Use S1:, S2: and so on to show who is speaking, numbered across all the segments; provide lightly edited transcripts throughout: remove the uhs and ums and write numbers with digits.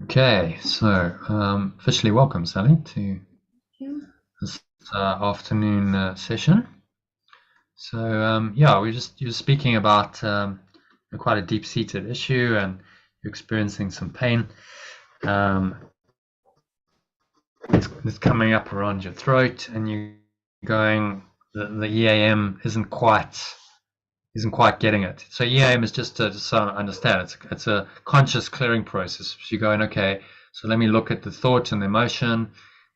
S1: Okay, so officially welcome, Sally, to
S2: Yeah.
S1: this afternoon session. So yeah, you're speaking about quite a deep-seated issue, and you're experiencing some pain. Um, it's coming up around your throat, and you're going. The EAM isn't quite getting it. So EAM is just so I understand, it's a conscious clearing process. So you're going, okay, so let me look at the thought and the emotion,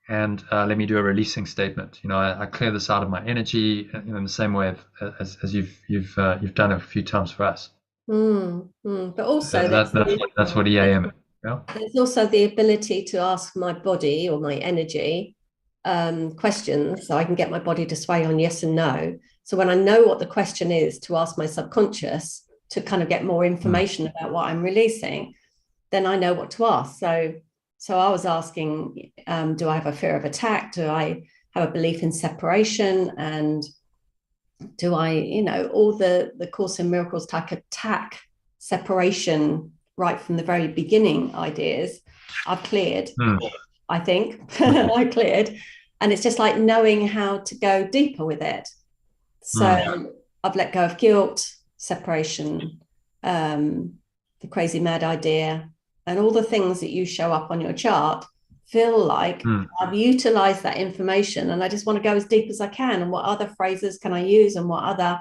S1: and let me do a releasing statement. I clear this out of my energy in the same way as you've done a few times for us.
S2: But also
S1: That's what EAM is. Yeah.
S2: there's also the ability to ask my body or my energy questions so I can get my body to sway on yes and no. So when I know what the question is to ask my subconscious to kind of get more
S1: Mm.
S2: information about what I'm releasing, then I know what to ask. So I was asking, do I have a fear of attack? Do I have a belief in separation? And do I, all the Course in Miracles type attack, separation, right from the very beginning ideas, I've cleared,
S1: Mm.
S2: I think.
S1: Mm.
S2: I cleared. And it's just like knowing how to go deeper with it.
S1: Mm.
S2: So I've let go of guilt, separation, um, the crazy mad idea, and all the things that you show up on your chart feel like
S1: Mm.
S2: I've utilized that information and I just want to go as deep as I can. And what other phrases can I use and what other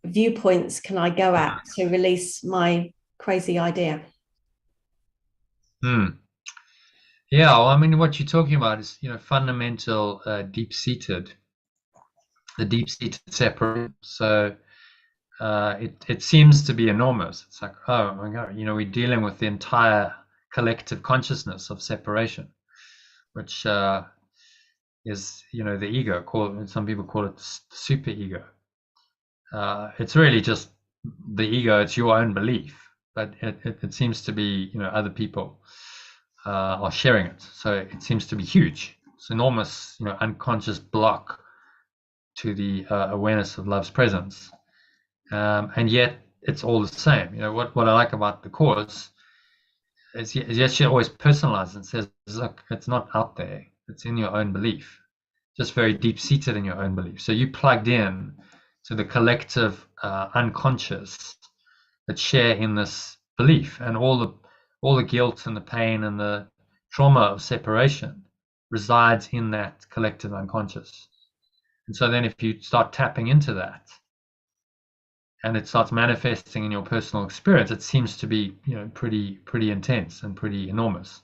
S2: viewpoints can I go at to release my crazy idea?
S1: Mm. Yeah, well, I mean, what you're talking about is, fundamental, the deep-seated separation. So it seems to be enormous. It's like, oh my God, we're dealing with the entire collective consciousness of separation, which is, the ego. Some people call it the super ego. It's really just the ego. It's your own belief, but it seems to be, other people are sharing it. So it seems to be huge. It's enormous, unconscious block to the awareness of love's presence. And yet it's all the same. What I like about the course is yes, she always personalizes and says, look, it's not out there. It's in your own belief, just very deep seated in your own belief. So you plugged in to the collective unconscious that share in this belief, and all the guilt and the pain and the trauma of separation resides in that collective unconscious. And so then if you start tapping into that, and it starts manifesting in your personal experience, it seems to be, pretty intense and pretty enormous.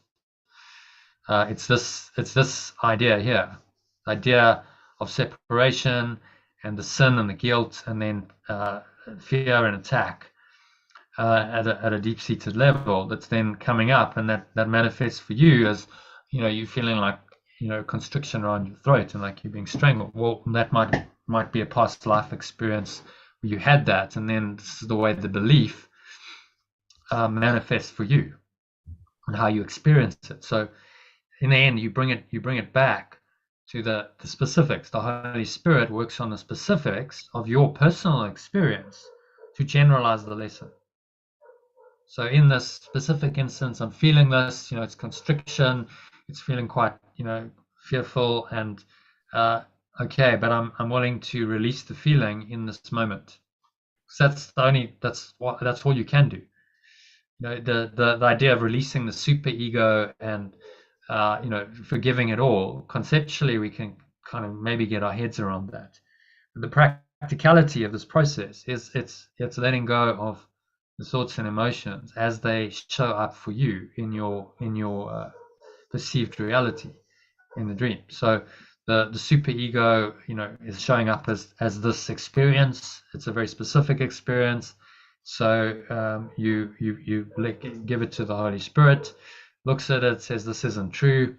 S1: It's this idea here, idea of separation and the sin and the guilt, and then fear and attack at a deep-seated level that's then coming up, and that manifests for you as, you feeling like, constriction around your throat and like you're being strangled. Well, that might be a past life experience where you had that, and then this is the way the belief manifests for you and how you experience it. So in the end, you bring it back to the specifics. The Holy Spirit works on the specifics of your personal experience to generalize the lesson. So in this specific instance, I'm feeling this, it's constriction, it's feeling quite, fearful, and uh, okay, but I'm willing to release the feeling in this moment. So that's all you can do. The idea of releasing the super ego and forgiving it all. Conceptually, we can kind of maybe get our heads around that. But the practicality of this process is it's letting go of the thoughts and emotions as they show up for you in your perceived reality in the dream. So the super ego, is showing up as this experience. It's a very specific experience. So you give it to the Holy Spirit, looks at it, says this isn't true.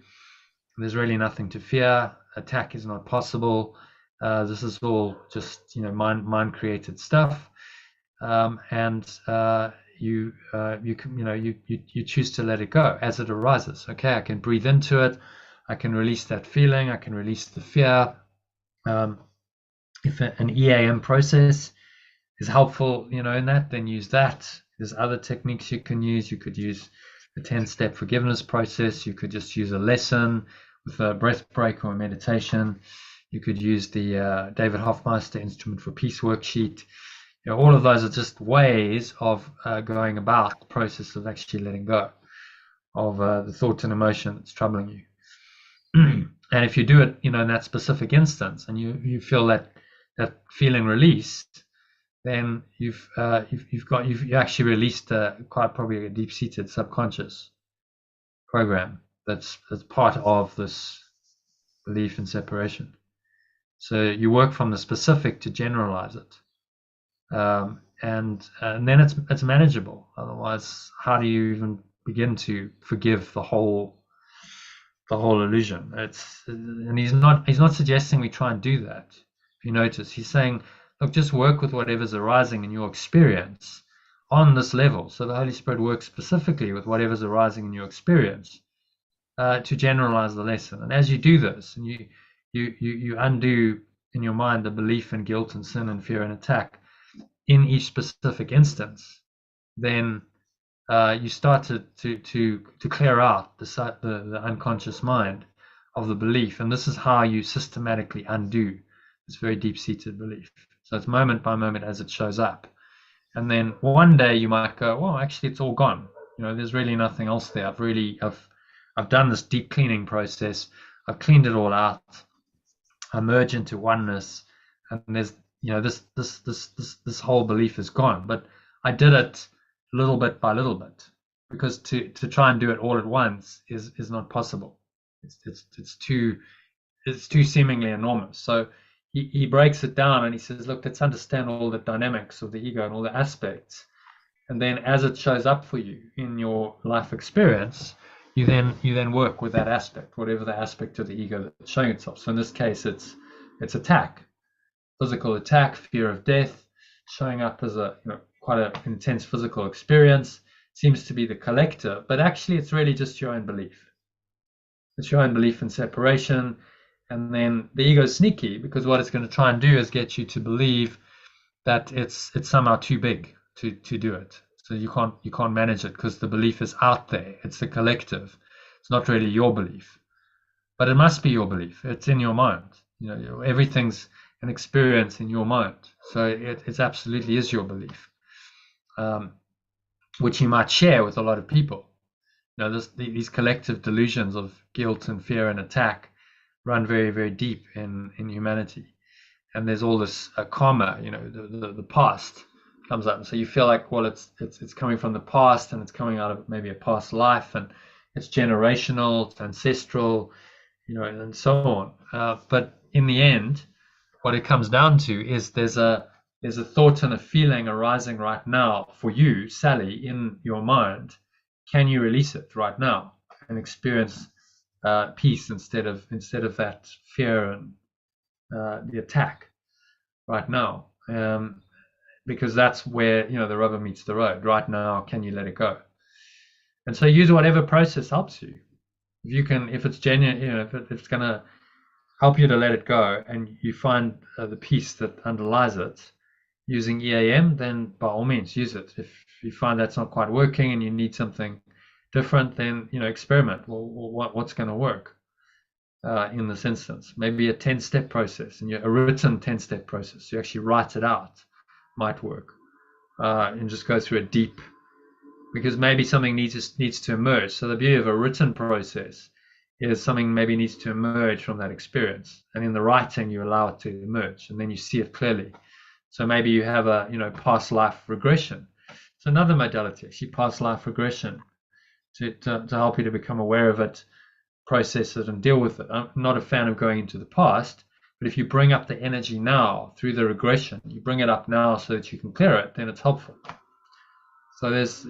S1: There's really nothing to fear. Attack is not possible. This is all just mind created stuff, and you choose to let it go as it arises. Okay, I can breathe into it. I can release that feeling. I can release the fear. Um, if an EAM process is helpful, in that, then use that. There's other techniques you can use. You could use a 10-step forgiveness process. You could just use a lesson with a breath break or a meditation. You could use the David Hoffmeister Instrument for Peace worksheet. All of those are just ways of going about the process of actually letting go of the thought and emotion that's troubling you. And if you do it, in that specific instance, and you feel that feeling released, then you've actually released quite probably a deep-seated subconscious program that's part of this belief in separation. So you work from the specific to generalize it, and then it's manageable. Otherwise, how do you even begin to forgive the whole illusion? And he's not suggesting we try and do that. If you notice, he's saying, look, just work with whatever's arising in your experience on this level. So the Holy Spirit works specifically with whatever's arising in your experience to generalize the lesson. And as you do this, and you undo in your mind the belief in guilt and sin and fear and attack in each specific instance, then you start to clear out the unconscious mind of the belief. And this is how you systematically undo this very deep-seated belief. So it's moment by moment as it shows up. And then one day you might go, well, actually it's all gone. There's really nothing else there. I've done this deep cleaning process. I've cleaned it all out. I merge into oneness, and there's this whole belief is gone. But I did it little bit by little bit, because to try and do it all at once is not possible. It's too seemingly enormous. So he breaks it down and he says, look, let's understand all the dynamics of the ego and all the aspects, and then as it shows up for you in your life experience, you then work with that aspect, whatever the aspect of the ego that's showing itself. So in this case, it's attack, physical attack, fear of death, showing up as a quite an intense physical experience, seems to be the collector, but actually it's really just your own belief. It's your own belief in separation. And then the ego is sneaky, because what it's going to try and do is get you to believe that it's somehow too big to do it. So you can't manage it, because the belief is out there. It's the collective. It's not really your belief, but it must be your belief. It's in your mind. Everything's an experience in your mind. So it absolutely is your belief, which you might share with a lot of people. These collective delusions of guilt and fear and attack run very, very deep in humanity. And there's all this karma, the past comes up. And so you feel like, well, it's coming from the past, and it's coming out of maybe a past life, and it's generational, it's ancestral, and so on. But in the end, what it comes down to is there's a thought and a feeling arising right now for you, Sally, in your mind. Can you release it right now and experience peace instead of that fear and the attack right now? Because that's where the rubber meets the road. Right now, can you let it go? And so use whatever process helps you. If you can, if it's genuine, if it's going to help you to let it go, and you find the peace that underlies it using EAM, then by all means use it. If you find that's not quite working and you need something different, then experiment. Well, what's going to work in this instance? Maybe a 10-step process, and a written 10-step process. You actually write it out, might work, and just go through it deep, because maybe something needs to emerge. So the beauty of a written process is something maybe needs to emerge from that experience, and in the writing you allow it to emerge, and then you see it clearly. So maybe you have a past life regression. It's another modality, actually, past life regression, to help you to become aware of it, process it, and deal with it. I'm not a fan of going into the past, but if you bring up the energy now through the regression, you bring it up now so that you can clear it, then it's helpful. So there's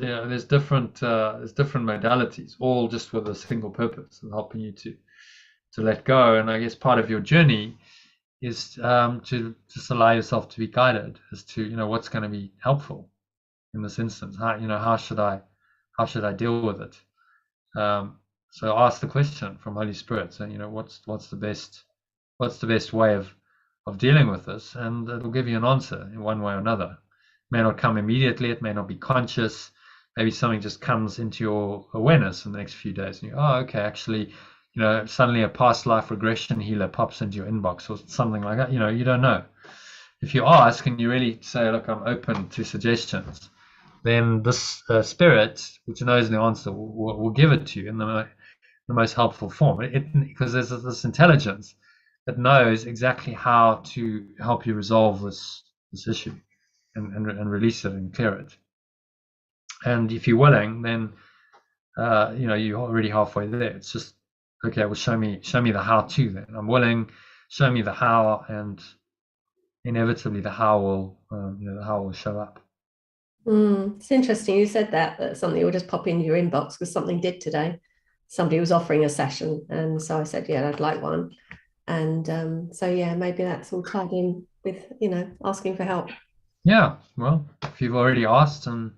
S1: different modalities, all just with a single purpose of helping you to let go. And I guess part of your journey is to just allow yourself to be guided as to what's going to be helpful in this instance. How should I deal with it? So ask the question from Holy Spirit. So what's the best way of dealing with this, and it'll give you an answer in one way or another. It may not come immediately. It may not be conscious. maybe something just comes into your awareness in the next few days, and you, oh, okay, actually, suddenly a past life regression healer pops into your inbox or something like that. You don't know. If you ask and you really say, look, I'm open to suggestions, then this spirit, which knows the answer, will give it to you in the most helpful form. Because there's this intelligence that knows exactly how to help you resolve this issue and release it and clear it. And if you're willing, then you're already halfway there. It's just, okay, well, show me the how to. Then I'm willing. Show me the how, and inevitably the how will show up.
S2: It's interesting you said that something will just pop into your inbox, because something did today. Somebody was offering a session, and so I said, yeah, I'd like one. And so yeah, maybe that's all tied in with asking for help.
S1: Yeah, well, if you've already asked and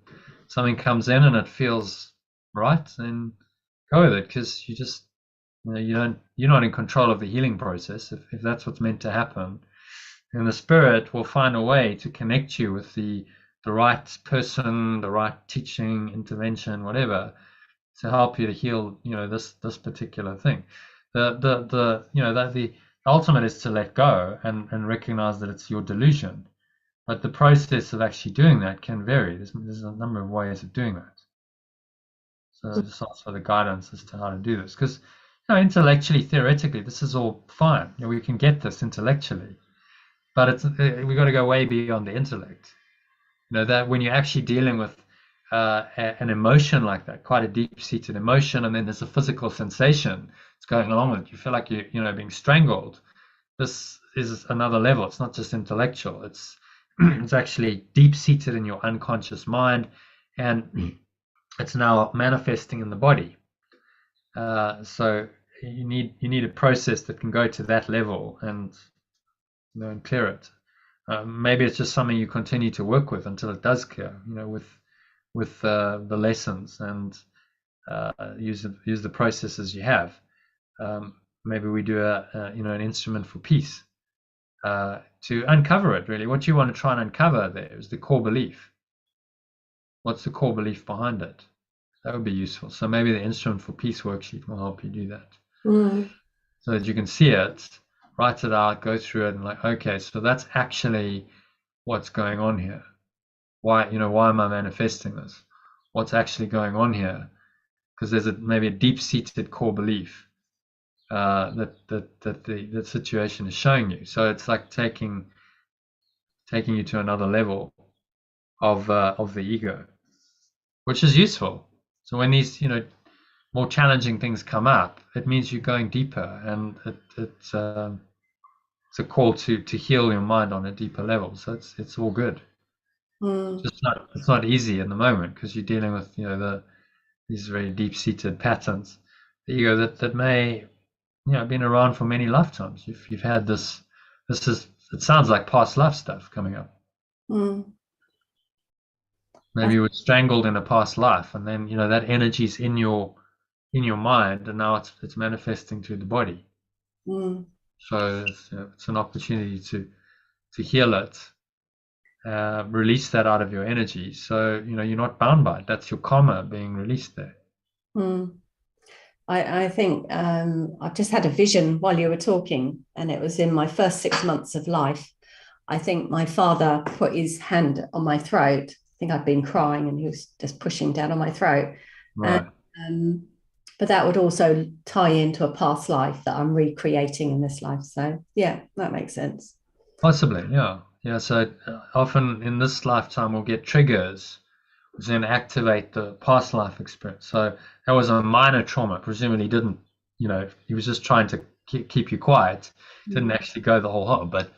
S1: something comes in and it feels right, then go with it, because you just you're not in control of the healing process. If that's what's meant to happen, and the spirit will find a way to connect you with the right person, the right teaching, intervention, whatever, to help you to heal this particular thing. The ultimate is to let go and recognize that it's your delusion. But the process of actually doing that can vary. There's a number of ways of doing that. So just ask for the guidance as to how to do this. Because intellectually, theoretically, this is all fine. We can get this intellectually, but we've got to go way beyond the intellect. That when you're actually dealing with an emotion like that, quite a deep-seated emotion, and then there's a physical sensation that's going along with it. You feel like you're being strangled. This is another level. It's not just intellectual. It's actually deep-seated in your unconscious mind, and it's now manifesting in the body. So you need a process that can go to that level and clear it. Maybe it's just something you continue to work with until it does clear. With the lessons, and use the processes you have. Maybe we do an instrument for peace. To uncover it, really. What you want to try and uncover there is the core belief. What's the core belief behind it? That would be useful. So maybe the instrument for peace worksheet will help you do that. So that you can see it, write it out, go through it, and okay, so that's actually what's going on here. Why am I manifesting this? What's actually going on here? Because there's maybe a deep-seated core belief that the situation is showing you. So it's like taking you to another level of the ego, which is useful. So when these more challenging things come up, it means you're going deeper, and it's a call to heal your mind on a deeper level. So it's all good. It's not easy in the moment, because you're dealing with these very deep-seated patterns, the ego that may been around for many lifetimes. You've had this is, it sounds like past life stuff coming up. Maybe you were strangled in a past life, and then that energy's in your mind, and now it's manifesting through the body. So it's an opportunity to heal it, release that out of your energy, so you're not bound by it. That's your karma being released there.
S2: I think I've just had a vision while you were talking, and it was in my first 6 months of life. I think my father put his hand on my throat. I think I'd been crying, and he was just pushing down on my throat.
S1: Right.
S2: But that would also tie into a past life that I'm recreating in this life. So yeah, that makes sense.
S1: Possibly, yeah. So often in this lifetime we'll get triggers which then activate the past life experience. So that was a minor trauma. Presumably didn't, he was just trying to keep you quiet. Didn't actually go the whole hog. But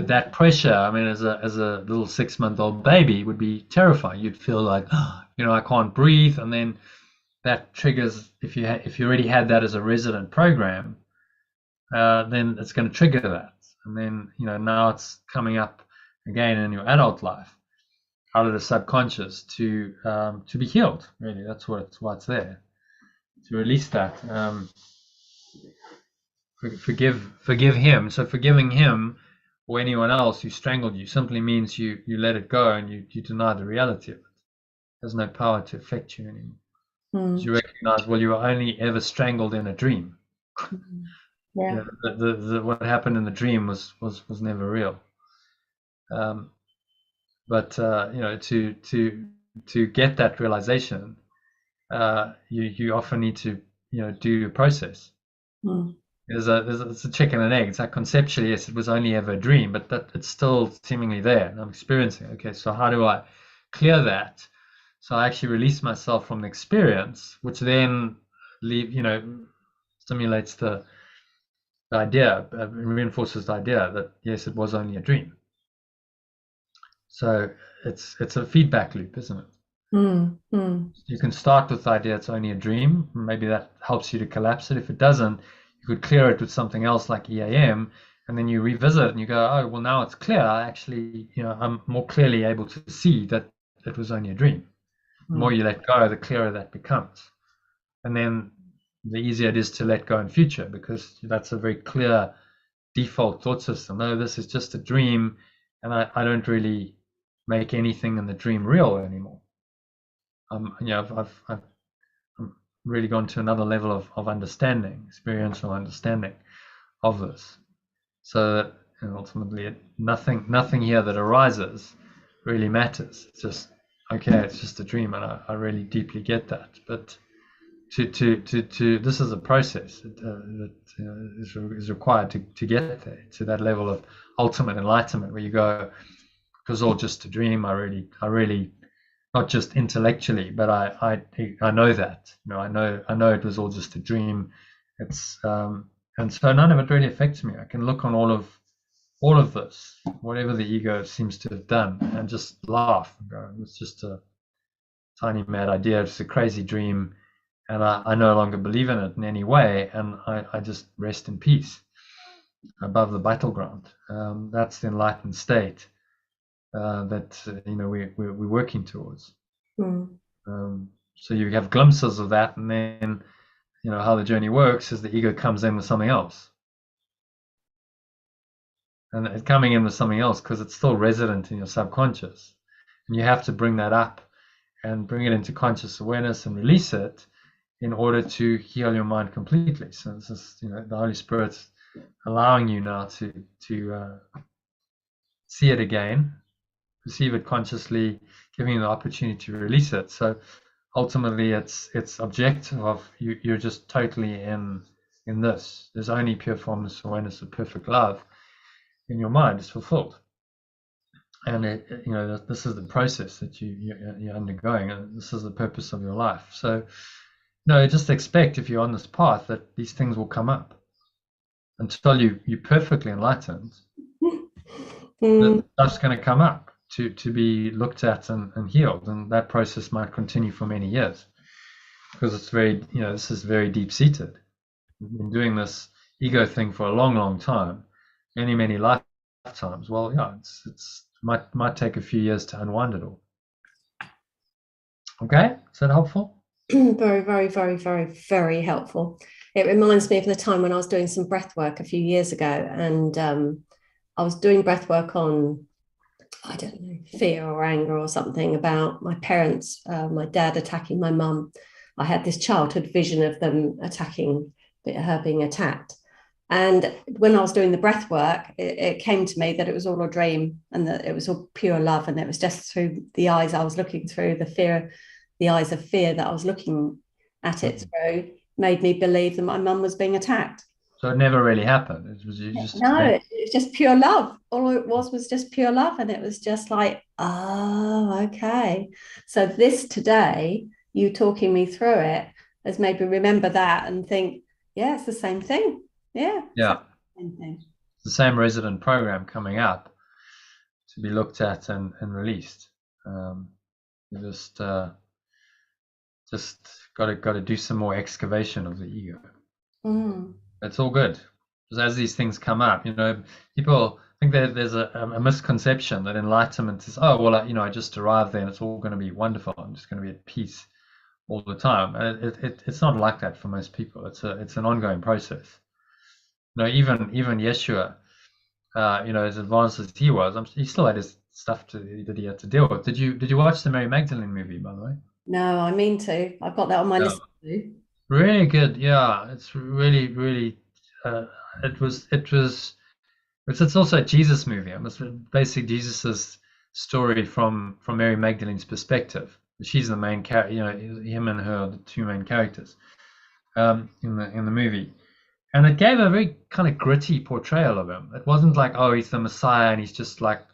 S1: that pressure, I mean, as a little 6-month-old baby, would be terrifying. You'd feel like, I can't breathe, and then that triggers. If you already had that as a resident program, then it's going to trigger that, and then now it's coming up again in your adult life, out of the subconscious, to be healed. Really, that's why it's there, to release that. Forgive him. So forgiving him or anyone else who strangled you simply means you let it go, and you deny the reality of it. has no power to affect you anymore.
S2: Mm.
S1: You recognize, well, you were only ever strangled in a dream.
S2: Yeah.
S1: What happened in the dream was never real. But to get that realization, you often need to do a process.
S2: Mm.
S1: It's a chicken and egg. It's like conceptually, yes, it was only ever a dream, but that it's still seemingly there, and I'm experiencing. Okay, so how do I clear that? So I actually release myself from the experience, which then stimulates the idea, reinforces the idea that yes, it was only a dream. So it's a feedback loop, isn't it? You can start with the idea it's only a dream. Maybe that helps you to collapse it. If it doesn't, you could clear it with something else like EAM, and then you revisit and you go, oh, well, now it's clear. I actually, I'm more clearly able to see that it was only a dream. The more you let go, the clearer that becomes. And then the easier it is to let go in future, because that's a very clear default thought system. No, this is just a dream, and I don't really make anything in the dream real anymore. I've really gone to another level of understanding, experiential understanding of this, so that ultimately nothing here that arises really matters. It's just okay, it's just a dream, and I really deeply get that. But to this is a process that is required to get there, to that level of ultimate enlightenment where you go, it was all just a dream. I really not just intellectually, but I know that, I know it was all just a dream. It's and so none of it really affects me. I can look on all of this, whatever the ego seems to have done, and just laugh and go, it's just a tiny mad idea, it's a crazy dream, and I no longer believe in it in any way, and I just rest in peace above the battleground. That's the enlightened state that we're working towards. So you have glimpses of that, and then how the journey works is the ego comes in with something else, and it's coming in with something else because it's still resident in your subconscious, and you have to bring that up and bring it into conscious awareness and release it in order to heal your mind completely. So this is the Holy Spirit's allowing you now to see it again, perceive it consciously, giving you the opportunity to release it. So ultimately it's objective of you're just totally in this. There's only pure formless awareness of perfect love in your mind is fulfilled. And this is the process that you're undergoing, and this is the purpose of your life. So just expect, if you're on this path, that these things will come up until you're perfectly enlightened. Stuff's going to come up to be looked at and healed, and that process might continue for many years because it's very this is very deep-seated. We've been doing this ego thing for a long time, many lifetimes. Well, it's might take a few years to unwind it all. Okay, is that helpful?
S2: Very, very, very, very, very helpful. It reminds me of the time when I was doing some breath work a few years ago, and I was doing breath work on, I don't know, fear or anger or something about my parents, my dad attacking my mum. I had this childhood vision of them attacking, her being attacked. And when I was doing the breath work, it came to me that it was all a dream and that it was all pure love. And it was just through the eyes I was looking through, the eyes of fear that I was looking at it through, made me believe that my mum was being attacked.
S1: So it never really happened. It was just
S2: it was just pure love. All it was just pure love, and it was just like, oh, okay. So this today, you talking me through it, has made me remember that and think, yeah, it's the same thing. Yeah.
S1: Same thing. It's the same resident program coming up to be looked at and released. You just got to do some more excavation of the ego. It's all good, because as these things come up, people think that there's a misconception that enlightenment is, oh well, I just arrived there and it's all going to be wonderful. I'm just going to be at peace all the time. And it's not like that for most people. It's an ongoing process. Even Yeshua, as advanced as he was, he still had his stuff that he had to deal with. Did you watch the Mary Magdalene movie, by the way?
S2: No, I mean to. I've got that on my
S1: Yeah.
S2: list too.
S1: Really good. Yeah, it's really, really. Uh, it's also a Jesus movie. It's basically Jesus's story from Mary Magdalene's perspective. She's the main character. Him and her are the two main characters in the movie. And it gave a very kind of gritty portrayal of him. It wasn't like, oh, he's the Messiah and he's just like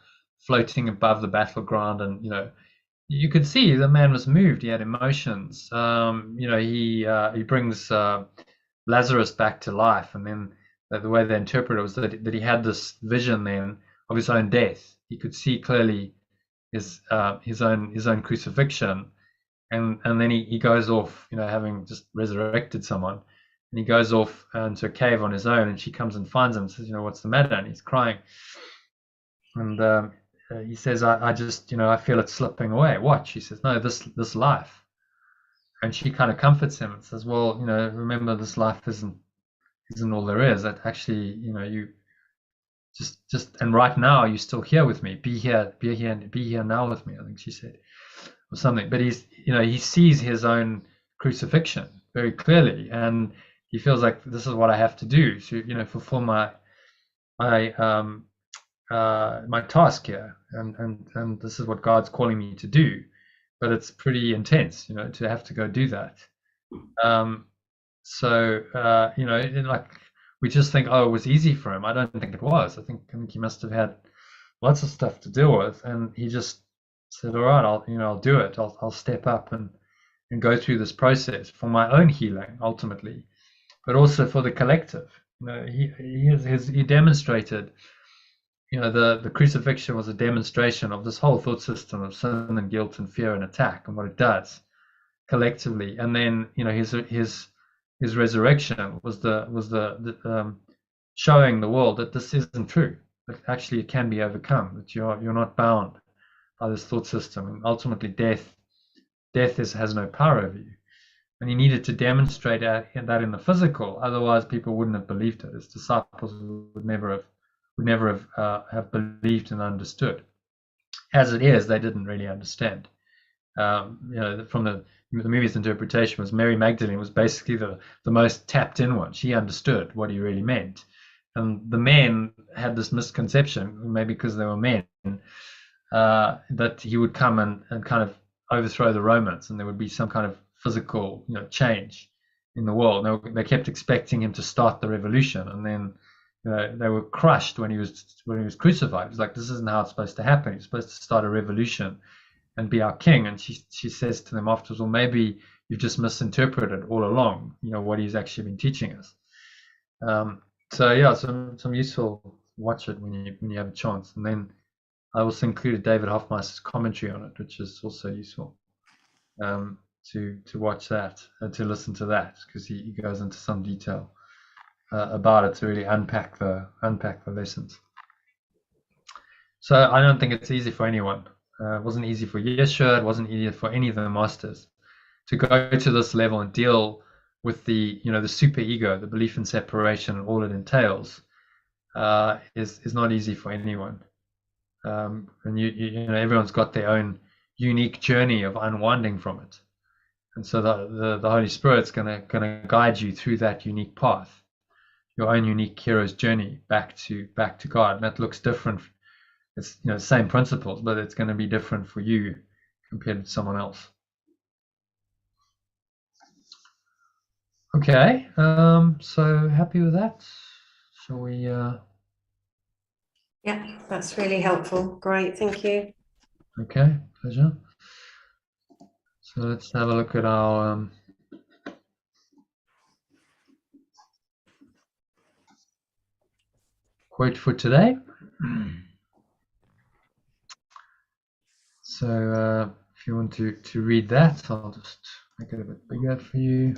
S1: floating above the battleground. And, you could see the man was moved. He had emotions. He brings Lazarus back to life. And then the way they interpret it was that he had this vision then of his own death. He could see clearly his own crucifixion. And then he goes off, having just resurrected someone, and he goes off into a cave on his own, and she comes and finds him and says, what's the matter? And he's crying. And he says, I just, I feel it slipping away. What? She says, no, this life. And she kind of comforts him and says, well, remember, this life isn't all there is. That actually, you just and right now you're still here with me. Be here now with me, I think she said, or something. But he sees his own crucifixion very clearly, and he feels like this is what I have to do to fulfill my task here, and this is what God's calling me to do. But it's pretty intense, to have to go do that. Like, we just think, oh, it was easy for him. I don't think it was. I think he must have had lots of stuff to deal with, and he just said, all right, I'll do it. I'll step up and go through this process for my own healing ultimately, but also for the collective. He demonstrated, the crucifixion was a demonstration of this whole thought system of sin and guilt and fear and attack and what it does collectively. And then, his resurrection was the showing the world that this isn't true. That actually it can be overcome. That you're not bound by this thought system, and ultimately death has no power over you. And he needed to demonstrate that in the physical, otherwise people wouldn't have believed it. His disciples would never have believed and understood. As it is, they didn't really understand. From the movie's interpretation was Mary Magdalene was basically the most tapped in one. She understood what he really meant. And the men had this misconception, maybe because they were men, that he would come and kind of overthrow the Romans, and there would be some kind of physical, change in the world. They kept expecting him to start the revolution, and then they were crushed when he was crucified. It was like, this isn't how it's supposed to happen. He's supposed to start a revolution and be our king. And she says to them afterwards, well, maybe you've just misinterpreted all along, what he's actually been teaching us. So yeah, some useful, watch it when you have a chance. And then I also included David Hoffmeister's commentary on it, which is also useful to watch that, to listen to that, because he goes into some detail about it to really unpack the lessons. So I don't think it's easy for anyone. It wasn't easy for Yeshua. It wasn't easy for any of the masters to go to this level and deal with the super ego, the belief in separation, and all it entails. Is not easy for anyone. And everyone's got their own unique journey of unwinding from it, and so the Holy Spirit's gonna guide you through that unique path, your own unique hero's journey back to God. And that looks different. It's the same principles, but it's going to be different for you compared to someone else. Okay, so happy with that? Shall we?
S2: Yeah, that's really helpful. Great, thank you.
S1: Okay, pleasure. So let's have a look at our quote for today. So if you want to read that, I'll just make it a bit bigger for you.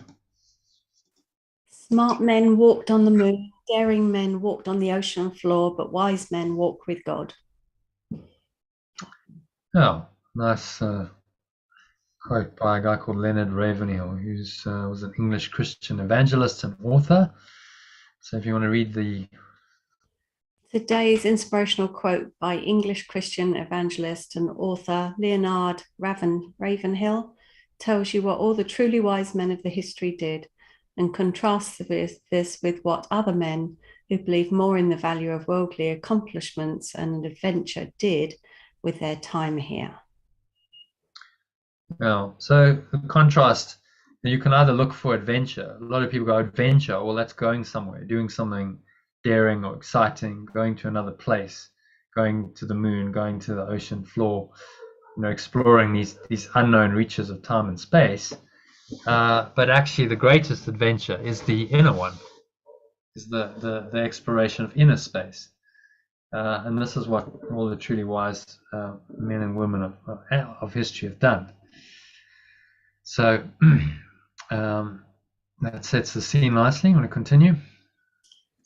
S2: Smart men walked on the moon, daring men walked on the ocean floor, but wise men walk with God.
S1: Oh, nice quote by a guy called Leonard Ravenhill, who was an English Christian evangelist and author. So if you want to read the
S2: Today's inspirational quote by English Christian evangelist and author Leonard Ravenhill tells you what all the truly wise men of the history did and contrasts this with what other men who believe more in the value of worldly accomplishments and adventure did with their time here.
S1: Well, so the contrast, you can either look for adventure. A lot of people go adventure, well, that's going somewhere, doing something daring or exciting, going to another place, going to the moon, going to the ocean floor, exploring these unknown reaches of time and space. But actually, the greatest adventure is the inner one, is the exploration of inner space. And this is what all the truly wise men and women of history have done. So that sets the scene nicely. I'm going to continue.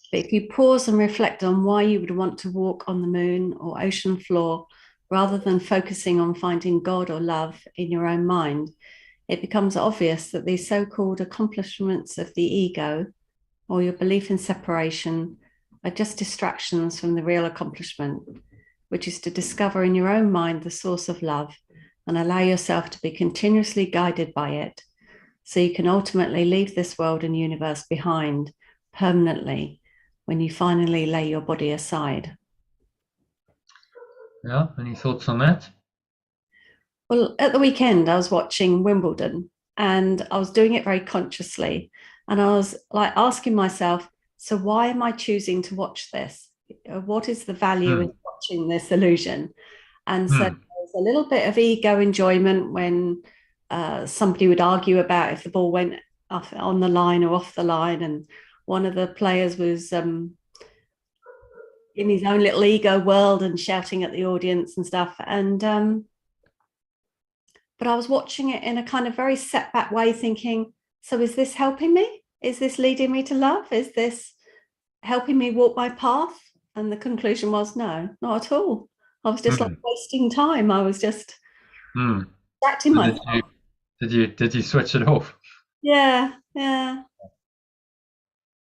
S2: But if you pause and reflect on why you would want to walk on the moon or ocean floor, rather than focusing on finding God or love in your own mind, it becomes obvious that these so-called accomplishments of the ego or your belief in separation are just distractions from the real accomplishment, which is to discover in your own mind the source of love and allow yourself to be continuously guided by it, so you can ultimately leave this world and universe behind permanently when you finally lay your body aside.
S1: Yeah, any thoughts on that?
S2: Well, at the weekend, I was watching Wimbledon and I was doing it very consciously. And I was like asking myself, so why am I choosing to watch this? What is the value in watching this illusion? And so there's a little bit of ego enjoyment when somebody would argue about if the ball went off on the line or off the line. And one of the players was in his own little ego world and shouting at the audience and stuff. And but I was watching it in a kind of very set back way, thinking, so is this helping me? Is this leading me to love? Is this helping me walk my path? And the conclusion was no, not at all. I was just like wasting time. I was just distracting myself.
S1: Did you switch it off?
S2: Yeah.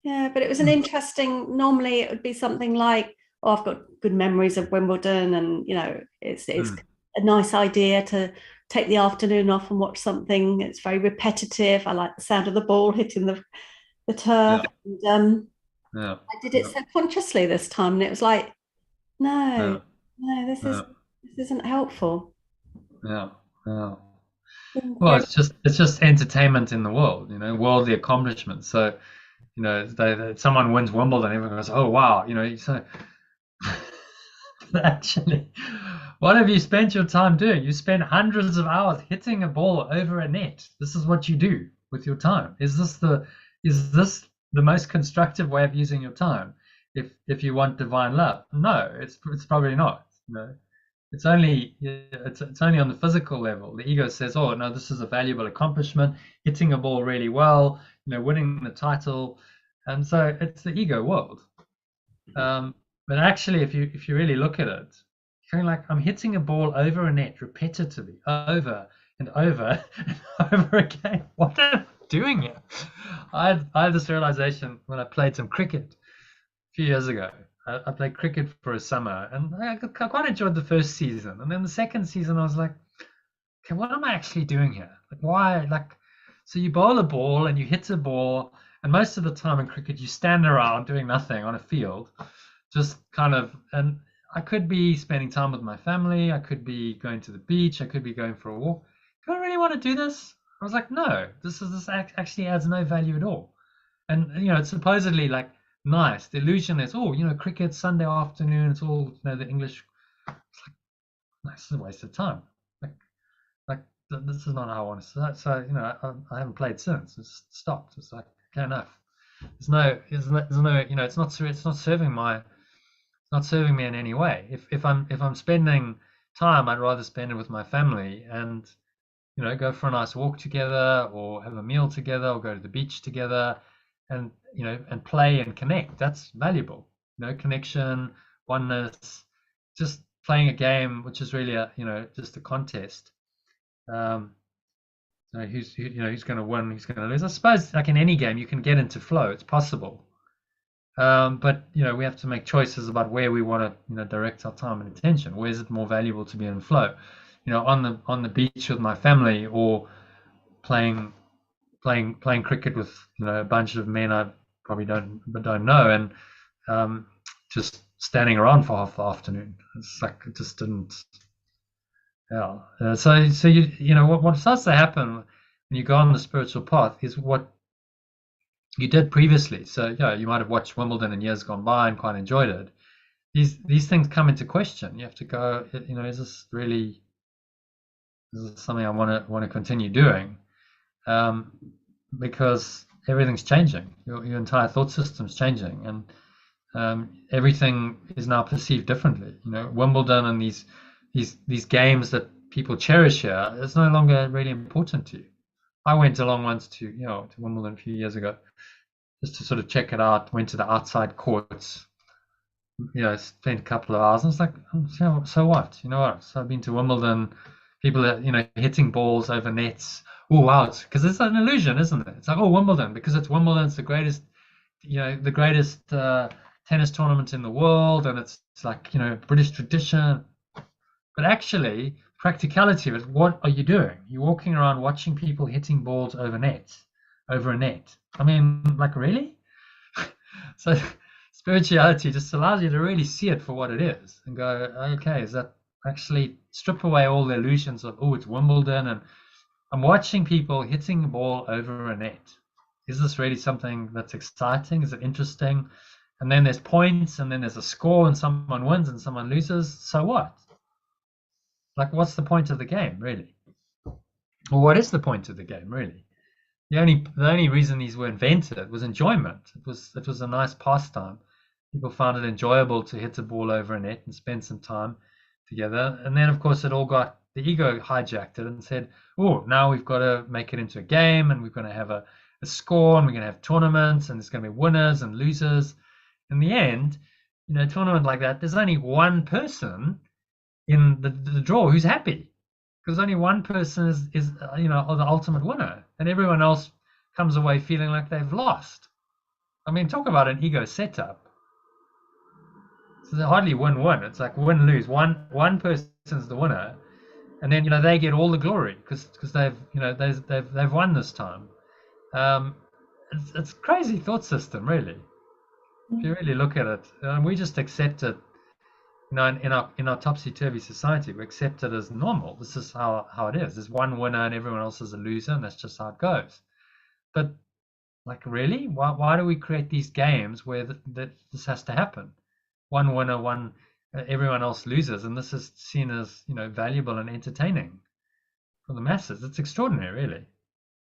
S2: But it was an interesting. Normally, it would be something like, "Oh, I've got good memories of Wimbledon, and it's a nice idea to take the afternoon off and watch something. It's very repetitive. I like the sound of the ball hitting the turf."
S1: Yeah.
S2: And I did it so consciously this time, and it was like, no, this isn't helpful.
S1: Yeah. Well, it's just entertainment in the world, worldly accomplishment. So, someone wins Wimbledon, everyone goes, "Oh wow," So actually, what have you spent your time doing? You spend hundreds of hours hitting a ball over a net. This is what you do with your time. Is this the most constructive way of using your time? If you want divine love, no, it's probably not. It's only on the physical level. The ego says, "Oh no, this is a valuable accomplishment, hitting a ball really well, winning the title," and so it's the ego world. But actually, if you really look at it, you're like, I'm hitting a ball over a net repetitively, over and over and over again. What am I doing here? I had this realization when I played some cricket a few years ago. I played cricket for a summer, and I quite enjoyed the first season. And then the second season, I was like, okay, what am I actually doing here? Like, why? So you bowl a ball and you hit a ball, and most of the time in cricket, you stand around doing nothing on a field, just kind of. And I could be spending time with my family. I could be going to the beach. I could be going for a walk. Do I really want to do this? I was like, no, this actually adds no value at all. And it's supposedly like nice. The illusion is, cricket Sunday afternoon. It's all the English. It's like, no, this is a waste of time. Like this is not how I want to start. So I haven't played since. It's stopped. It's like, okay, enough. There's no. It's not serving me in any way. If I'm spending time, I'd rather spend it with my family and go for a nice walk together, or have a meal together, or go to the beach together, and and play and connect. That's valuable. Connection, oneness, just playing a game, which is really just a contest. Who's going to win, who's going to lose. I suppose like in any game, you can get into flow. It's possible. But we have to make choices about where we want to direct our time and attention. Where is it more valuable to be in flow? On the beach with my family, or playing playing cricket with a bunch of men I probably don't know, and just standing around for half the afternoon. It's like it just didn't. Yeah. So what starts to happen when you go on the spiritual path is what you did previously. So yeah, you might have watched Wimbledon in years gone by and quite enjoyed it. These things come into question. You have to go, is this really, is this something I want to continue doing? Because everything's changing. Your entire thought system's changing, and everything is now perceived differently. Wimbledon and these games that people cherish here is no longer really important to you. I went along once to Wimbledon a few years ago, just to sort of check it out. Went to the outside courts, spent a couple of hours, and it's like, so what? So I've been to Wimbledon, people are, hitting balls over nets. Oh, wow, because it's an illusion, isn't it? It's like, oh, Wimbledon, because it's Wimbledon, it's the greatest, the greatest tennis tournament in the world, and it's like, British tradition. But actually, practicality of it, what are you doing? You're walking around watching people hitting balls over a net. I mean, like, really? So spirituality just allows you to really see it for what it is and go, okay, is that actually strip away all the illusions of, oh, it's Wimbledon and I'm watching people hitting the ball over a net. Is this really something that's exciting? Is it interesting? And then there's points, and then there's a score, and someone wins and someone loses. So what? Like, what's the point of the game, really? Or what is the point of the game, really? The only reason these were invented was enjoyment. It was a nice pastime. People found it enjoyable to hit a ball over a net and spend some time together. And then, of course, the ego hijacked it and said, oh, now we've got to make it into a game, and we're going to have a score, and we're going to have tournaments, and there's going to be winners and losers. In the end, a tournament like that, there's only one person in the draw who's happy, because only one person is the ultimate winner, and everyone else comes away feeling like they've lost. I mean, talk about an ego setup. It's hardly win-win. It's like win-lose. One person's the winner, and then they get all the glory because they've won this time. It's crazy thought system, really. If you really look at it, we just accept it. In our topsy-turvy society, we accept it as normal. This is how it is. There's one winner and everyone else is a loser, and that's just how it goes. But like, really, why do we create these games where that this has to happen? One winner, everyone else loses, and this is seen as valuable and entertaining for the masses. It's extraordinary, really.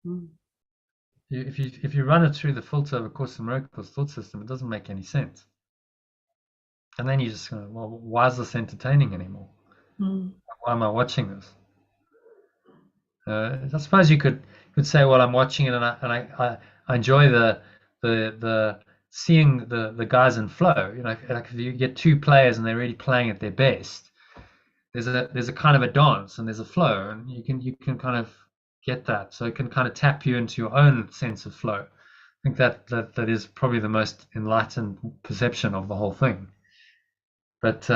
S1: Mm. If you run it through the filter of A Course in Miracles thought system, it doesn't make any sense. And then you just go, well, why is this entertaining anymore? Mm. Why am I watching this? I suppose you could say, well, I'm watching it and I enjoy the seeing the guys in flow. Like if you get two players and they're really playing at their best, there's a kind of a dance and there's a flow, and you can kind of get that. So it can kind of tap you into your own sense of flow. I think that is probably the most enlightened perception of the whole thing. But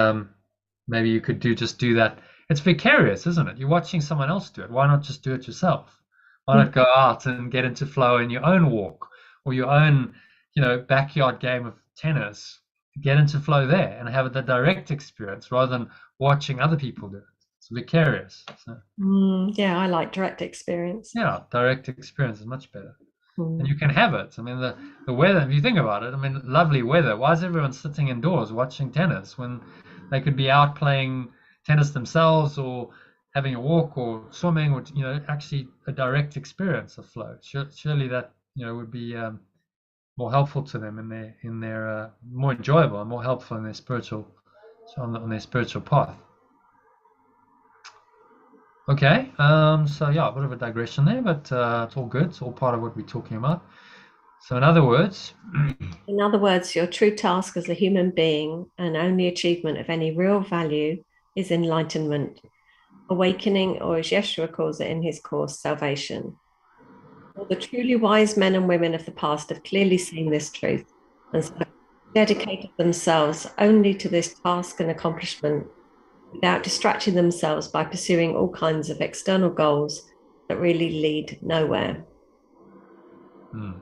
S1: maybe you could just do that. It's vicarious, isn't it? You're watching someone else do it. Why not just do it yourself? Why not go out and get into flow in your own walk or your own, backyard game of tennis? Get into flow there and have the direct experience rather than watching other people do it. It's vicarious. So.
S2: Yeah, I like direct experience.
S1: Yeah, direct experience is much better. And you can have it. I mean, the weather, if you think about it, I mean, lovely weather. Why is everyone sitting indoors watching tennis when they could be out playing tennis themselves or having a walk or swimming or, actually a direct experience of flow? Surely that, would be more helpful to them in their more enjoyable and more helpful in their spiritual, on their spiritual path. Okay, so yeah, a bit of a digression there, but it's all good. It's all part of what we're talking about. So in other words,
S2: your true task as a human being and only achievement of any real value is enlightenment, awakening, or as Yeshua calls it in his course, salvation. All the truly wise men and women of the past have clearly seen this truth, and so dedicated themselves only to this task and accomplishment without distracting themselves by pursuing all kinds of external goals that really lead nowhere.
S1: Hmm.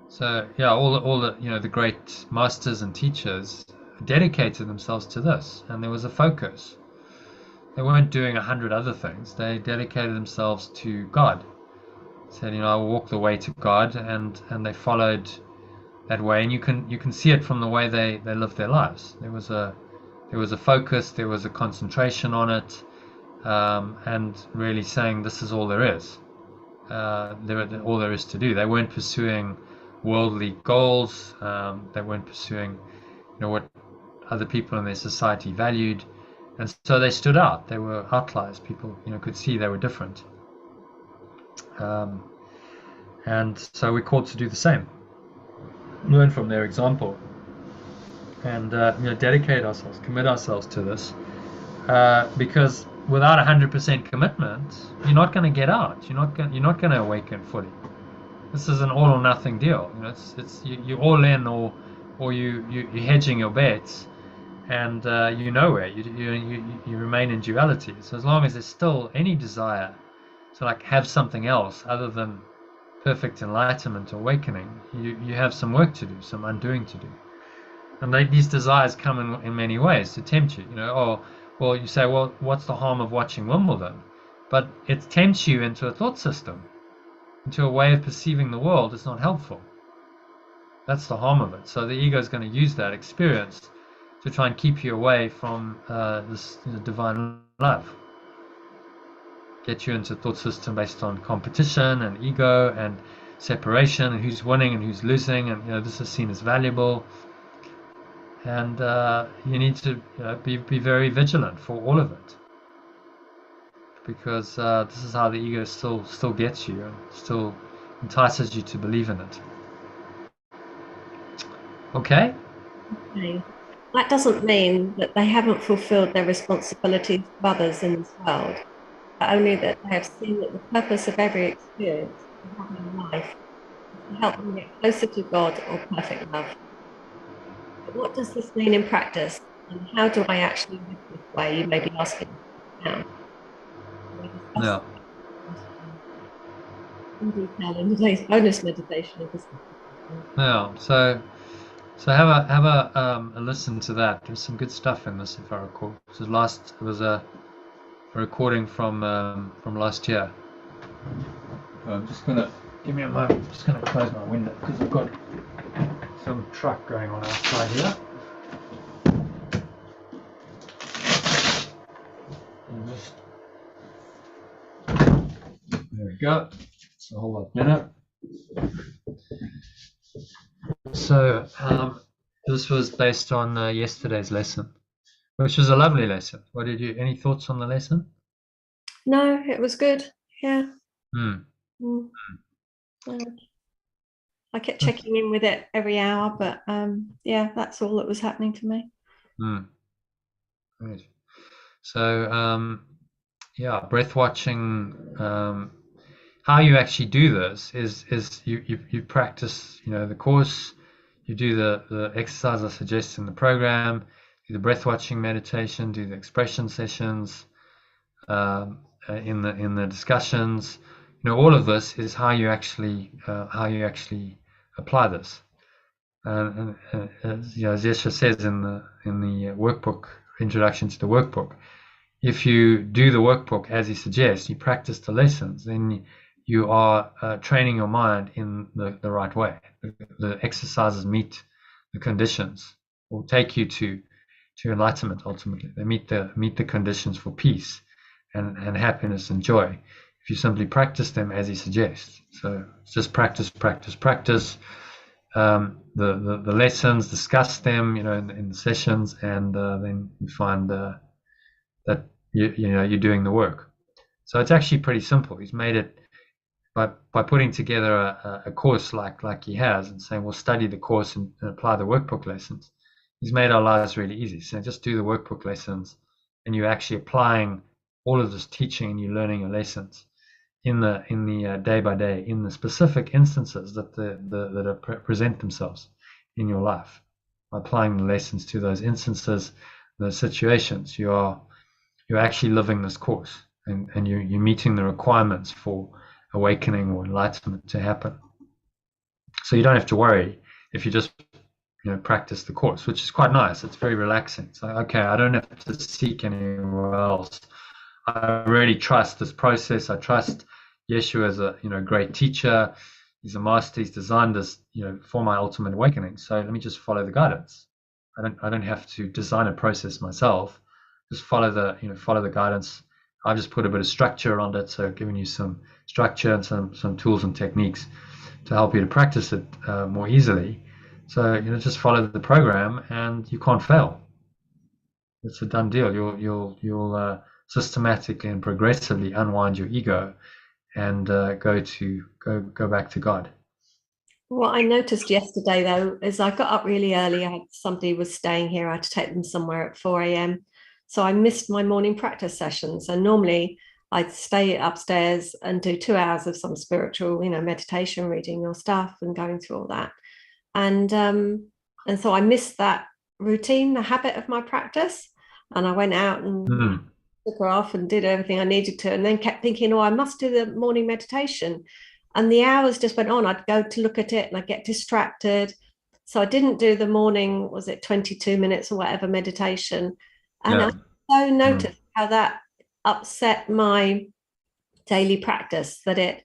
S1: So yeah, all the the great masters and teachers dedicated themselves to this, and there was a focus. They weren't doing 100 other things. They dedicated themselves to God. Said, I will walk the way to God, and they followed that way. And you can see it from the way they lived their lives. There was a focus, there was a concentration on it, and really saying this is all there is. All there is to do. They weren't pursuing worldly goals. They weren't pursuing, what other people in their society valued, and so they stood out. They were outliers. People, could see they were different, and so we're called to do the same. Learn from their example, and dedicate ourselves, commit ourselves to this, because without 100% commitment, you're not going to get out. You're not going to awaken fully. This is an all or nothing deal. It's you're all in, or you're hedging your bets, and you're nowhere. You remain in duality. So as long as there's still any desire to have something else other than perfect enlightenment or awakening, you have some work to do, some undoing to do. And these desires come in many ways to tempt you. Well, you say, well, what's the harm of watching Wimbledon? But it tempts you into a thought system, into a way of perceiving the world that's not helpful. That's the harm of it. So the ego is going to use that experience to try and keep you away from this divine love. Get you into a thought system based on competition and ego and separation and who's winning and who's losing, and this is seen as valuable. And you need to be very vigilant for all of it, because this is how the ego still gets you and still entices you to believe in it. Okay?
S2: Okay. That doesn't mean that they haven't fulfilled their responsibilities to others in this world, but only that they have seen that the purpose of every experience they have in life is to help them get closer to God or perfect love. But what does this mean in practice? And how do I actually live this way? You may be asking now.
S1: No.
S2: In detail in today's bonus meditation of this.
S1: No. So have a listen to that. There's some good stuff in this, if I recall. It was a recording from last year. I'm just gonna give me a moment. I'm just gonna close my window because I've got some truck going on outside here. There we go. It's a whole lot better. So this was based on yesterday's lesson, which was a lovely lesson. Any thoughts on the lesson?
S2: No, it was good. Yeah.
S1: Mm.
S2: I kept checking in with it every hour, but yeah, that's all that was happening to me.
S1: Great. So breath watching. How you actually do this is you practice the course, you do the exercise I suggest in the program, do the breath watching meditation, do the expression sessions, in the discussions. All of this is how you actually apply this. And as Yesha says in the workbook, introduction to the workbook, if you do the workbook as he suggests, you practice the lessons, then you are training your mind in the right way. The exercises meet the conditions, will take you to enlightenment ultimately. They meet the conditions for peace and happiness and joy if you simply practice them as he suggests. So it's just practice. The lessons, discuss them, in the sessions, and then you find that you're doing the work. So it's actually pretty simple. He's made it by putting together a course like he has, and saying, well, study the course and apply the workbook lessons. He's made our lives really easy. So just do the workbook lessons, and you're actually applying all of this teaching, and you're learning your lessons. in the day by day, in the specific instances that present themselves in your life. Applying the lessons to those instances, those situations, you're actually living this course, and you're meeting the requirements for awakening or enlightenment to happen. So you don't have to worry if you just practice the course, which is quite nice. It's very relaxing. It's like, okay, I don't have to seek anywhere else. I really trust this process. I trust Yeshua as a great teacher. He's a master. He's designed this for my ultimate awakening. So let me just follow the guidance. I don't have to design a process myself. Just follow the guidance. I've just put a bit of structure around it, so giving you some structure and some tools and techniques to help you to practice it more easily. So just follow the program, and you can't fail. It's a done deal. You'll systematically and progressively unwind your ego, and go back to God.
S2: What I noticed yesterday, though, is I got up really early. Somebody was staying here. I had to take them somewhere at 4 a.m. So I missed my morning practice sessions. And normally I'd stay upstairs and do 2 hours of some spiritual, meditation, reading your stuff and going through all that. And so I missed that routine, the habit of my practice. And I went out and took her off and did everything I needed to, and then kept thinking, I must do the morning meditation. And the hours just went on. I'd go to look at it and I'd get distracted. So I didn't do the morning, was it 22 minutes or whatever meditation? And I so noticed how that upset my daily practice, that it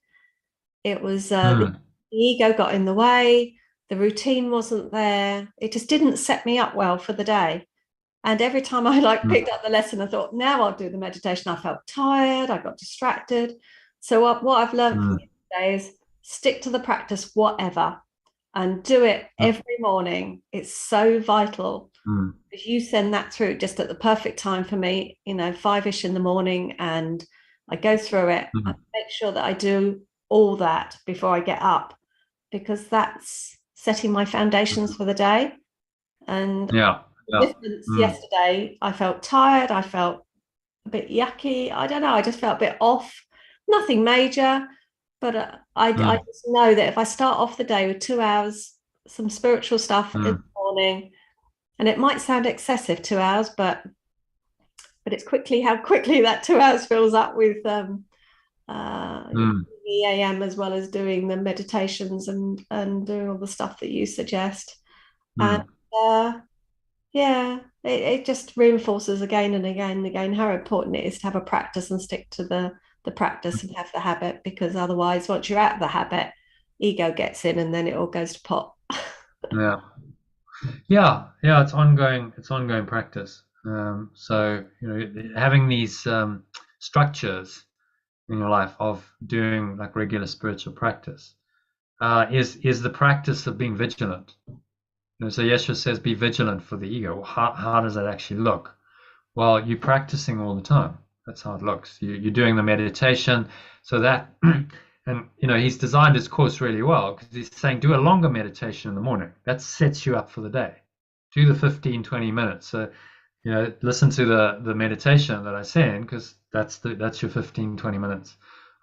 S2: was the ego got in the way, the routine wasn't there. It just didn't set me up well for the day. And every time I picked up the lesson, I thought, now I'll do the meditation. I felt tired, I got distracted. So what I've learned from today is stick to the practice, whatever, and do it every morning. It's so vital. Because you send that through just at the perfect time for me, 5-ish in the morning, and I go through it. I make sure that I do all that before I get up, because that's setting my foundations for the day. And yesterday, I felt tired. I felt a bit yucky. I don't know. I just felt a bit off. Nothing major, but I just know that if I start off the day with 2 hours, some spiritual stuff in the morning, and it might sound excessive, 2 hours, but it's how quickly that 2 hours fills up with the AM, as well as doing the meditations and doing all the stuff that you suggest. And it just reinforces again and again and again how important it is to have a practice and stick to the practice and have the habit, because otherwise, once you're out of the habit, ego gets in and then it all goes to pot.
S1: It's ongoing practice. So having these structures in your life of doing like regular spiritual practice is the practice of being vigilant. So Yeshua says, be vigilant for the ego. Well, how does that actually look? Well, you're practicing all the time. That's how it looks. You're doing the meditation, so that, and he's designed his course really well, because he's saying do a longer meditation in the morning. That sets you up for the day. Do the 15-20 minutes. So listen to the meditation that I send, because that's your 15-20 minutes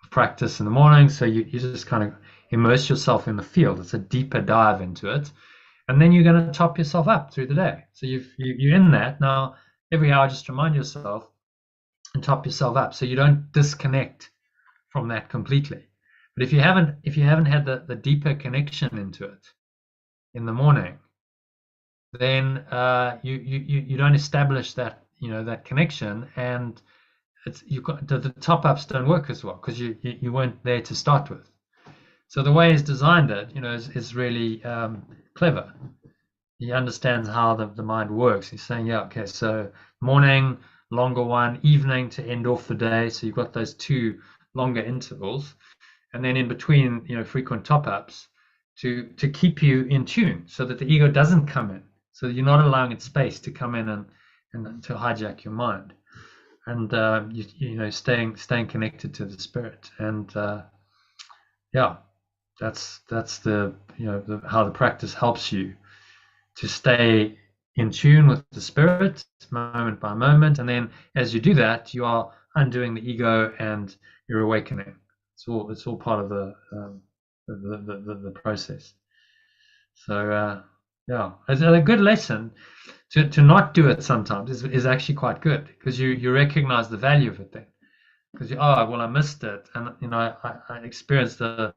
S1: of practice in the morning. So you just kind of immerse yourself in the field. It's a deeper dive into it. And then you're going to top yourself up through the day. So you're in that. Now, every hour, just remind yourself and top yourself up, so you don't disconnect from that completely. But if you haven't had the deeper connection into it in the morning, then you don't establish that that connection, and the top ups don't work as well, because you weren't there to start with. So the way he's designed it, is really clever. He understands how the mind works. He's saying, so morning, longer one, evening to end off the day. So you've got those 2 longer intervals, and then in between, frequent top-ups to keep you in tune, so that the ego doesn't come in. So you're not allowing it space to come in and to hijack your mind, and staying connected to the spirit. And that's the how the practice helps you to stay in tune with the spirit moment by moment. And then as you do that, you are undoing the ego and you're awakening. It's all part of the process. So yeah, it's a good lesson to not do it sometimes is actually quite good, because you recognize the value of it then. Because oh well, I missed it, and I experienced the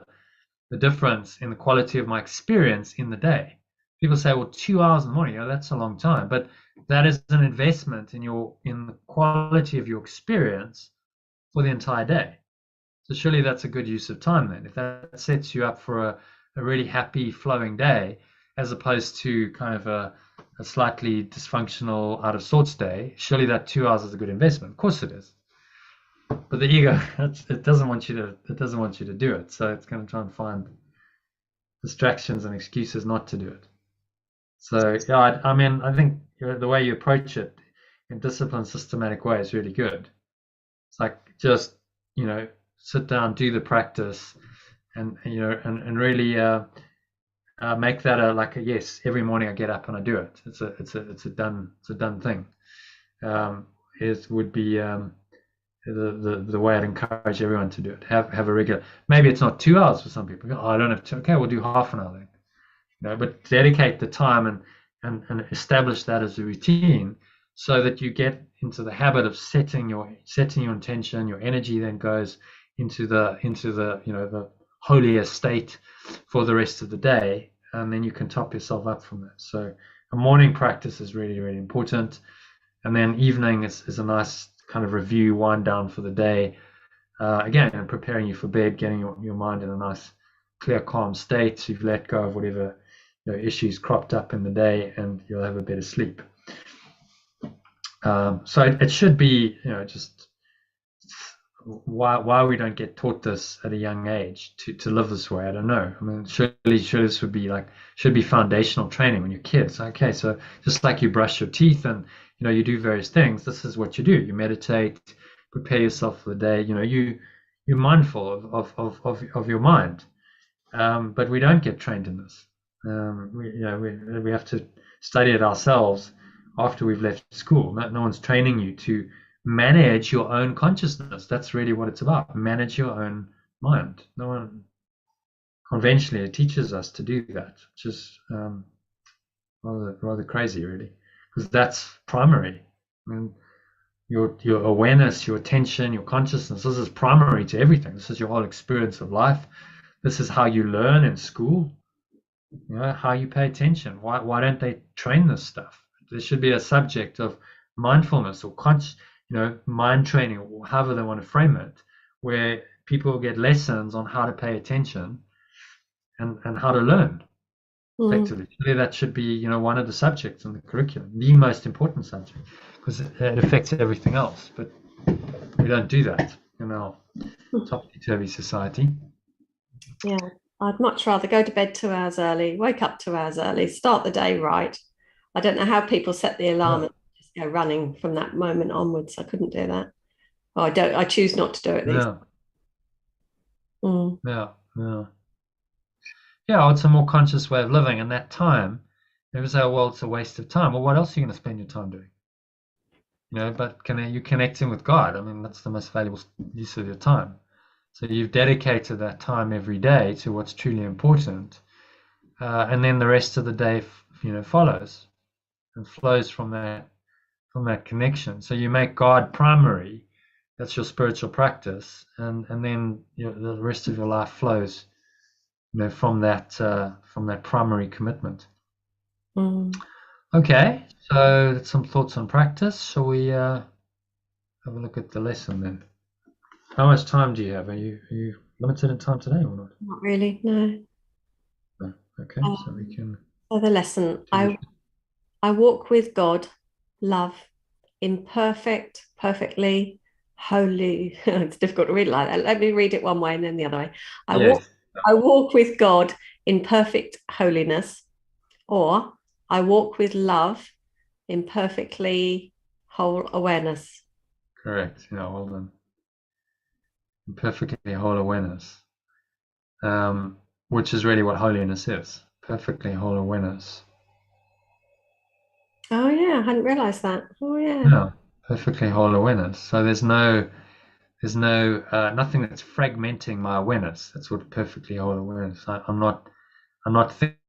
S1: difference in the quality of my experience in the day. People say, well, 2 hours in the morning, that's a long time, but that is an investment in the quality of your experience for the entire day. So surely that's a good use of time then. If that sets you up for a really happy flowing day, as opposed to kind of a slightly dysfunctional, out of sorts day, surely that 2 hours is a good investment. Of course it is. But the ego, it doesn't want you to do it. So it's going to try and find distractions and excuses not to do it. So yeah, I mean, I think the way you approach it in disciplined, systematic way is really good. It's like just sit down, do the practice, and really make that like a yes. Every morning I get up and I do it. It's a done thing. It would be the way I'd encourage everyone to do it. Have a regular. Maybe it's not 2 hours for some people. Oh, I don't have to. Okay, we'll do half an hour then. But dedicate the time and establish that as a routine, so that you get into the habit of setting your intention. Your energy then goes into the the holier state for the rest of the day, and then you can top yourself up from that. So a morning practice is really, really important, and then evening is a nice kind of review, wind down for the day, again, preparing you for bed, getting your mind in a nice clear, calm state, so you've let go of whatever issues cropped up in the day, and you'll have a better sleep. So it should be just why we don't get taught this at a young age to live this way, I don't know. I mean, surely this should be foundational training when you're kids. Okay, so just like you brush your teeth and you do various things, this is what you do. You meditate, prepare yourself for the day. You're mindful of your mind, but we don't get trained in this. We have to study it ourselves after we've left school. No one's training you to manage your own consciousness. That's really what it's about. Manage your own mind. No one conventionally teaches us to do that, which is rather crazy, really, because that's primary. I mean, your awareness, your attention, your consciousness, this is primary to everything. This is your whole experience of life. This is how you learn in school, how you pay attention. Why don't they train this stuff? There should be a subject of mindfulness or mind training, or however they want to frame it, where people get lessons on how to pay attention and how to learn effectively. That should be one of the subjects in the curriculum, the most important subject, because it affects everything else. But we don't do that in our topsy-turvy society.
S2: Yeah, I'd much rather go to bed 2 hours early, wake up 2 hours early, start the day right. I don't know how people set the alarm and just go running from that moment onwards. I couldn't do that. Oh, I choose not to do it these days.
S1: Yeah, it's a more conscious way of living. And that time, people say, well, it's a waste of time. Well, what else are you going to spend your time doing? But you connecting with God? I mean, that's the most valuable use of your time. So you've dedicated that time every day to what's truly important, and then the rest of the day, follows and flows from that connection. So you make God primary. That's your spiritual practice, and then the rest of your life flows, from that primary commitment. Okay, so that's some thoughts on practice. Shall we have a look at the lesson then? How much time do you have? Are you limited in time today or not?
S2: Not really, no.
S1: Okay, so we can.
S2: So the lesson: I walk with God, love, imperfect, perfectly, holy. It's difficult to read like that. Let me read it one way and then the other way. I walk with God in perfect holiness, or I walk with love in perfectly whole awareness.
S1: Correct. Well done. In perfectly whole awareness, which is really what holiness is. Perfectly whole awareness.
S2: Oh yeah, I hadn't realized that. Oh yeah.
S1: Yeah, perfectly whole awareness. So there's no There's no nothing that's fragmenting my awareness. That's what perfectly whole awareness. I'm not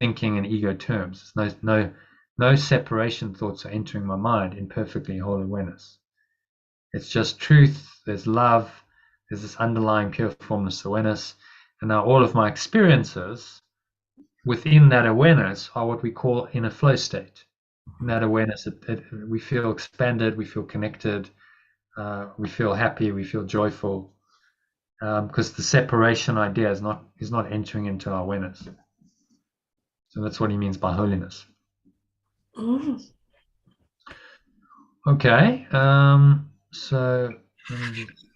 S1: thinking in ego terms. No separation thoughts are entering my mind in perfectly whole awareness. It's just truth. There's love. There's this underlying pure formless awareness. And now all of my experiences within that awareness are what we call in a flow state. In that awareness, we feel expanded, we feel connected, we feel happy, we feel joyful, because the separation idea is not entering into our awareness. So that's what he means by holiness.
S2: Mm.
S1: Okay, so let me just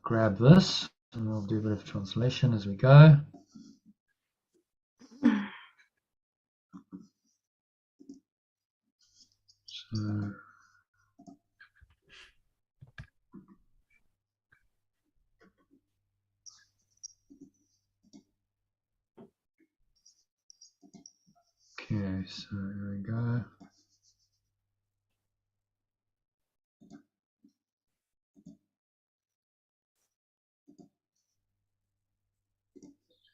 S1: grab this, and we'll do a bit of translation as we go. So, okay, so here we go.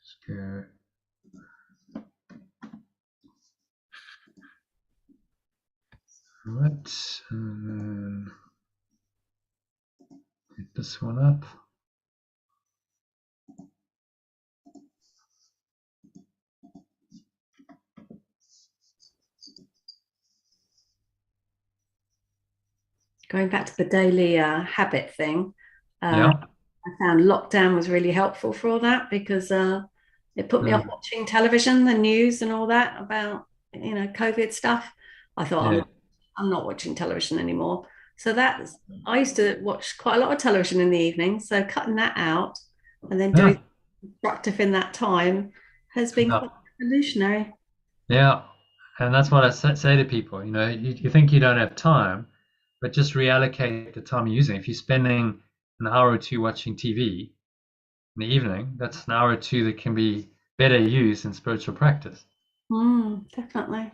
S1: Just go. Right, and then get this one up.
S2: Going back to the daily habit thing,
S1: Yeah.
S2: I found lockdown was really helpful for all that because it put me off watching television, the news, and all that about COVID stuff. I thought
S1: Yeah.
S2: I'm not watching television anymore. So I used to watch quite a lot of television in the evening. So cutting that out and then doing constructive in that time has been quite revolutionary.
S1: Yeah, and that's what I say to people. You think you don't have time, but just reallocate the time you're using. If you're spending an hour or two watching TV in the evening, that's an hour or two that can be better used in spiritual practice.
S2: Definitely.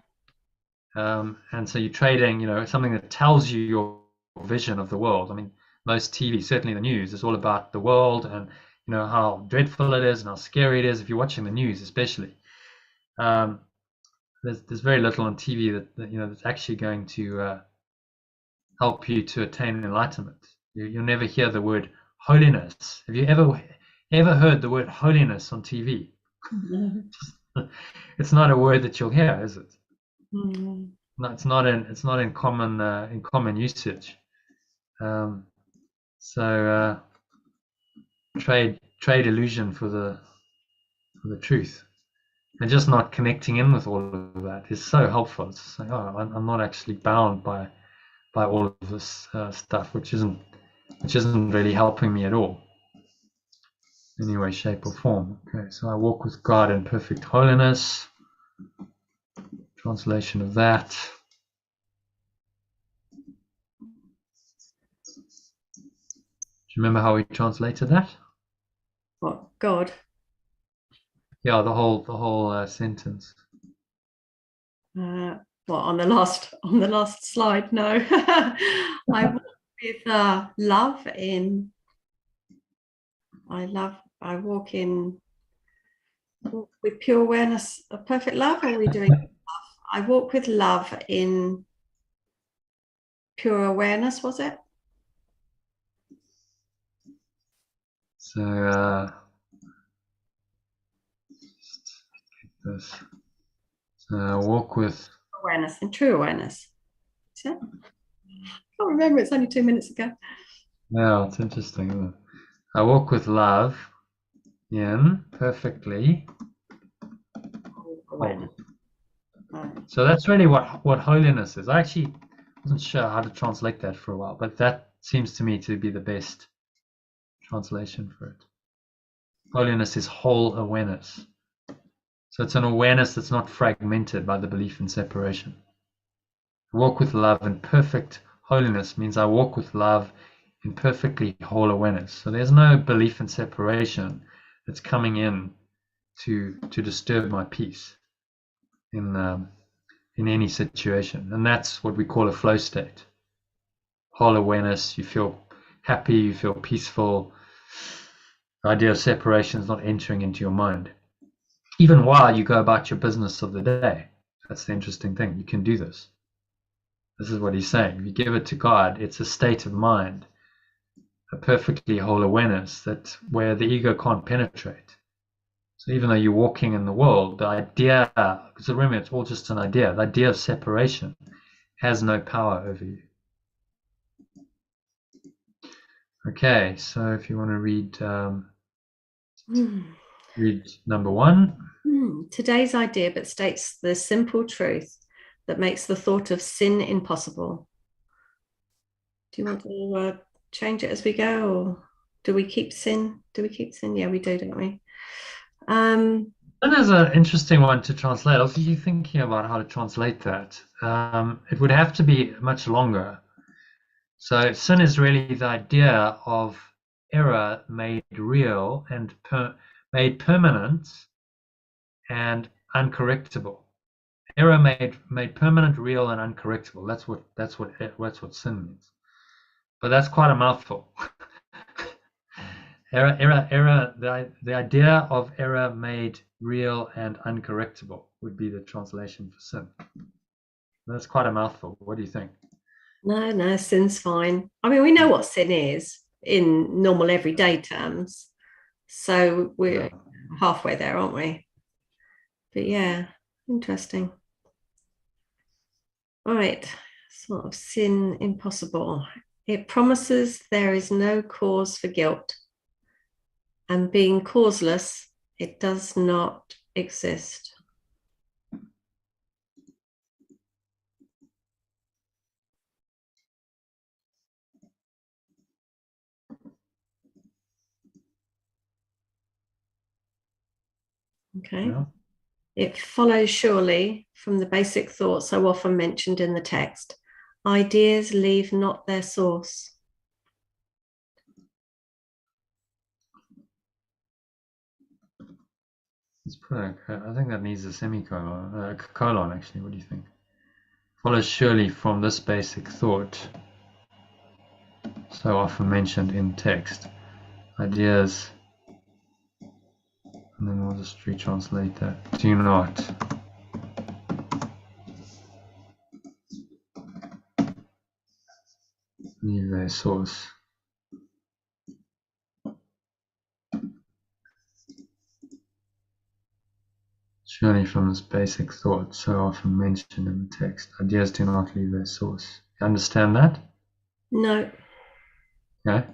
S1: And so you're trading, something that tells you your vision of the world. I mean, most TV, certainly the news, is all about the world and how dreadful it is and how scary it is. If you're watching the news, especially. There's very little on TV that's actually going to help you to attain enlightenment. You'll never hear the word holiness. Have you ever heard the word holiness on TV? It's not a word that you'll hear, is it?
S2: Mm-hmm.
S1: No, it's not in common usage. So trade illusion for the truth. And just not connecting in with all of that is so helpful. It's like, oh, I'm not actually bound by all of this stuff, which isn't really helping me at all, in any way, shape, or form. Okay, so I walk with God in perfect holiness. Translation of that. Do you remember how we translated that?
S2: What, God?
S1: Yeah, the whole sentence.
S2: Well, on the last slide, no. I walk with love in. I walk with pure awareness of perfect love. Or are we doing love? I walk with love in pure awareness. Was it?
S1: So this. So walk with
S2: Awareness, in true awareness. Yeah. I can't remember. It's only 2 minutes ago.
S1: Yeah, it's interesting, isn't it? I walk with love in perfectly holy. So that's really what holiness is. I actually wasn't sure how to translate that for a while, but that seems to me to be the best translation for it. Holiness is whole awareness. So it's an awareness that's not fragmented by the belief in separation. Walk with love in perfect holiness means I walk with love in perfectly whole awareness. So there's no belief in separation that's coming in to disturb my peace in any situation. And that's what we call a flow state. Whole awareness, you feel happy, you feel peaceful, The idea of separation is not entering into your mind. Even while you go about your business of the day. That's the interesting thing. You can do this. This is what he's saying. If you give it to God, it's a state of mind, a perfectly whole awareness that where the ego can't penetrate. So even though you're walking in the world, the idea, because remember, it's all just an idea, the idea of separation has no power over you. Okay, so if you want to read read number 1.
S2: Today's idea but states the simple truth that makes the thought of sin impossible. Do you want to change it as we go, or do we keep sin? Do we keep sin? Yeah, we do, don't we?
S1: That is an interesting one to translate. I was thinking about how to translate that. It would have to be much longer. So sin is really the idea of error made real and made permanent and uncorrectable. Error made permanent, real, and uncorrectable. That's what sin means. But that's quite a mouthful. Error. The idea of error made real and uncorrectable would be the translation for sin. That's quite a mouthful. What do you think?
S2: No, sin's fine. I mean, we know what sin is in normal everyday terms. So we're halfway there, aren't we? But yeah, interesting. All right, sort of sin impossible. It promises there is no cause for guilt. And being causeless, it does not exist. Okay.
S1: Yeah.
S2: It follows surely from the basic thought so often mentioned in the text. Ideas leave not their source.
S1: Let's put I think that needs a semicolon, colon actually. What do you think? Follows surely from this basic thought, so often mentioned in text. Ideas, and then we'll just retranslate that. Do not leave their source. Surely from this basic thought, so often mentioned in the text. Ideas do not leave their source. You understand that?
S2: No.
S1: Okay.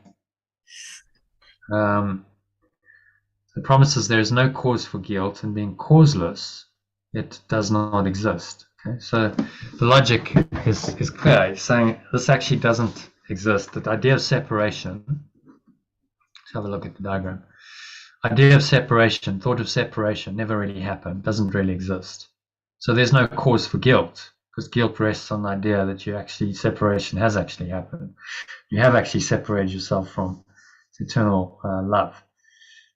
S1: It promises there is no cause for guilt, and being causeless, it does not exist. Okay, so the logic is clear. It's saying this actually doesn't exist. The idea of separation. Let's have a look at the diagram. Idea of separation, thought of separation, never really happened. Doesn't really exist. So there's no cause for guilt, because guilt rests on the idea that separation has actually happened. You have actually separated yourself from eternal love.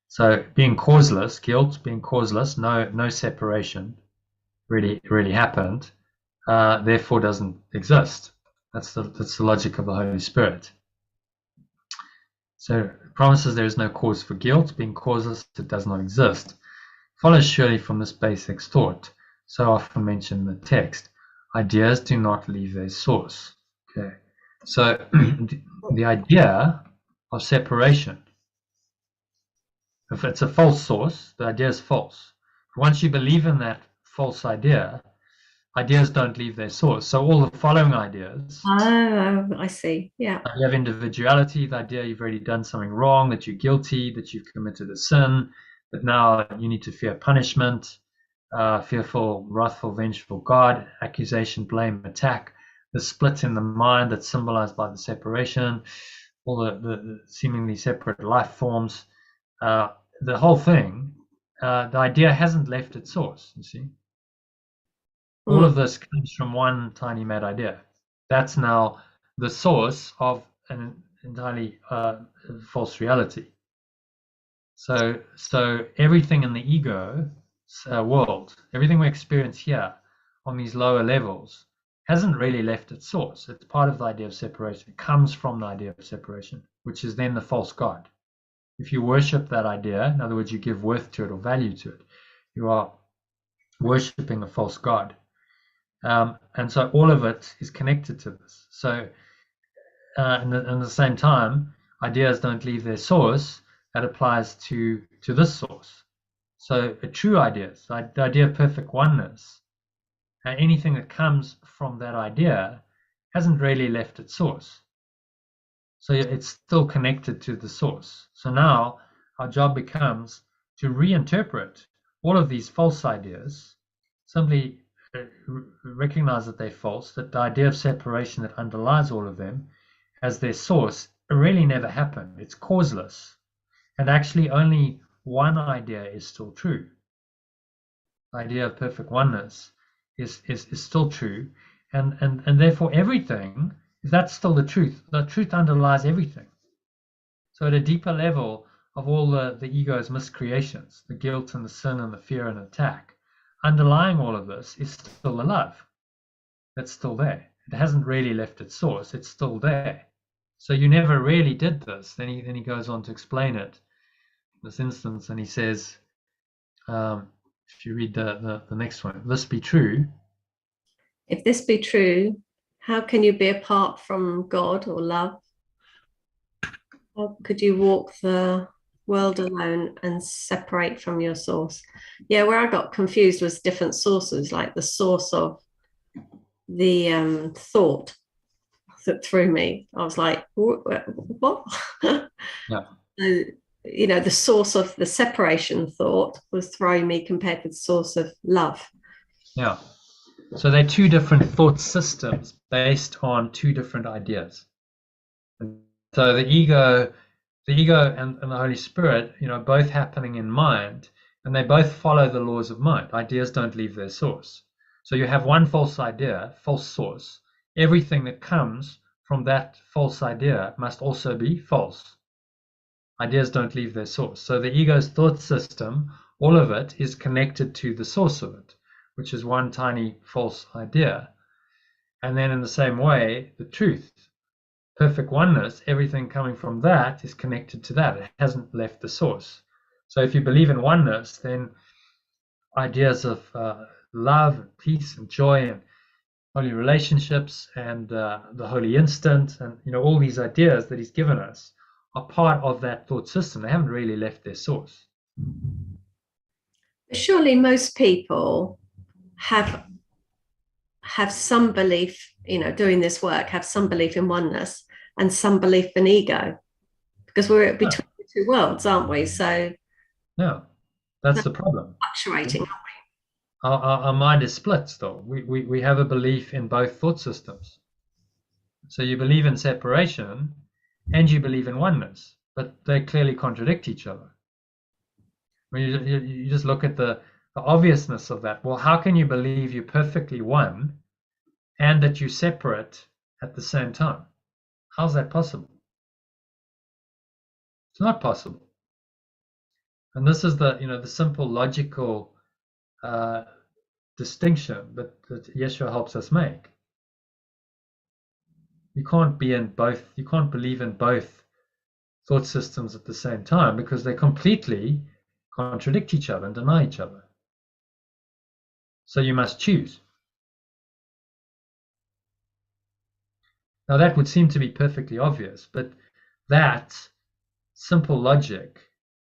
S1: So being causeless, guilt being causeless, no separation really happened, therefore doesn't exist. That's the logic of the Holy Spirit. So it promises there is no cause for guilt, being causeless, it does not exist. Follows surely from this basic thought, so often mentioned in the text. Ideas do not leave their source. Okay. So the idea of separation, if it's a false source, the idea is false. Once you believe in that false idea, ideas don't leave their source. So all the following ideas.
S2: Oh, I see. Yeah.
S1: You have individuality, the idea you've already done something wrong, that you're guilty, that you've committed a sin, that now you need to fear punishment, fearful, wrathful, vengeful God, accusation, blame, attack, the split in the mind that's symbolized by the separation, all the seemingly separate life forms. The whole thing, the idea hasn't left its source, you see. All of this comes from one tiny mad idea. That's now the source of an entirely false reality. So everything in the ego world, everything we experience here on these lower levels, hasn't really left its source. It's part of the idea of separation. It comes from the idea of separation, which is then the false God. If you worship that idea, in other words, you give worth to it or value to it, you are worshipping a false god. And so all of it is connected to this. So in the same time, ideas don't leave their source. That applies to this source. So a true idea, so the idea of perfect oneness, anything that comes from that idea hasn't really left its source. So it's still connected to the source. So now our job becomes to reinterpret all of these false ideas, simply recognize that they're false, that the idea of separation that underlies all of them as their source really never happened. It's causeless. And actually only one idea is still true. The idea of perfect oneness is still true. And therefore everything, if that's still the truth underlies everything. So at a deeper level of all the ego's miscreations, the guilt and the sin and the fear and attack, underlying all of this is still the love. That's still there. It hasn't really left its source. It's still there. So you never really did this. Then he goes on to explain it in this instance, and he says, if you read the next one, this be true.
S2: If this be true, how can you be apart from God or love? How could you walk the world alone and separate from your source? Yeah, where I got confused was different sources, like the source of the thought that threw me. I was like, what?
S1: Yeah.
S2: You know, the source of the separation thought was throwing me compared with the source of love.
S1: Yeah. So they're two different thought systems based on two different ideas. So the ego and the Holy Spirit, both happening in mind, and they both follow the laws of mind. Ideas don't leave their source. So you have one false idea, false source. Everything that comes from that false idea must also be false. Ideas don't leave their source. So the ego's thought system, all of it is connected to the source of it, which is one tiny false idea. And then in the same way, the truth, perfect oneness, everything coming from that is connected to that. It hasn't left the source. So if you believe in oneness, then ideas of love and peace and joy and holy relationships and the holy instant and all these ideas that he's given us are part of that thought system. They haven't really left their source.
S2: Surely most people have some belief, doing this work, have some belief in oneness and some belief in ego, because we're between the two worlds, aren't we? So
S1: yeah, that's the problem.
S2: Fluctuating, aren't we?
S1: Our mind is split still. We have a belief in both thought systems. So you believe in separation and you believe in oneness, but they clearly contradict each other. When you just look at the obviousness of that. Well, how can you believe you're perfectly one and that you separate at the same time? How's that possible? It's not possible. And this is the simple logical distinction that Yeshua helps us make. You can't be in both. You can't believe in both thought systems at the same time because they completely contradict each other and deny each other. So you must choose. Now that would seem to be perfectly obvious, but that simple logic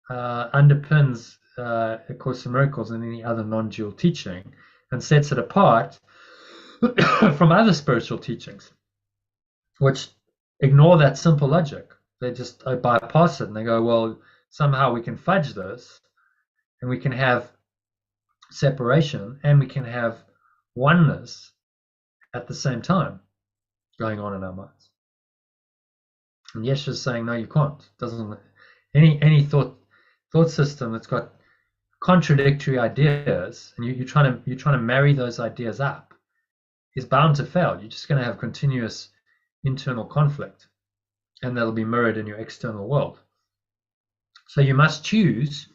S1: underpins A Course in Miracles and any other non-dual teaching and sets it apart from other spiritual teachings, which ignore that simple logic. They just bypass it and they go, well, somehow we can fudge this and we can have separation and we can have oneness at the same time going on in our minds. And Yeshua is saying, no, you can't. Doesn't any thought system that's got contradictory ideas and you're trying to marry those ideas up is bound to fail. You're just going to have continuous internal conflict, and that'll be mirrored in your external world. So you must choose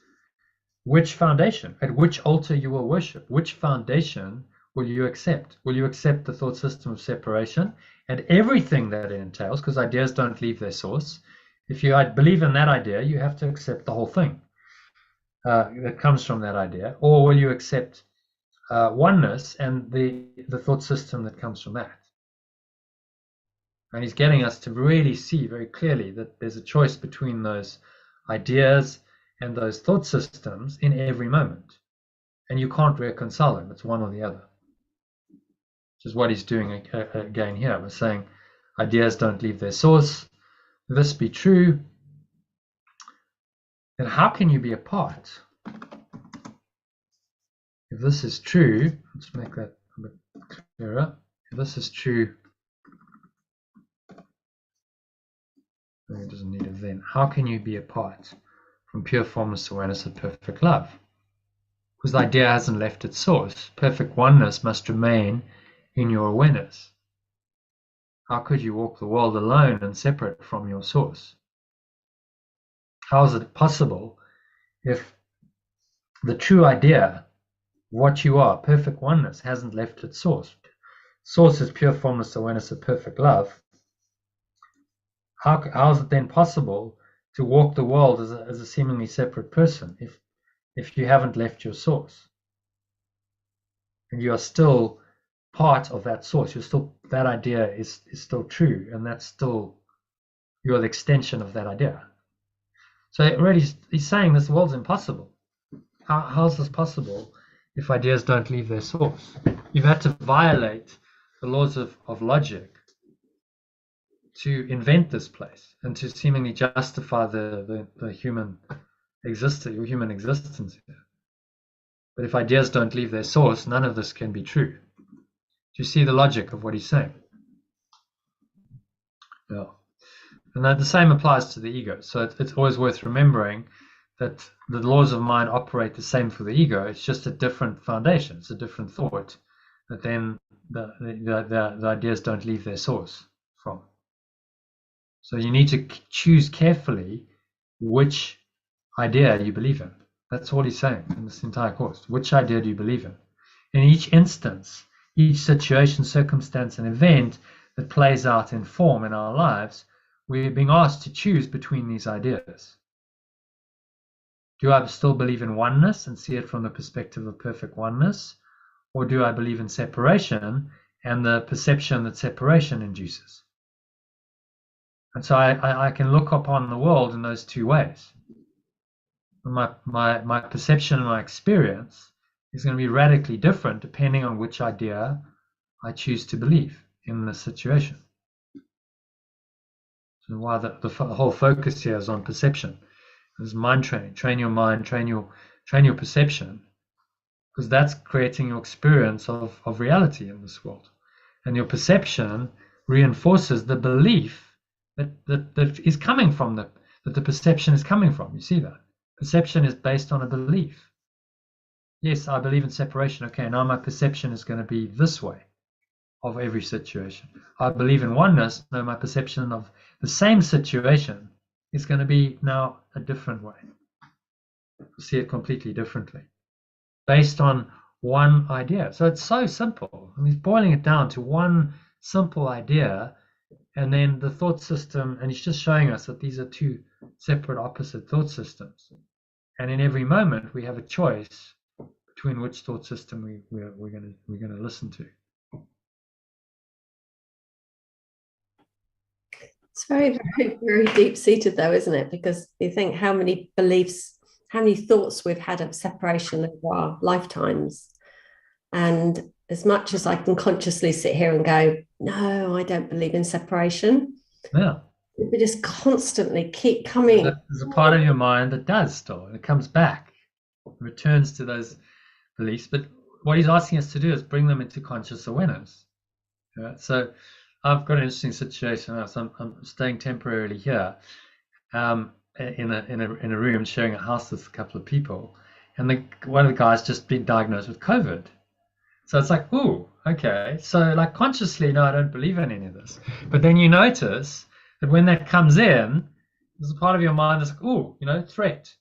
S1: which foundation, at which altar you will worship. Which foundation will you accept? Will you accept the thought system of separation and everything that it entails, because ideas don't leave their source, If you believe in that idea, you have to accept the whole thing that comes from that idea, or will you accept oneness and the thought system that comes from that? And he's getting us to really see very clearly that there's a choice between those ideas and those thought systems in every moment. And you can't reconcile them. It's one or the other. Which is what he's doing again here. We're saying ideas don't leave their source. If this be true, then how can you be apart? If this is true, let's make that a bit clearer. If this is true, it doesn't need a then. How can you be apart from pure formless awareness of perfect love? Because the idea hasn't left its source. Perfect oneness must remain in your awareness. How could you walk the world alone and separate from your source? How is it possible if the true idea, what you are, perfect oneness, hasn't left its source? Source is pure formless awareness of perfect love. How is it then possible to walk the world as a seemingly separate person if you haven't left your source? And you are still part of that source. You're still, that idea is still true, and that's still, you're the extension of that idea. So it really, he's saying this world's impossible. How is this possible if ideas don't leave their source? You've had to violate the laws of logic to invent this place and to seemingly justify the human existence, your human existence here. But if ideas don't leave their source, none of this can be true. Do you see the logic of what he's saying? Yeah. And the same applies to the ego. So it's always worth remembering that the laws of mind operate the same for the ego. It's just a different foundation. It's a different thought that then the ideas don't leave their source from. So you need to choose carefully which idea you believe in. That's all he's saying in this entire course. Which idea do you believe in? In each instance, each situation, circumstance, and event that plays out in form in our lives, we're being asked to choose between these ideas. Do I still believe in oneness and see it from the perspective of perfect oneness? Or do I believe in separation and the perception that separation induces? And so I can look upon the world in those two ways. My perception and my experience is going to be radically different depending on which idea I choose to believe in the situation. So why the whole focus here is on perception. It's mind training. Train your mind, train your perception, because that's creating your experience of reality in this world. And your perception reinforces the belief that is coming from that the perception is coming from. You see that? Perception is based on a belief. Yes, I believe in separation. Okay, now my perception is going to be this way of every situation. I believe in oneness. No, my perception of the same situation is going to be now a different way. See it completely differently, based on one idea. So it's so simple. I mean, he's boiling it down to one simple idea, and then the thought system, and he's just showing us that these are two separate, opposite thought systems. And in every moment, we have a choice between which thought system we're going to listen to.
S2: It's very, very, very deep-seated, though, isn't it? Because you think how many beliefs, how many thoughts we've had of separation over our lifetimes. And as much as I can consciously sit here and go, no, I don't believe in separation.
S1: Yeah.
S2: We just constantly keep coming.
S1: There's a part of your mind that does still, and it comes back, it returns to those beliefs. But what he's asking us to do is bring them into conscious awareness. Yeah? So I've got an interesting situation. So I'm staying temporarily here in a room, sharing a house with a couple of people, and one of the guys just been diagnosed with COVID. So it's like, ooh, okay. So like consciously, no, I don't believe in any of this. But then you notice that when that comes in, there's a part of your mind that's like, ooh, threat.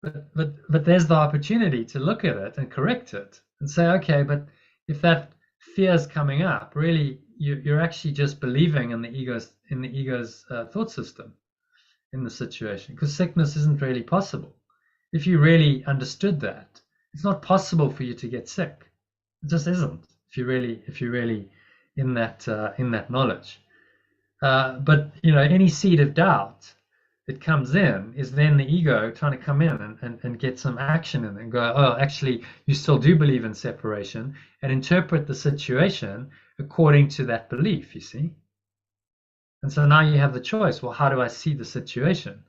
S1: But there's the opportunity to look at it and correct it and say, okay, but if that fear is coming up, really, you're actually just believing in the ego's thought system in the situation, because sickness isn't really possible. If you really understood that, it's not possible for you to get sick. It just isn't. If you're really in that knowledge. But any seed of doubt that comes in is then the ego trying to come in and get some action in and go, oh, actually, you still do believe in separation, and interpret the situation according to that belief, you see. And so now you have the choice. Well, how do I see the situation?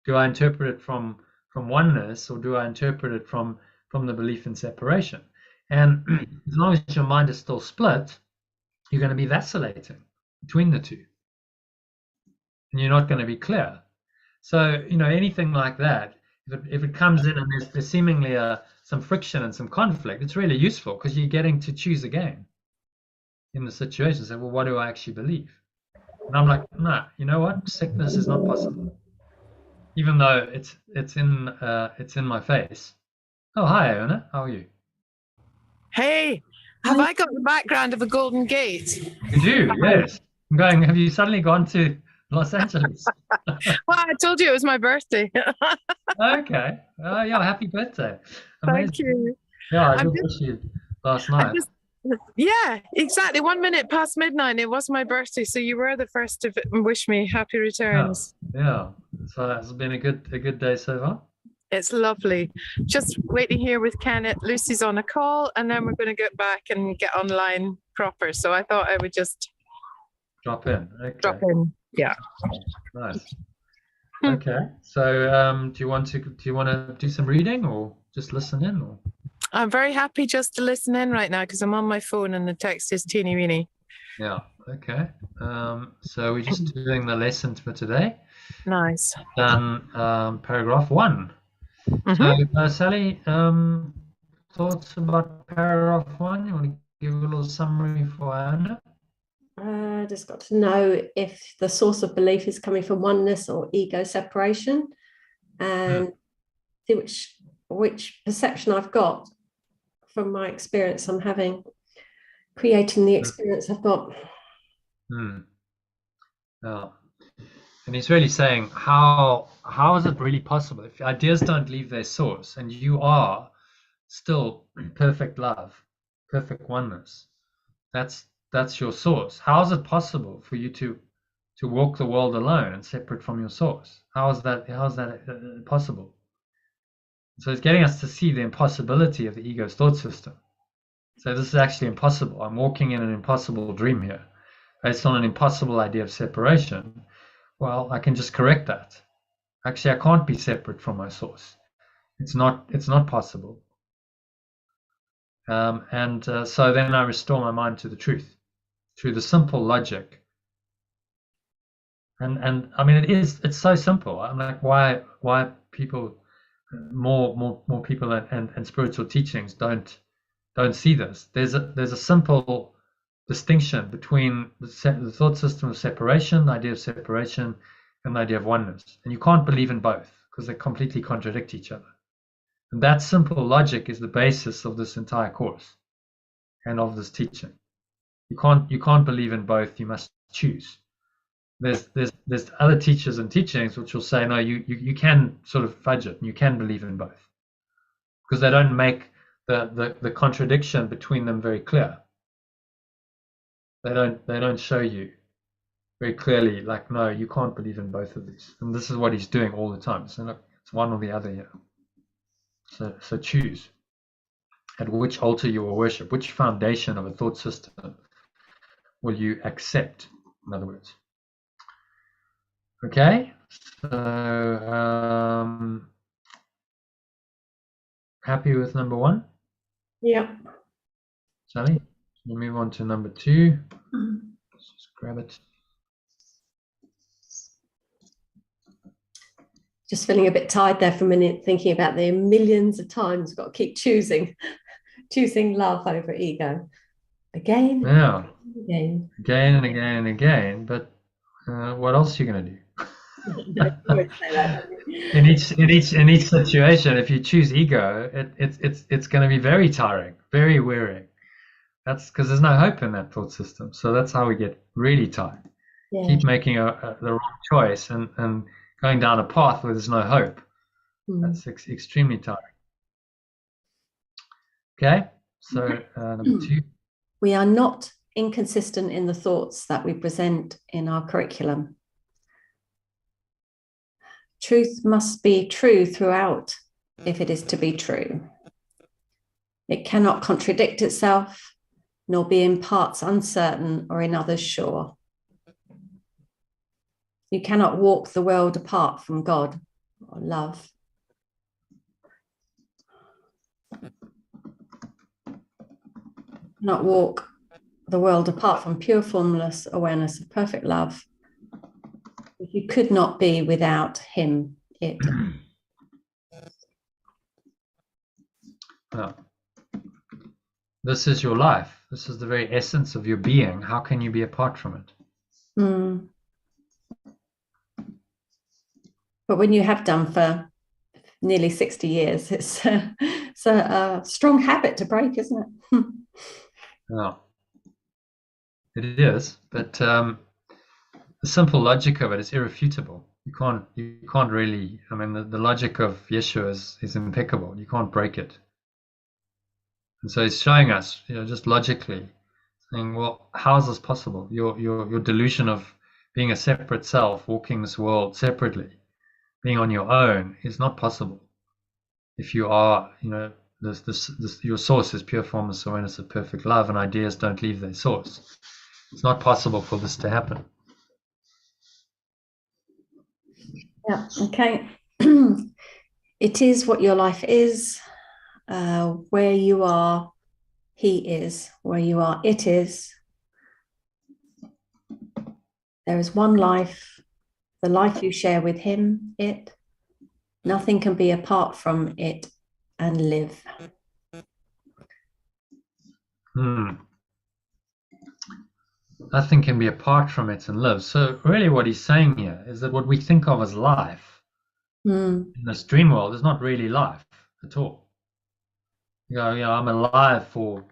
S1: Do I interpret it from oneness, or do I interpret it from the belief in separation? And as long as your mind is still split, you're going to be vacillating between the two, and you're not going to be clear. So anything like that, if it comes in and there's seemingly some friction and some conflict, it's really useful, because you're getting to choose again in the situation. Say, well, what do I actually believe? And I'm like, no, you know what? Sickness is not possible, even though it's in my face. Oh, hi, Iona. How are you?
S3: Hey, have I got the background of a Golden Gate?
S1: You do, yes. I'm going. Have you suddenly gone to Los Angeles?
S3: Well, I told you it was my birthday.
S1: Okay. Yeah. Happy birthday. Amazing.
S3: Thank you.
S1: Yeah, I did wish you last night.
S3: Yeah, exactly. 1 minute past midnight. It was my birthday, so you were the first to wish me happy returns.
S1: Yeah. So it's been a good day so far.
S3: It's lovely. Just waiting here with Kenneth. Lucy's on a call, and then we're going to get back and get online proper. So I thought I would just
S1: drop in. Okay.
S3: Drop in. Yeah.
S1: Nice. Okay. So do you want to do some reading, or just listen in? Or?
S3: I'm very happy just to listen in right now, because I'm on my phone and the text is teeny weeny.
S1: Yeah. Okay. So we're just doing the lesson for today.
S3: Nice.
S1: Done paragraph 1.
S3: Mm-hmm.
S1: So Sally, thoughts about paragraph 1? You want to give a little summary for Iona?
S2: Just got to know if the source of belief is coming from oneness or ego separation, and see which perception I've got from my experience I'm having, creating the experience I've got.
S1: Yeah. And he's really saying, how is it really possible if ideas don't leave their source and you are still perfect love, perfect oneness? That's your source. How is it possible for you to walk the world alone and separate from your source? How is that possible? So it's getting us to see the impossibility of the ego's thought system. So this is actually impossible. I'm walking in an impossible dream here, based on an impossible idea of separation. Well, I can just correct that. Actually, I can't be separate from my source. It's not possible. So then I restore my mind to the truth, through the simple logic. And I mean, it's so simple. I'm like, why people, more people and spiritual teachings don't see this. There's a simple distinction between the thought system of separation, the idea of separation, and the idea of oneness. And you can't believe in both, because they completely contradict each other. And that simple logic is the basis of this entire course and of this teaching. You can't believe in both. You must choose. There's other teachers and teachings which will say, no, you can sort of fudge it, and you can believe in both, because they don't make the contradiction between them very clear. They don't show you very clearly, like, no, you can't believe in both of these. And this is what he's doing all the time. So look, it's one or the other here. So choose. At which altar you will worship, which foundation of a thought system will you accept, in other words. Okay, so happy with number 1?
S2: Yeah.
S1: Sally, we'll move on to number 2. Let's just grab it.
S2: Just feeling a bit tired there for a minute, thinking about the millions of times I've got to keep choosing love over ego. Again.
S1: Yeah.
S2: Again
S1: and again and again. But what else are you going to do? in each situation, if you choose ego, it's going to be very tiring, very wearing. That's because there's no hope in that thought system. So that's how we get really tired.
S2: Yeah.
S1: Keep making the wrong choice and going down a path where there's no hope. That's extremely tiring. Okay, so number 2.
S2: We are not inconsistent in the thoughts that we present in our curriculum. Truth must be true throughout if it is to be true. It cannot contradict itself, nor be in parts uncertain or in others sure. You cannot walk the world apart from God or love. Not walk the world apart from pure formless awareness of perfect love. You could not be without him, it.
S1: Well, this is your life. This is the very essence of your being. How can you be apart from it?
S2: But when you have done for nearly 60 years, it's a strong habit to break, isn't it?
S1: Yeah, it is. But the simple logic of it is irrefutable. You can't really. I mean, the logic of Yeshua is impeccable. You can't break it. And so he's showing us, just logically, saying, well, how is this possible? Your delusion of being a separate self, walking this world separately, being on your own, is not possible. If you are, your source is pure formless awareness of perfect love, and ideas don't leave their source. It's not possible for this to happen.
S2: Yeah. Okay. It is what your life is. Where you are, he is. Where you are, it is. There is one life, the life you share with him, it. Nothing can be apart from it and live.
S1: Nothing can be apart from it and live. So really what he's saying here is that what we think of as life in this dream world is not really life at all. You go, I'm alive for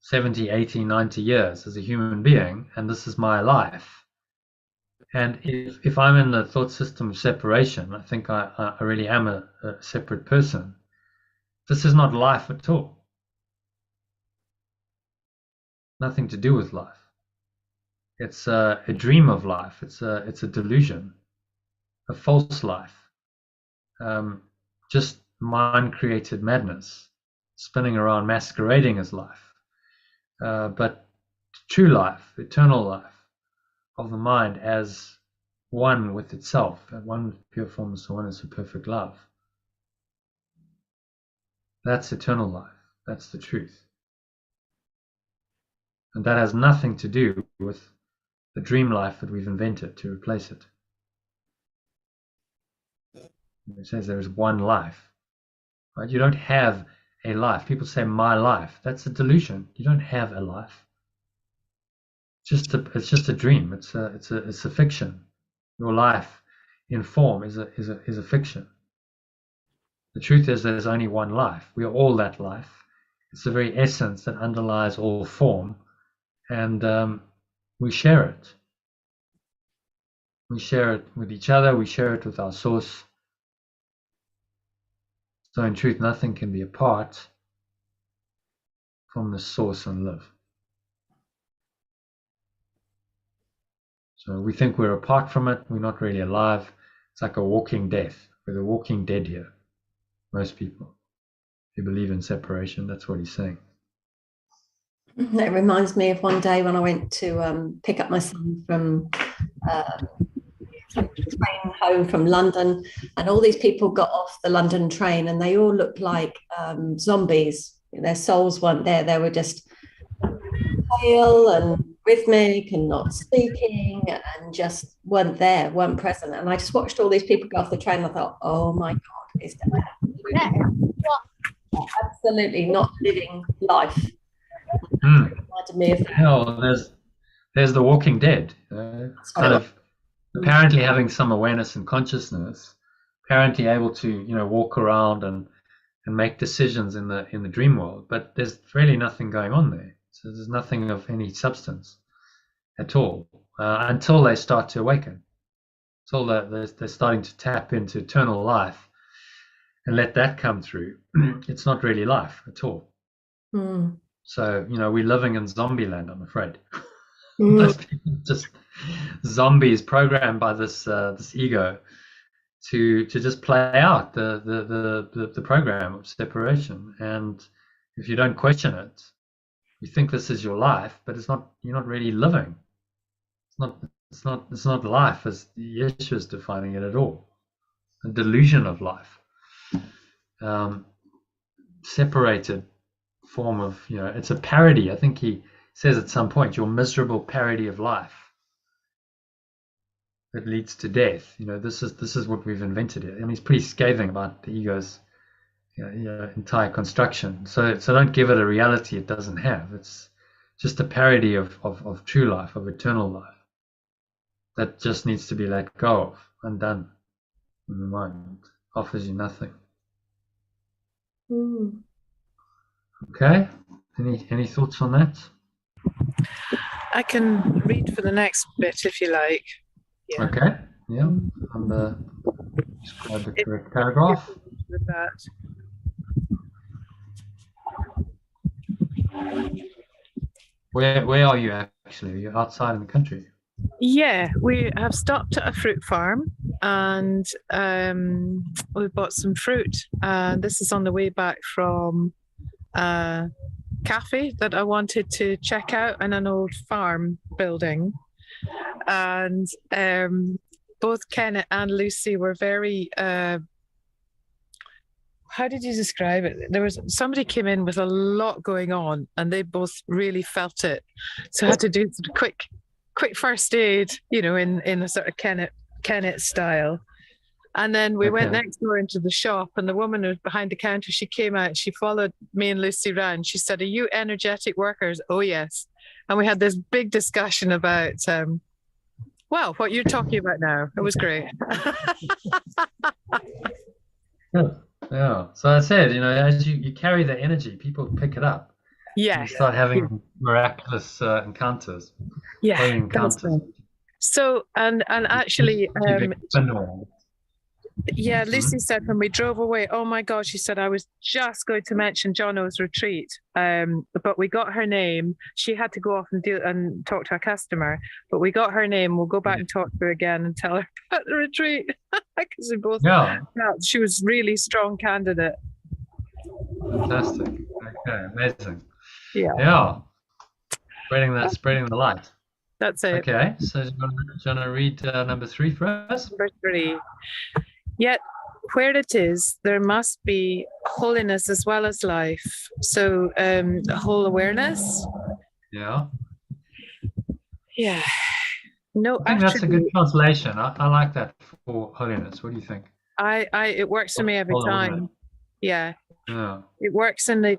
S1: 70, 80, 90 years as a human being, and this is my life. And if I'm in the thought system of separation, I think I really am a separate person. This is not life at all. Nothing to do with life. It's a dream of life. It's a delusion, a false life, just mind-created madness, spinning around, masquerading as life. But true life, eternal life of the mind as one with itself, one with pure formless awareness of perfect love. That's eternal life. That's the truth. And that has nothing to do with the dream life that we've invented to replace it. It says there is one life. Right? You don't have a life. People say my life. That's a delusion. You don't have a life. It's just a dream. It's a fiction. Your life in form is a fiction. The truth is there's only one life. We are all that life. It's the very essence that underlies all form, and we share it. We share it with each other. We share it with our source. So in truth, nothing can be apart from the source and live. So we think we're apart from it. We're not really alive. It's like a walking death. We're the walking dead here. Most people who believe in separation, that's what he's saying.
S2: That reminds me of one day when I went to pick up my son from train home from London, and all these people got off the London train and they all looked like zombies. Their souls weren't there. They were just pale and rhythmic and not speaking and just weren't there, weren't present. And I just watched all these people go off the train and I thought, oh my God, is that absolutely not living life. Reminded me of that.
S1: Hell, there's the Walking Dead, kind of apparently having some awareness and consciousness, apparently able to walk around and make decisions in the dream world, but there's really nothing going on there. So there's nothing of any substance at all until they start to awaken, until they're starting to tap into eternal life and let that come through. It's not really life at all.
S2: Mm.
S1: So, we're living in zombie land, I'm afraid.
S2: Mm.
S1: Most people just zombies programmed by this ego to just play out the program of separation. And if you don't question it, you think this is your life, but it's not. You're not really living. It's not life as Yeshua is defining it at all. A delusion of life, separated form of, it's a parody. I think he says at some point, your miserable parody of life that leads to death. This is what we've invented here, and he's pretty scathing about the ego's entire construction. So don't give it a reality it doesn't have. It's just a parody of true life, of eternal life, that just needs to be let go of, undone. And the mind offers you nothing.
S2: Mm.
S1: Okay. Any thoughts on that?
S3: I can read for the next bit if you like. Yeah.
S1: Okay. Yeah. And describe the correct paragraph.
S3: With that.
S1: Where are you actually? You're outside in the country.
S3: Yeah, we have stopped at a fruit farm and we bought some fruit. And this is on the way back from a cafe that I wanted to check out in an old farm building. And both Kenneth and Lucy were very, how did you describe it? There was somebody came in with a lot going on and they both really felt it. So I had to do some quick first aid, in a sort of Kenneth style. And then we went next door into the shop, and the woman who was behind the counter, she came out, she followed me and Lucy around. She said, "Are you energetic workers?" "Oh, yes." And we had this big discussion about, what you're talking about now. It was great.
S1: Yeah. So I said, as you carry the energy, people pick it up.
S3: Yeah.
S1: You start having miraculous encounters.
S3: Yeah.
S1: Encounters.
S3: Right. So, and actually, yeah, Lucy said when we drove away, "Oh my God," she said, "I was just going to mention Jono's retreat, but we got her name. She had to go off and talk to a customer, but we got her name. We'll go back and talk to her again and tell her about the retreat." Because we both felt she was really strong candidate.
S1: Fantastic. Okay, amazing.
S3: Yeah.
S1: Spreading the light.
S3: That's it.
S1: Okay, so do you want to read number 3 for us?
S3: Number 3. Yet where it is, there must be holiness as well as life. So whole awareness.
S1: Yeah.
S3: Yeah. No,
S1: I think that's a good translation. I like that for holiness. What do you think?
S3: It works for me every time. Yeah.
S1: Yeah.
S3: It works in the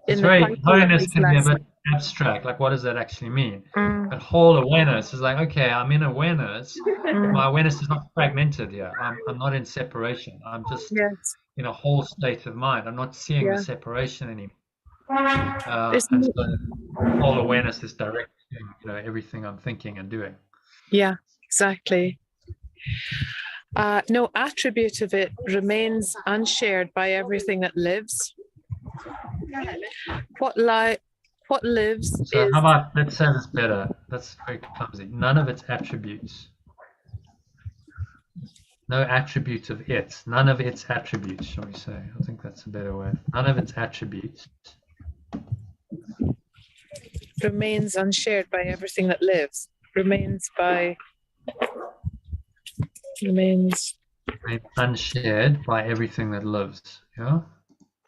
S1: holiness can be a bit abstract. Like, what does that actually mean? But whole awareness is like, okay, I'm in awareness. My awareness is not fragmented here. I'm not in separation. I'm just in a whole state of mind. I'm not seeing the separation anymore. And so whole awareness is directing, everything I'm thinking and doing.
S3: Yeah, exactly. No attribute of it remains unshared by everything that lives. What lives
S1: so
S3: is...
S1: How about, let's say this better. That's very clumsy. None of its attributes. No attribute of it. None of its attributes, shall we say. I think that's a better way. None of its attributes
S3: remains unshared by everything that lives. Remains
S1: unshared by everything that lives. Yeah.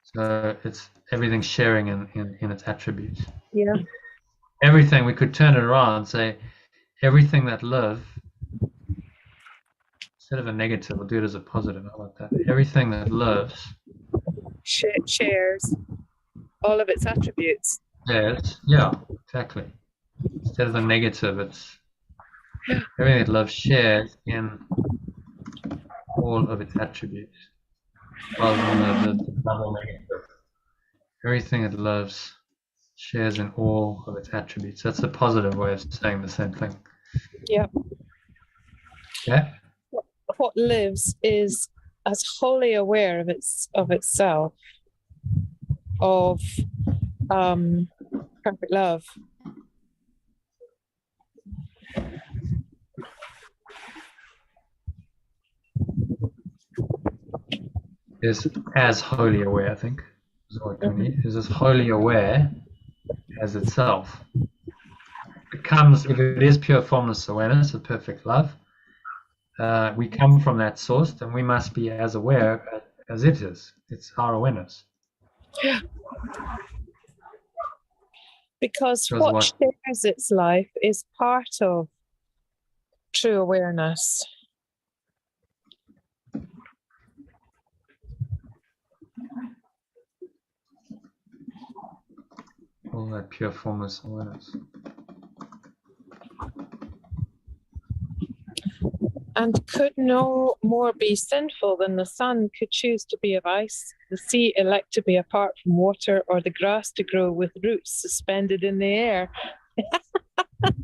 S1: So it's everything sharing in its attributes.
S3: Yeah.
S1: Everything, we could turn it around and say everything that lives, instead of a negative, we'll do it as a positive. How about that? Everything that lives
S3: shares all of its attributes.
S1: Yes. Yeah, exactly. Instead of a negative, it's everything that lives shares in all of its attributes, rather than the double negative. Everything that lives shares in all of its attributes. That's a positive way of saying the same thing.
S3: Yep.
S1: Yeah.
S3: What lives is as wholly aware of itself, of perfect love.
S1: Is as wholly aware, I think, is what we need. Is as wholly aware as itself. It comes, if it is pure formless awareness of perfect love, we come from that source, then we must be as aware as it is. It's our awareness.
S3: Yeah. Because
S1: Because
S3: what
S1: what?
S3: shares its life is part of true awareness.
S1: All that pure formless awareness.
S3: And could no more be sinful than the sun could choose to be of ice, the sea elect to be apart from water, or the grass to grow with roots suspended in the air?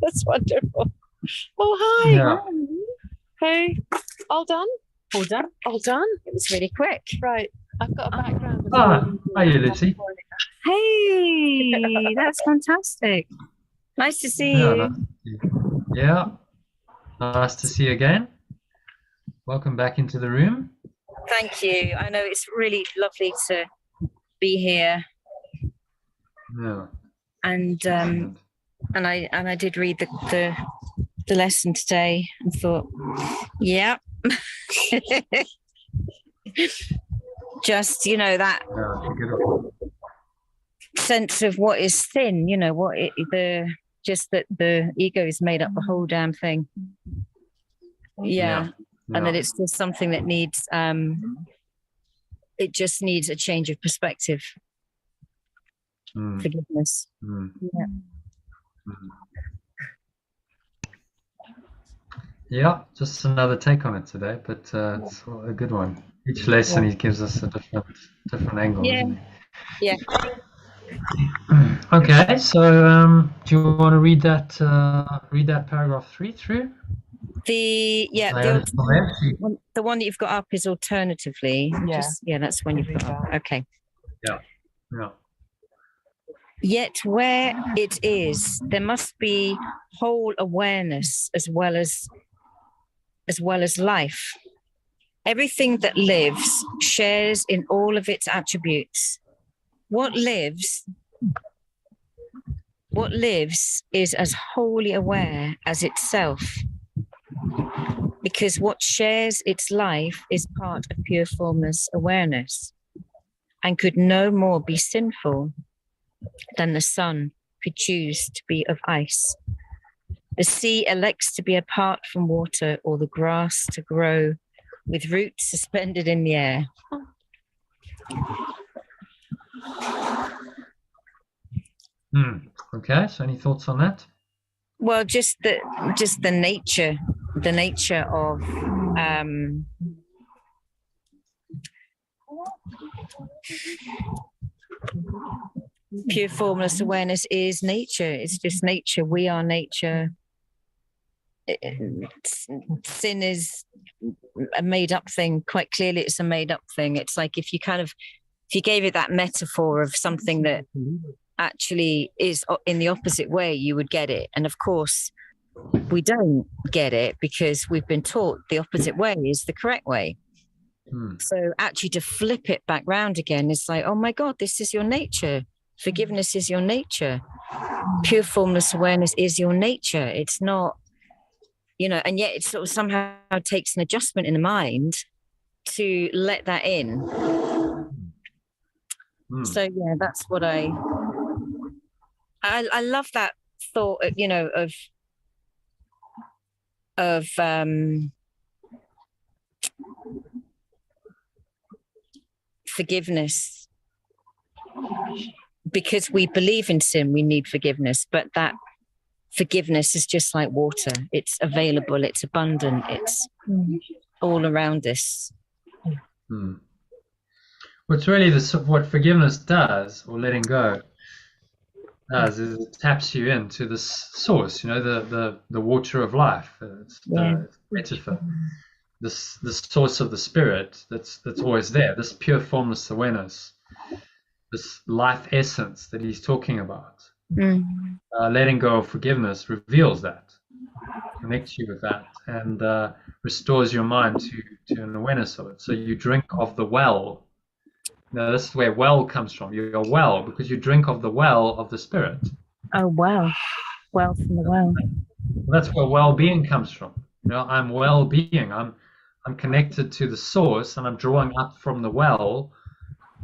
S3: That's wonderful. Oh, hi.
S1: Yeah.
S3: Hey, all done?
S4: All done.
S3: All done?
S4: It was really quick.
S3: Right. I've got a background.
S1: Hi, Lucy.
S4: Hey, that's fantastic. Nice to see
S1: Yeah,
S4: you.
S1: nice to see you. Yeah. Nice to see you again. Welcome back into the room.
S4: Thank you. I know it's really lovely to be here,
S1: Yeah.
S4: and I did read the lesson today and thought, yeah. Just that
S1: Yeah, beautiful.
S4: sense of what is thin, just that the ego is made up the whole damn thing. Yeah. And that it's just something that needs it just needs a change of perspective. Forgiveness. Yeah.
S1: Yeah, just another take on it today, but it's a good one. Each lesson he gives us a different angle.
S4: Yeah.
S1: Yeah. Okay, so do you want to read that paragraph 3 through?
S4: The one that you've got up is alternatively.
S3: Yeah.
S4: That's when you've got up. Okay.
S1: Yeah.
S4: Yet where it is, there must be whole awareness as well as life. Everything that lives shares in all of its attributes. What lives is as wholly aware as itself, because what shares its life is part of pure formless awareness, and could no more be sinful than the sun could choose to be of ice. The sea elects to be apart from water, or the grass to grow with roots suspended in the air.
S1: Okay, so any thoughts on that?
S4: Well, just the nature of pure formless awareness is nature. It's just nature. We are nature. Sin is a made-up thing. Quite clearly, it's a made-up thing. It's like if you gave it that metaphor of something that actually is in the opposite way, you would get it. And of course, we don't get it because we've been taught the opposite way is the correct way. So actually to flip it back round again, it's like, oh my God, this is your nature. Forgiveness is your nature. Pure formless awareness is your nature. It's not, and yet it sort of somehow takes an adjustment in the mind to let that in. So yeah, that's what I love, that thought, of forgiveness. Because we believe in sin, we need forgiveness, but that forgiveness is just like water. It's available, it's abundant, it's all around us.
S1: Well, it's really what forgiveness does, or letting go, does is it taps you into the source, the water of life. It's the metaphor. The source of the spirit that's always there. This pure formless awareness, this life essence that he's talking about. Letting go of forgiveness reveals that, connects you with that, and restores your mind to an awareness of it. So you drink of the well. Now this is where well comes from. You're well because you drink of the well of the spirit.
S4: Oh wow, well from the well.
S1: That's where well-being comes from. I'm well-being. I'm connected to the source, and I'm drawing up from the well.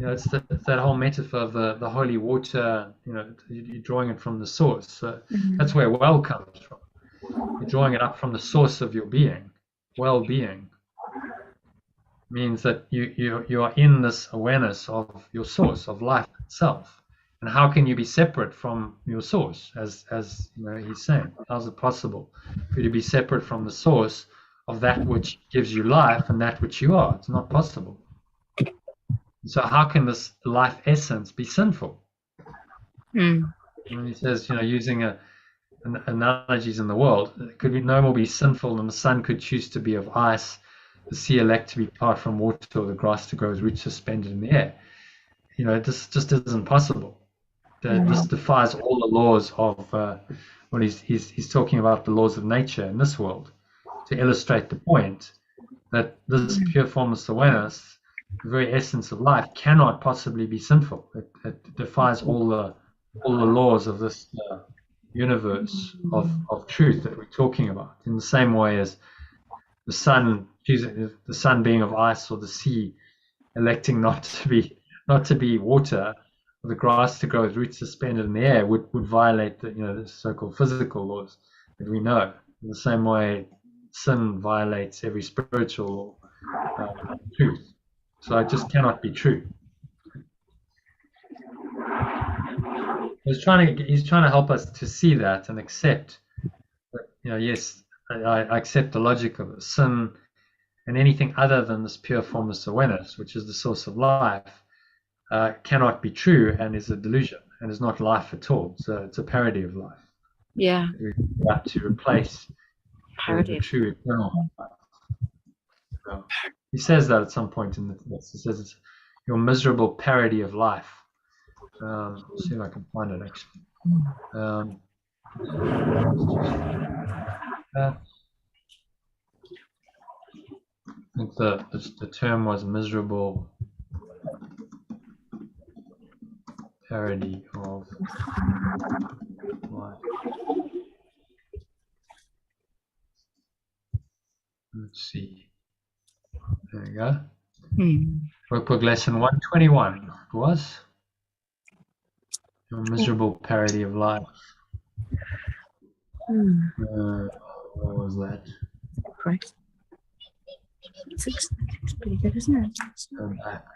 S1: It's that whole metaphor of the holy water. You're drawing it from the source. So that's where well comes from. You're drawing it up from the source of your being. Well-being means that you are in this awareness of your source, of life itself. And how can you be separate from your source? As he's saying, how's it possible for you to be separate from the source of that which gives you life and that which you are? It's not possible. So how can this life essence be sinful? And he says, using analogies in the world, it could no more be sinful than the sun could choose to be of ice, the sea elect to be part from water, or the grass to grow as roots suspended in the air. It just isn't possible. This defies all the laws of what he's talking about, the laws of nature in this world, to illustrate the point that this pure formless awareness, the very essence of life, cannot possibly be sinful. It defies all the laws of this universe of truth that we're talking about. In the same way as the sun being of ice, or the sea electing not to be water, or the grass to grow with roots suspended in the air, would violate the so-called physical laws that we know. In the same way, sin violates every spiritual truth. So it just cannot be true. He's trying to help us to see that and accept that, yes, I accept the logic of it. Sin and anything other than this pure formless awareness, which is the source of life, cannot be true and is a delusion and is not life at all. So it's a parody of life.
S4: Yeah.
S1: We have to replace the true eternal life. So he says that at some point in this. He says it's your miserable parody of life. Let's see if I can find it actually. I think the term was miserable parody of life. Let's see. There we go. Workbook lesson 121 it was. Your miserable parody of life. What was that?
S4: Right. It's pretty good, isn't it?
S1: Go back.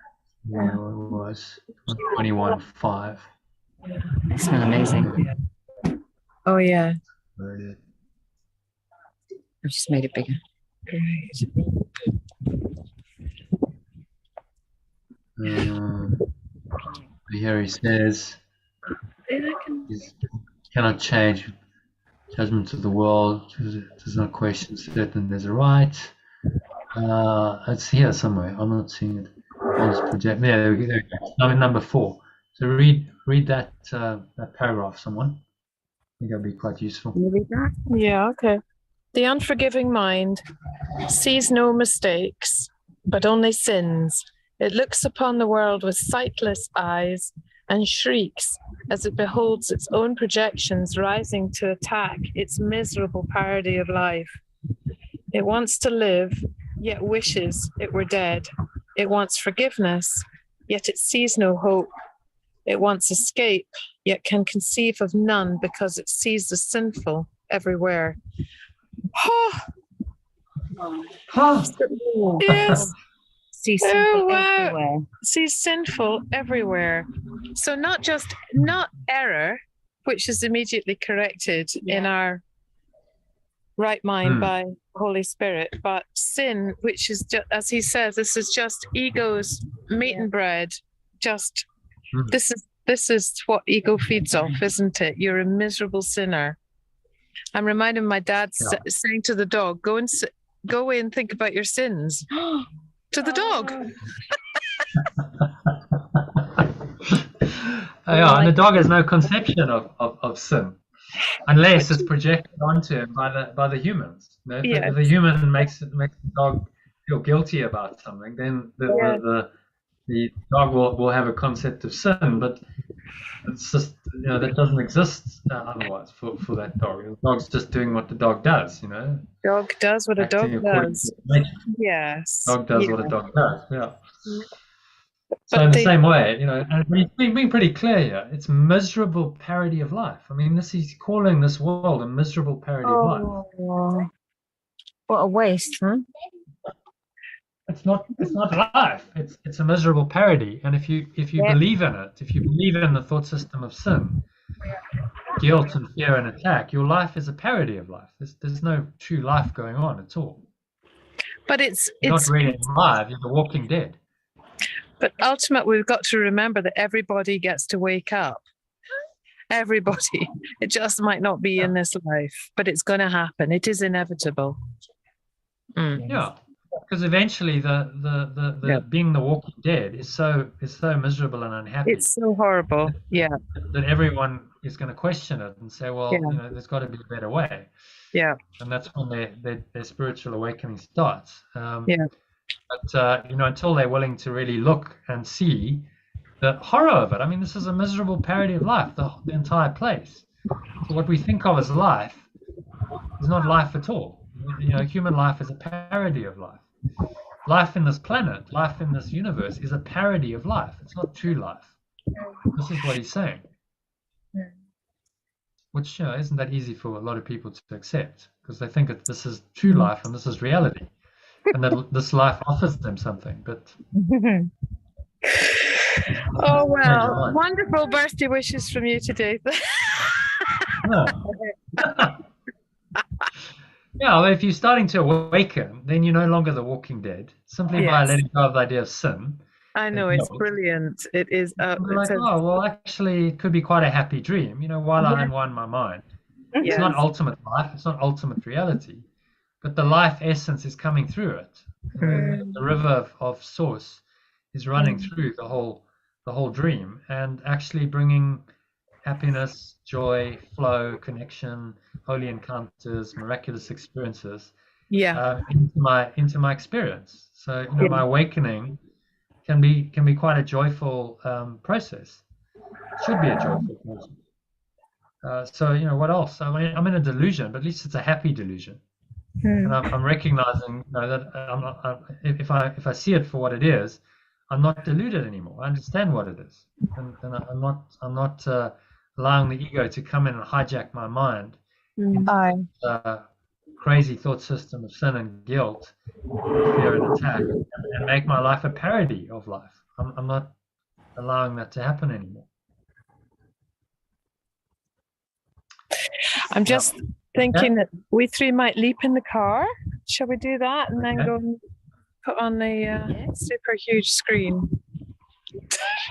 S1: Yeah, it was 121.5.
S4: It's not amazing.
S3: Oh yeah.
S1: Where it is.
S4: I've just made it bigger.
S1: Here he says, he cannot change judgment of the world, does not question certain there's a right. It's here somewhere. I'm not seeing it. I'll just project. There we go. I'm in number 4. So read that paragraph, someone. I think that'd be quite useful.
S4: Can you read that?
S3: Yeah, okay. The unforgiving mind sees no mistakes, but only sins. It looks upon the world with sightless eyes and shrieks as it beholds its own projections rising to attack its miserable parody of life. It wants to live, yet wishes it were dead. It wants forgiveness, yet it sees no hope. It wants escape, yet can conceive of none because it sees the sinful everywhere. Yes.
S4: See sinful everywhere.
S3: Sees sinful everywhere. So not error, which is immediately corrected in our right mind by Holy Spirit, but sin, which is just, as he says, this is just ego's meat and bread. Just this is This is what ego feeds off, isn't it? You're a miserable sinner. I'm reminded of my dad saying to the dog, go away and think about your sins. To the dog.
S1: Yeah, and the dog has no conception of sin unless it's projected onto him by the humans. You know, if the human makes the dog feel guilty about something, then the dog will have a concept of sin, but it's just, you know, that doesn't exist otherwise for that dog. The dog's just doing what the dog does, you know.
S3: Dog does what a dog does. Yes.
S1: Dog does what a dog does, yeah. So in the same way, you know, and being pretty clear here, it's miserable parody of life. I mean, he's calling this world a miserable parody of life.
S4: What a waste, huh?
S1: It's not life. It's a miserable parody. And if you believe in it, if you believe in the thought system of sin, guilt and fear and attack, your life is a parody of life. There's no true life going on at all.
S3: But
S1: you're not really alive, you're the walking dead.
S3: But ultimately, we've got to remember that everybody gets to wake up. Everybody. It just might not be in this life, but it's going to happen. It is inevitable.
S1: Yeah, because eventually the being the walking dead is so miserable and unhappy.
S3: It's so horrible. Yeah.
S1: That everyone is going to question it and say, well, you know, there's got to be a better way.
S3: Yeah.
S1: And that's when their spiritual awakening starts. But you know, until they're willing to really look and see the horror of it. I mean, this is a miserable parody of life, the entire place. So what we think of as life is not life at all. You know, human life is a parody of life. Life in this planet, life in this universe is a parody of life. It's not true life. This is what he's saying. Which, you know, isn't that easy for a lot of people to accept, because they think that this is true life and this is reality. And that this life offers them something, but
S3: oh well, wonderful birthday wishes from you today.
S1: Yeah, well, if you're starting to awaken, then you're no longer the walking dead, simply by letting go of the idea of sin.
S3: I know, it's brilliant. It is.
S1: Like, oh, well, actually, it could be quite a happy dream, you know, while I unwind my mind. It's not ultimate life, it's not ultimate reality. But the life essence is coming through it. The river of source is running through the whole dream and actually bringing happiness, joy, flow, connection, holy encounters, miraculous experiences into my experience. So, you know, my awakening can be quite a joyful process. It should be a joyful process. So, you know, what else? I mean, I'm in a delusion, but at least it's a happy delusion. And I'm recognizing, you know, that I'm not, if I see it for what it is, I'm not deluded anymore. I understand what it is, and I'm not allowing the ego to come in and hijack my mind into crazy thought system of sin and guilt, fear and attack, and make my life a parody of life. I'm not allowing that to happen anymore.
S3: I'm just thinking that we three might leap in the car. Shall we do that and then go and put on a super huge screen?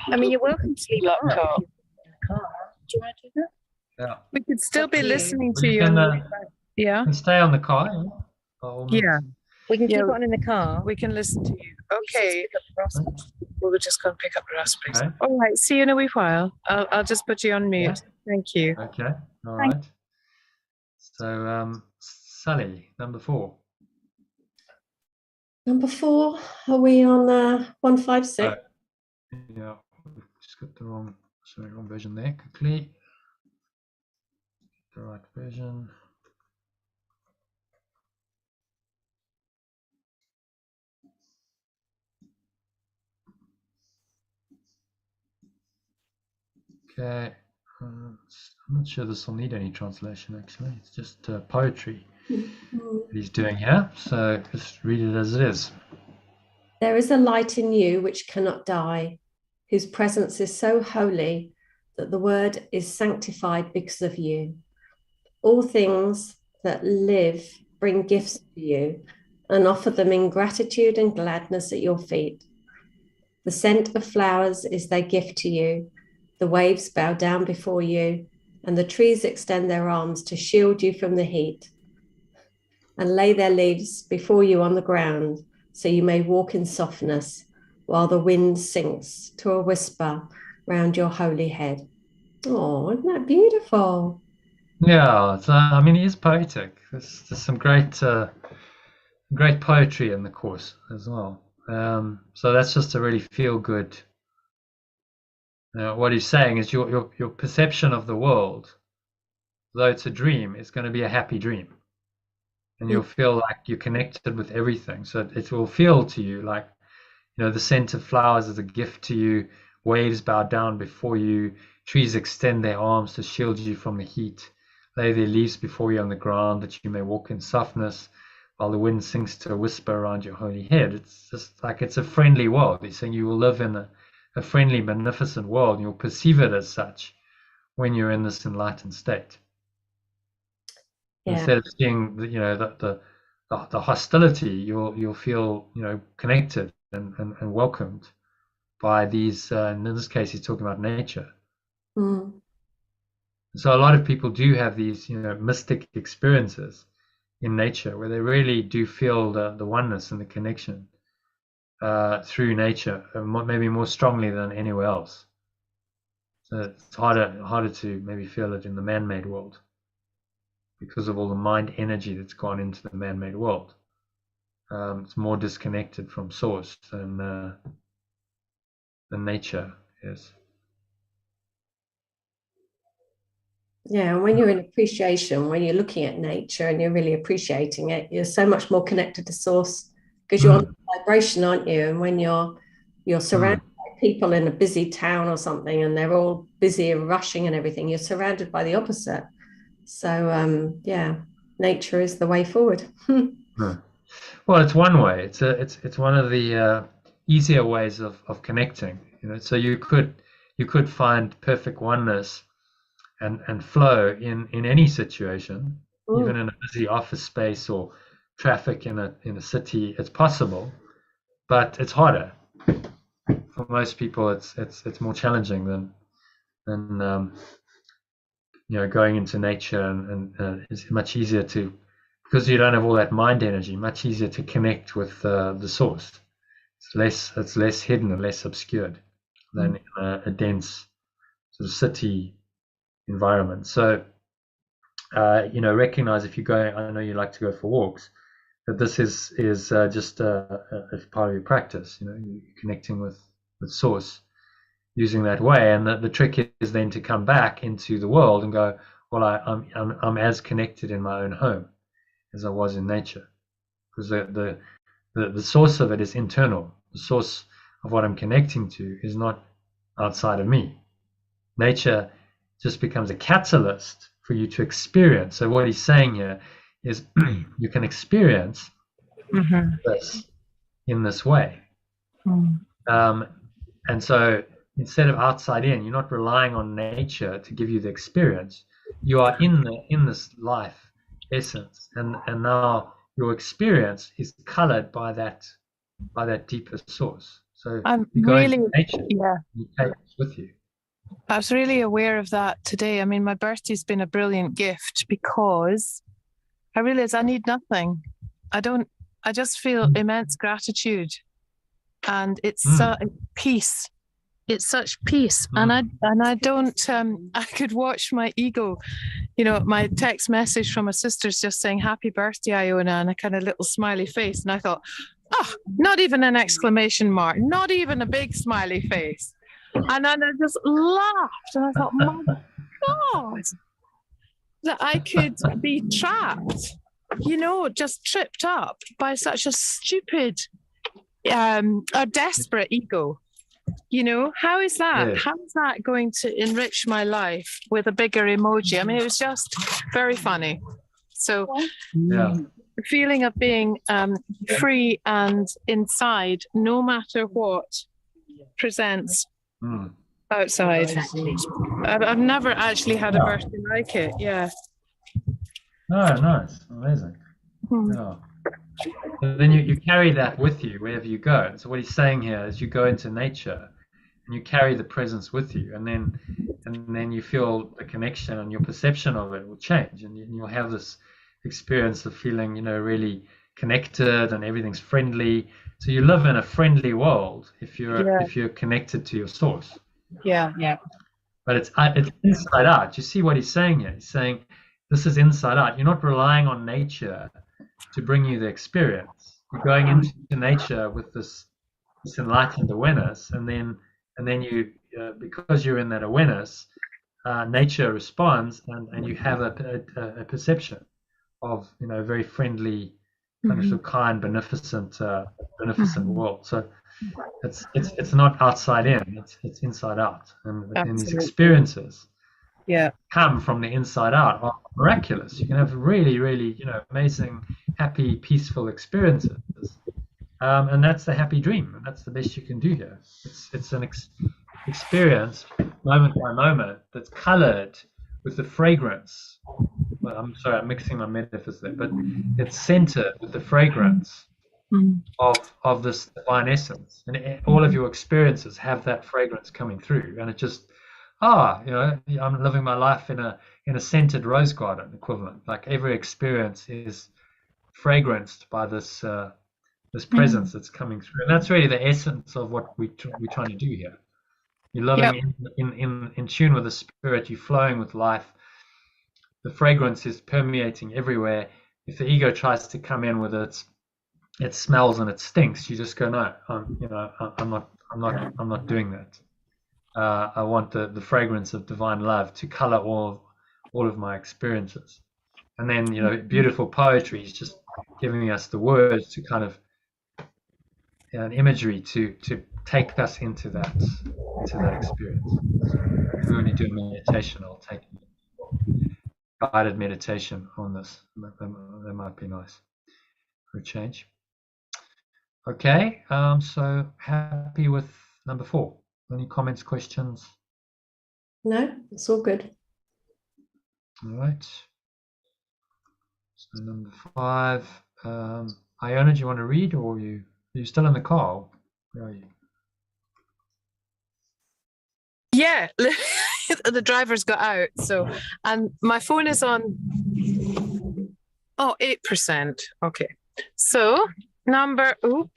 S4: I mean, you're welcome to leave
S3: laptop.
S4: in the car. Do you want to do that?
S1: Yeah.
S3: We could still be listening to you.
S1: Can stay on the car.
S3: Yeah.
S4: We can keep it on in the car.
S3: We can listen to you. Okay. We'll just go and pick up the raspberries. Okay. All right. See you in a wee while. I'll just put you on mute. Thank you.
S1: Okay. All right. So, Sally, number 4.
S2: Number 4, are we on 156?
S1: Yeah, just got the wrong version there. Quickly, the right version. Okay. I'm not sure this will need any translation, actually. It's just poetry that he's doing here. So just read it as it is.
S2: There is a light in you which cannot die, whose presence is so holy that the word is sanctified because of you. All things that live bring gifts to you and offer them in gratitude and gladness at your feet. The scent of flowers is their gift to you, The waves bow down before you, and the trees extend their arms to shield you from the heat and lay their leaves before you on the ground so you may walk in softness while the wind sinks to a whisper round your holy head. Oh, isn't that beautiful?
S1: Yeah, I mean, he is poetic. There's some great poetry in the course as well. So that's just a really feel good. What he's saying is your perception of the world, though it's a dream, is going to be a happy dream, and you'll feel like you're connected with everything. So it will feel to you like, the scent of flowers is a gift to you. Waves bow down before you. Trees extend their arms to shield you from the heat. Lay their leaves before you on the ground that you may walk in softness while the wind sinks to a whisper around your holy head. It's just like it's a friendly world. He's saying you will live in a friendly, beneficent world, and you'll perceive it as such when you're in this enlightened state. Yeah. Instead of seeing the hostility, you'll feel connected and welcomed by these. In this case, he's talking about nature.
S2: Mm.
S1: So a lot of people do have these mystic experiences in nature where they really do feel the oneness and the connection through nature, maybe more strongly than anywhere else. So it's harder to maybe feel it in the man-made world because of all the mind energy that's gone into the man-made world. It's more disconnected from source than nature is.
S2: Yeah, and when you're in appreciation, when you're looking at nature and you're really appreciating it, you're so much more connected to source because you're on the vibration, aren't you? And when you're surrounded by people in a busy town or something and they're all busy and rushing and everything, you're surrounded by the opposite. So yeah, nature is the way forward.
S1: Well, it's one way. It's one of the easier ways of connecting. So you could find perfect oneness and flow in any situation, even in a busy office space or traffic in a city. It's possible, but it's harder. For most people, it's more challenging than going into nature, and it's much easier to, because you don't have all that mind energy, much easier to connect with the source. It's less hidden and less obscured than in a dense sort of city environment. So recognize if you go, I know you like to go for walks, that this is just a part of your practice. You're connecting with source using that way, and the trick is then to come back into the world and go, well, I'm as connected in my own home as I was in nature, because the source of it is internal. The source of what I'm connecting to is not outside of me. Nature just becomes a catalyst for you to experience. So what he's saying here is you can experience this in this way. And so instead of outside in, you're not relying on nature to give you the experience. You are in this life essence, and now your experience is colored by that deeper source. So you go into nature, you take it with you.
S3: I was really aware of that today. I mean, my birthday's been a brilliant gift because I realize I need nothing. I just feel immense gratitude, and it's peace. It's such peace. And I don't, I could watch my ego, my text message from my sister's just saying, happy birthday, Iona, and a kind of little smiley face. And I thought, not even an exclamation mark, not even a big smiley face. And then I just laughed, and I thought, my God, that I could be trapped, just tripped up by such a stupid, a desperate ego. How is that?
S1: Yeah.
S3: How is that going to enrich my life with a bigger emoji? I mean, it was just very funny. So the feeling of being free and inside, no matter what presents outside. I've never actually had a birthday like it. Yeah.
S1: Oh, nice. Amazing. Yeah. And then you carry that with you wherever you go. So what he's saying here is you go into nature and you carry the presence with you, and then you feel the connection, and your perception of it will change, and you'll have this experience of feeling, really connected, and everything's friendly. So you live in a friendly world if you're connected to your source.
S3: Yeah.
S1: But it's inside out. You see what he's saying here? He's saying this is inside out. You're not relying on nature to bring you the experience. You're going into nature with this enlightened awareness, and then you, because you're in that awareness, nature responds, and you have a perception of, a very friendly, kind of kind, beneficent world. So it's not outside in, it's inside out, and these experiences come from the inside out are miraculous. You can have really, really, amazing, happy, peaceful experiences, and that's the happy dream, and that's the best you can do here. It's an experience moment by moment that's colored with the fragrance. Well, I'm sorry, I'm mixing my metaphors there, but it's centered with the fragrance of this divine essence, and all of your experiences have that fragrance coming through, and it just I'm living my life in a scented rose garden equivalent. Like every experience is fragranced by this presence that's coming through, and that's really the essence of what we're trying to do here. You're living in tune with the spirit. You're flowing with life. The fragrance is permeating everywhere. If the ego tries to come in with it smells and it stinks, you just go, no, I'm not doing that. I want the fragrance of divine love to color all of my experiences. And then, beautiful poetry is just giving us the words to kind of, an imagery to take us into that experience. If we only do a meditation, I'll take a guided meditation on this. That might be nice for a change. Okay, so happy with number 4. Any comments, questions?
S2: No, it's all good.
S1: All right. So number 5. Iona, do you want to read, or are you still in the car? Where are you?
S3: Yeah, the driver's got out. So, and my phone is on 8%. Okay. So number 5.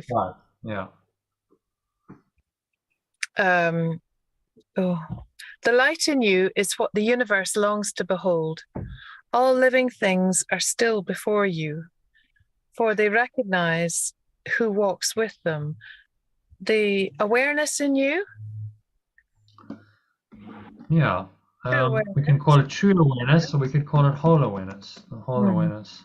S1: 5. Yeah.
S3: The light in you is what the universe longs to behold. All living things are still before you, for they recognize who walks with them. The awareness in you?
S1: Yeah. We can call it true awareness, or we could call it whole awareness. The whole awareness.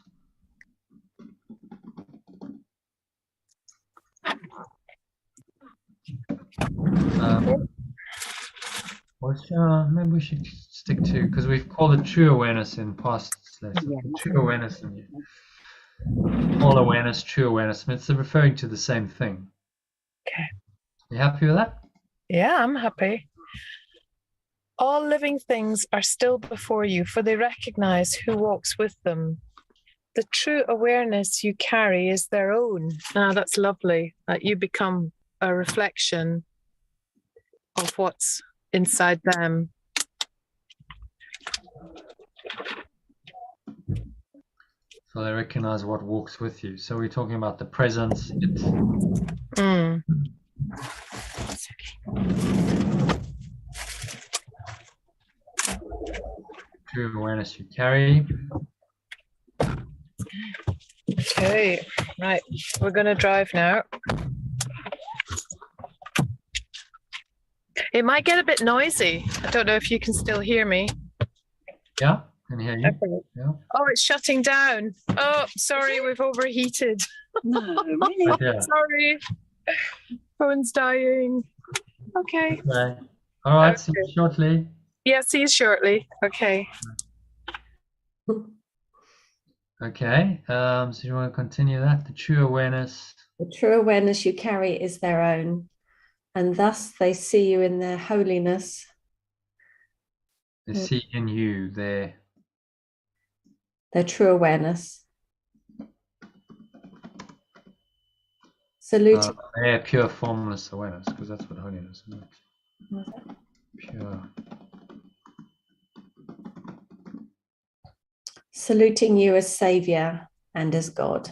S1: Maybe we should stick to, because we've called it true awareness in past lessons. True awareness in you. Whole awareness, true awareness. It's referring to the same thing.
S3: Okay.
S1: You happy with that?
S3: Yeah, I'm happy. All living things are still before you, for they recognize who walks with them. The true awareness you carry is their own. That's lovely. That you become a reflection of what's inside them.
S1: So they recognize what walks with you. So we're talking about the presence. True awareness you carry.
S3: Okay, right. We're going to drive now. It might get a bit noisy. I don't know if you can still hear me.
S1: Yeah, I can hear you.
S3: Okay.
S1: Yeah.
S3: Oh, it's shutting down. Oh, sorry, we've overheated.
S2: No, really?
S1: Yeah.
S3: Sorry. Phone's dying. Okay.
S1: All right, see you shortly.
S3: Yeah, see you shortly. Okay.
S1: Okay, so you want to continue that? The true awareness.
S2: The true awareness you carry is their own, and thus they see you in their holiness.
S1: They see in you their
S2: True awareness. Saluting.
S1: Yeah, pure formless awareness, because that's what holiness is. Pure.
S2: Saluting you as Savior and as God.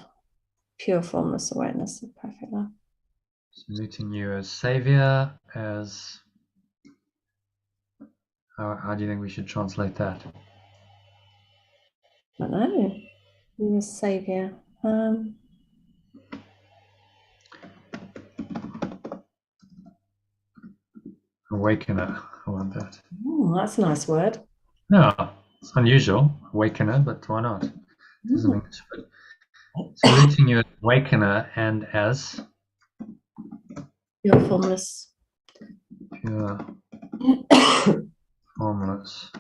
S2: Pure formless awareness of perfect love.
S1: Saluting you as Savior, as... How do you think we should translate that?
S2: I don't know. You as Savior.
S1: Awakener. I want that.
S2: That's a nice word.
S1: No, it's unusual. Awakener, but why not? Doesn't English, but saluting you as Awakener and as
S2: Pure formless.
S1: pure formless.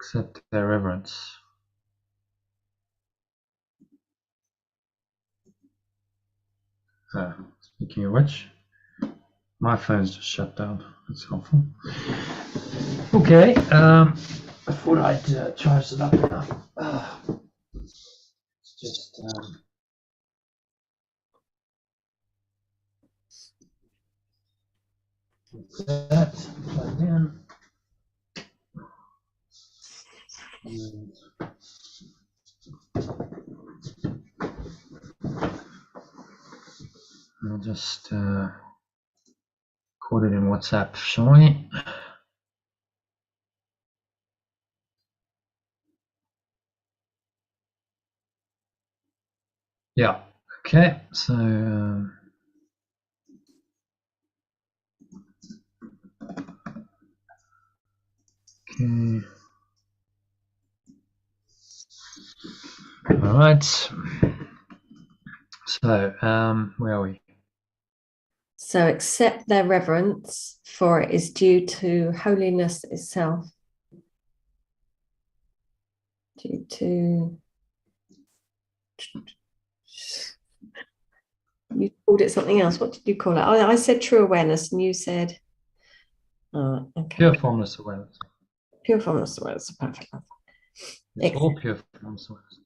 S1: Accept their reverence. Speaking of which, my phone's just shut down. That's helpful. Okay, I thought I'd charge it up enough. Just that plugged in. And I'll just record it in WhatsApp, shall we? Yeah, okay, so okay. All right. So, where are we?
S2: So accept their reverence, for it is due to holiness itself. Due to... You called it something else. What did you call it? I said true awareness, and you said... Oh, okay.
S1: Pure formless awareness.
S2: Pure formless awareness, perfect.
S1: It's all pure formless awareness.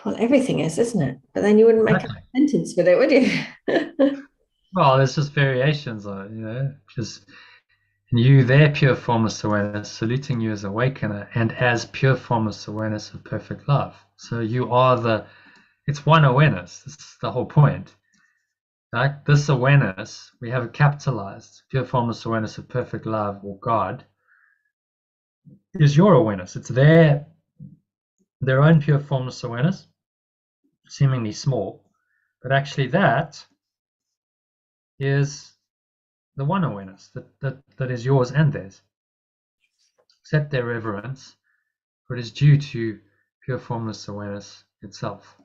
S2: Well, everything is, isn't it? But then you wouldn't make a sentence with it, would you?
S1: Well, there's just variations on it, you know, just you, their pure formless awareness, saluting you as Awakener and as pure formless awareness of perfect love. So you are it's one awareness. That's the whole point. Right? This awareness, we have it capitalized, pure formless awareness of perfect love or God, is your awareness. It's their own pure formless awareness, seemingly small, but actually that is the one awareness that is yours and theirs. Accept their reverence, for it is due to pure formless awareness itself,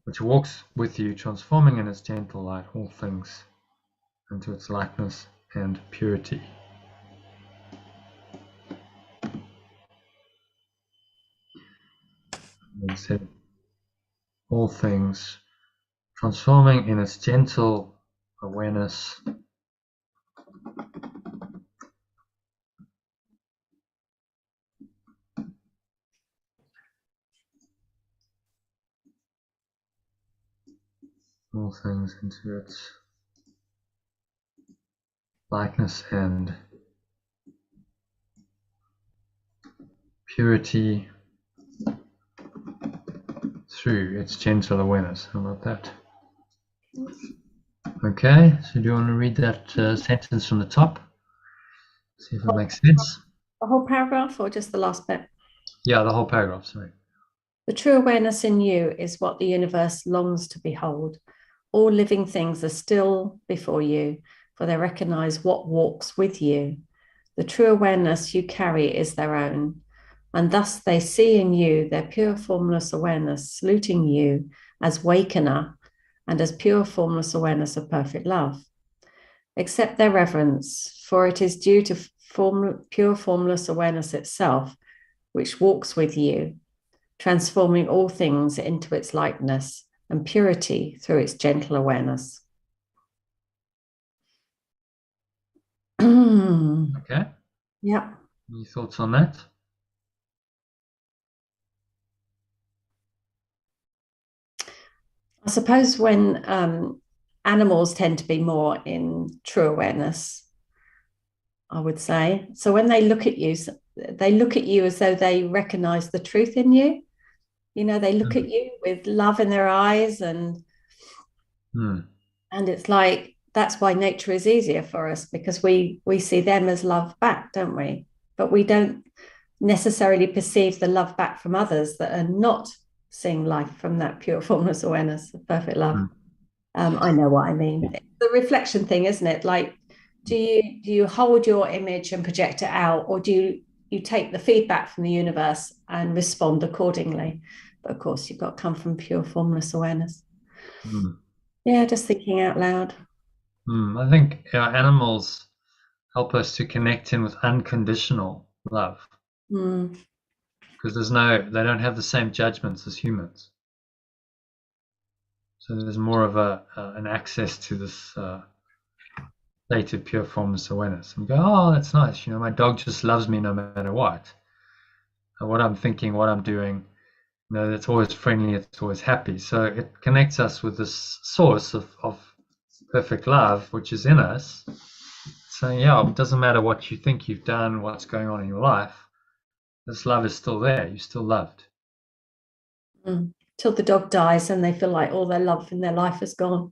S1: which walks with you, transforming in its gentle light all things into its likeness and purity. And said, all things, transforming in its gentle awareness all things into its likeness and purity through its gentle awareness. How about that? Okay, so do you want to read that sentence from the top? See if it makes sense.
S2: The whole paragraph or just the last bit?
S1: Yeah, the whole paragraph, sorry.
S2: The true awareness in you is what the universe longs to behold. All living things are still before you, for they recognize what walks with you. The true awareness you carry is their own, and thus they see in you their pure formless awareness, saluting you as Wakener and as pure formless awareness of perfect love. Accept their reverence, for it is due to pure formless awareness itself, which walks with you, transforming all things into its likeness and purity through its gentle awareness.
S1: Okay.
S2: Yeah.
S1: Any thoughts on that?
S2: I suppose when animals tend to be more in true awareness, I would say. So when they look at you, they look at you as though they recognize the truth in you. You know, they look at you with love in their eyes, and it's like that's why nature is easier for us, because we see them as love back, don't we? But we don't necessarily perceive the love back from others that are not seeing life from that pure formless awareness of perfect love. I know what I mean. It's the reflection thing, isn't it? Like, do you hold your image and project it out, or do you take the feedback from the universe and respond accordingly? But of course, you've got to come from pure formless awareness. Yeah, just thinking out loud.
S1: I think animals help us to connect in with unconditional love, because they don't have the same judgments as humans. So there's more of an access to this state of pure formless awareness. And you go, oh, that's nice. You know, my dog just loves me no matter what. And what I'm thinking, what I'm doing, you know, it's always friendly, it's always happy. So it connects us with this source of perfect love, which is in us. So yeah, it doesn't matter what you think you've done, what's going on in your life. This love is still there. You're still loved.
S2: Till the dog dies and they feel like all their love in their life is gone.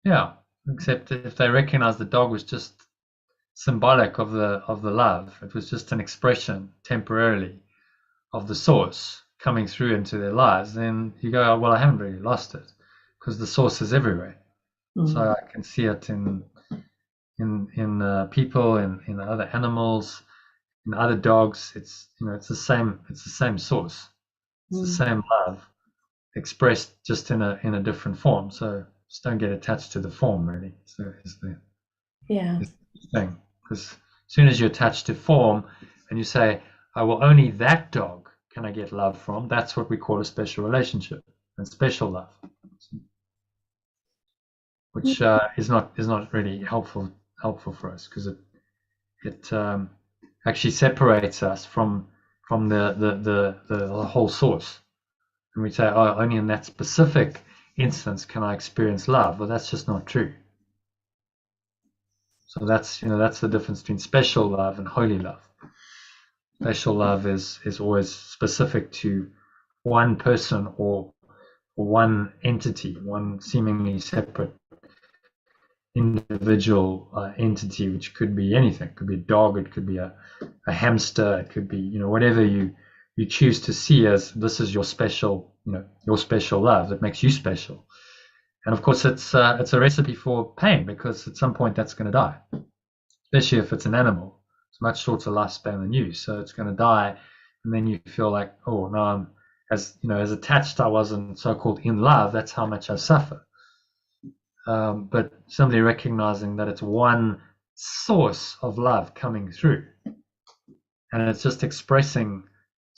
S1: Yeah, except if they recognize the dog was just symbolic of the love, it was just an expression temporarily of the source coming through into their lives, then you go, oh, well, I haven't really lost it, because the source is everywhere. So I can see it in people, in other animals, in other dogs. It's, you know, it's the same source. It's the same love expressed just in a different form. So just don't get attached to the form, really. So is the thing. Because as soon as you attach to form and you say, oh, well, only that dog can I get love from, that's what we call a special relationship and special love, which is not really helpful for us, because it actually separates us from the whole source. And we say, oh, only in that specific instance can I experience love. Well, that's just not true. So that's the difference between special love and holy love. Special love is always specific to one person or one entity, one seemingly separate individual entity, which could be anything. It could be a dog, it could be a hamster, it could be, you know, whatever you choose to see as this is your special, you know, your special love that makes you special. And of course, it's a recipe for pain, because at some point that's going to die, especially if it's an animal. It's a much shorter lifespan than you, so it's going to die, and then you feel like, oh, no, I'm as attached I wasn't so-called in love. That's how much I suffer. But simply recognizing that it's one source of love coming through, and it's just expressing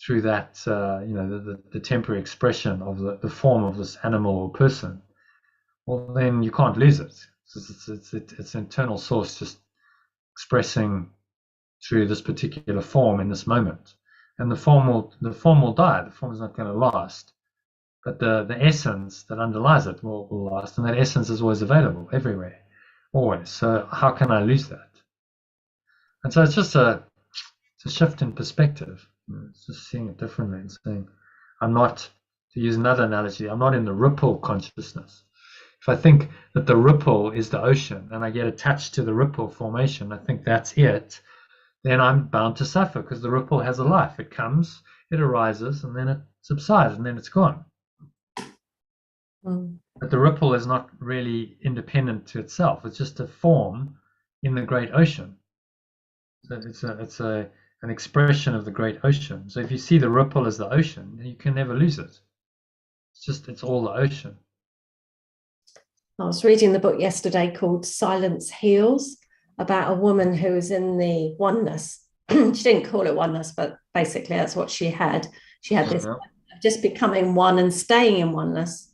S1: through that, the temporary expression of the form of this animal or person. Well, then you can't lose it. It's an internal source just expressing through this particular form in this moment, and the form will die. The form is not going to last, but the essence that underlies it will last, and that essence is always available everywhere, always. So how can I lose that? And so it's just a shift in perspective. It's just seeing it differently and saying, I'm not, to use another analogy, I'm not in the ripple consciousness. If I think that the ripple is the ocean and I get attached to the ripple formation, I think that's it, then I'm bound to suffer, because the ripple has a life. It comes, it arises, and then it subsides, and then it's gone. But the ripple is not really independent to itself. It's just a form in the great ocean. So it's an expression of the great ocean. So if you see the ripple as the ocean, you can never lose it. It's all the ocean.
S2: I was reading the book yesterday called Silence Heals, about a woman who was in the oneness. She didn't call it oneness, but basically that's what she had. She had this just becoming one and staying in oneness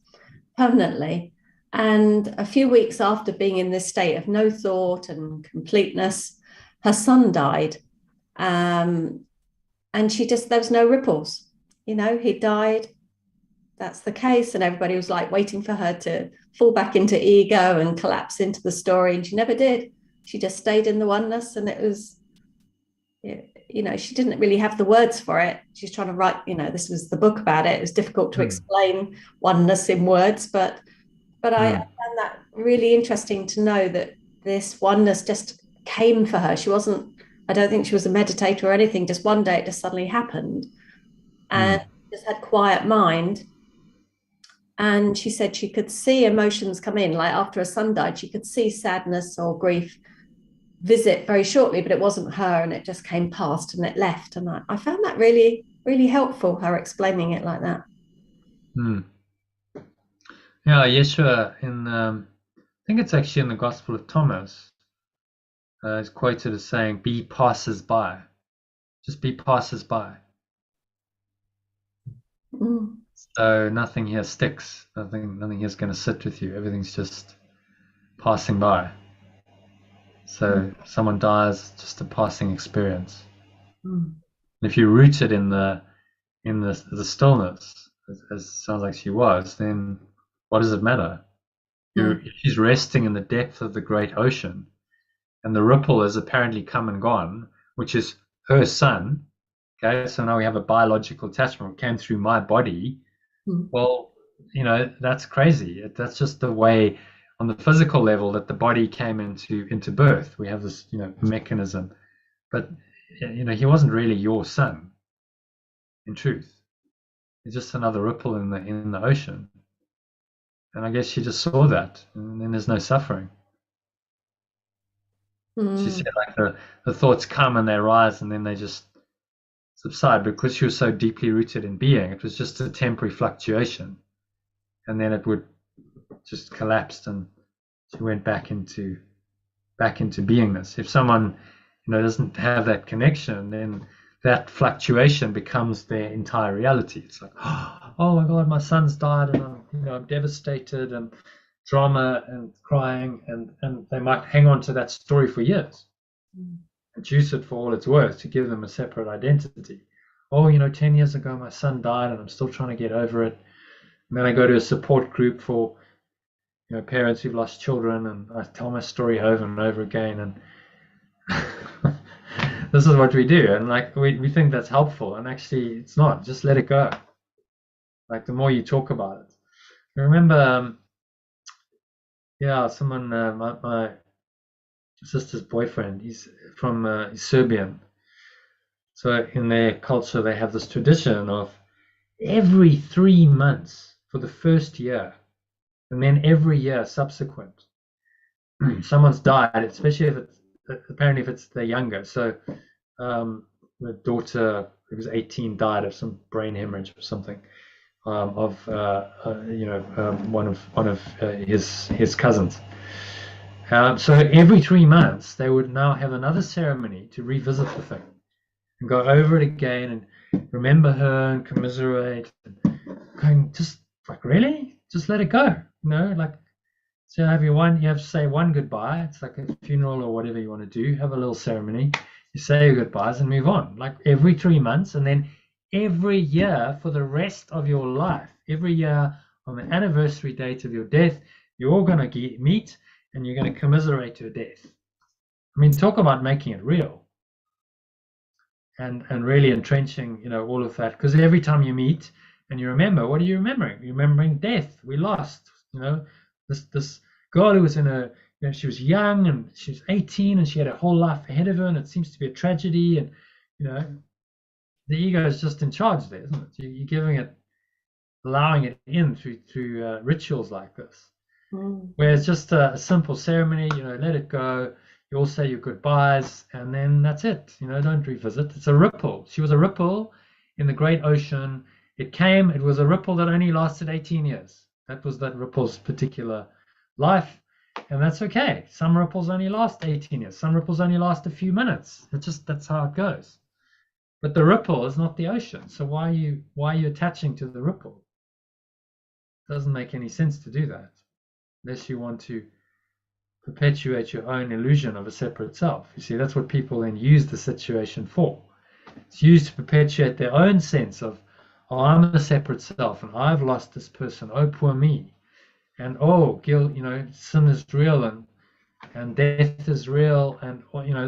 S2: permanently. And a few weeks after being in this state of no thought and completeness, her son died. And there was no ripples. He died. That's the case. And everybody was like waiting for her to fall back into ego and collapse into the story. And she never did. She just stayed in the oneness. And it was, she didn't really have the words for it. She's trying to write, this was the book about it. It was difficult to explain oneness in words, but I found that really interesting to know that this oneness just came for her. I don't think she was a meditator or anything. Just one day it just suddenly happened, and just had quiet mind. And she said she could see emotions come in, like after her son died, she could see sadness or grief visit very shortly, but it wasn't her, and it just came past and it left. And I found that really, really helpful, her explaining it like that.
S1: Yeah, Yeshua I think it's actually in the Gospel of Thomas, is quoted as saying, "Be passers by, just be passers by." So nothing here sticks. Nothing here is going to sit with you. Everything's just passing by. So someone dies, just a passing experience. If you're rooted in the stillness, as sounds like she was, then what does it matter? She's resting in the depth of the great ocean, and the ripple has apparently come and gone, which is her son. Okay, so now we have a biological attachment. It came through my body. Well, that's crazy. That's just the way, on the physical level, that the body came into birth. We have this, mechanism, but he wasn't really your son. In truth, he's just another ripple in the ocean. And I guess she just saw that, and then there's no suffering. She said, like, the thoughts come and they rise, and then they just subside, because she was so deeply rooted in being. It was just a temporary fluctuation, and then it would just collapse, and she went back into beingness. If someone doesn't have that connection, then that fluctuation becomes their entire reality. It's like, oh my God, my son's died, and I'm devastated, and drama and crying, and they might hang on to that story for years and juice it for all it's worth to give them a separate identity. 10 years ago my son died, and I'm still trying to get over it. And then I go to a support group for parents who've lost children, and I tell my story over and over again, and this is what we do. And like we think that's helpful, and actually it's not. Just let it go. Like, the more you talk about it. I remember someone, my sister's boyfriend, he's from he's Serbian. So in their culture they have this tradition of every 3 months for the first year, and then every year subsequent, someone's died, especially if it's the younger. So the daughter, who was 18, died of some brain hemorrhage or something, of one of his cousins. So every 3 months they would now have another ceremony to revisit the thing and go over it again and remember her and commiserate, and going, just like, really, just let it go. Like, so you have to say one goodbye. It's like a funeral or whatever you want to do. Have a little ceremony. You say your goodbyes and move on. Like every 3 months, and then every year for the rest of your life. Every year on the anniversary date of your death, you're all going to meet, and you're going to commiserate your death. I mean, talk about making it real. And really entrenching, all of that. Because every time you meet and you remember, what are you remembering? You're remembering death. We lost, this girl who was she was young, and she was 18, and she had a whole life ahead of her, and it seems to be a tragedy. And, the ego is just in charge there, isn't it? You're giving it, allowing it in through rituals like this. Where it's just a simple ceremony, let it go. You all say your goodbyes, and then that's it. Don't revisit. It's a ripple. She was a ripple in the great ocean. It was a ripple that only lasted 18 years. That was that ripple's particular life, and that's okay. Some ripples only last 18 years. Some ripples only last a few minutes. That's how it goes. But the ripple is not the ocean. So why are you attaching to the ripple? It doesn't make any sense to do that. unless you want to perpetuate your own illusion of a separate self. You see, that's what people then use the situation for. It's used to perpetuate their own sense of, oh, I'm a separate self and I've lost this person. Oh, poor me. And oh, guilt, sin is real and death is real. And,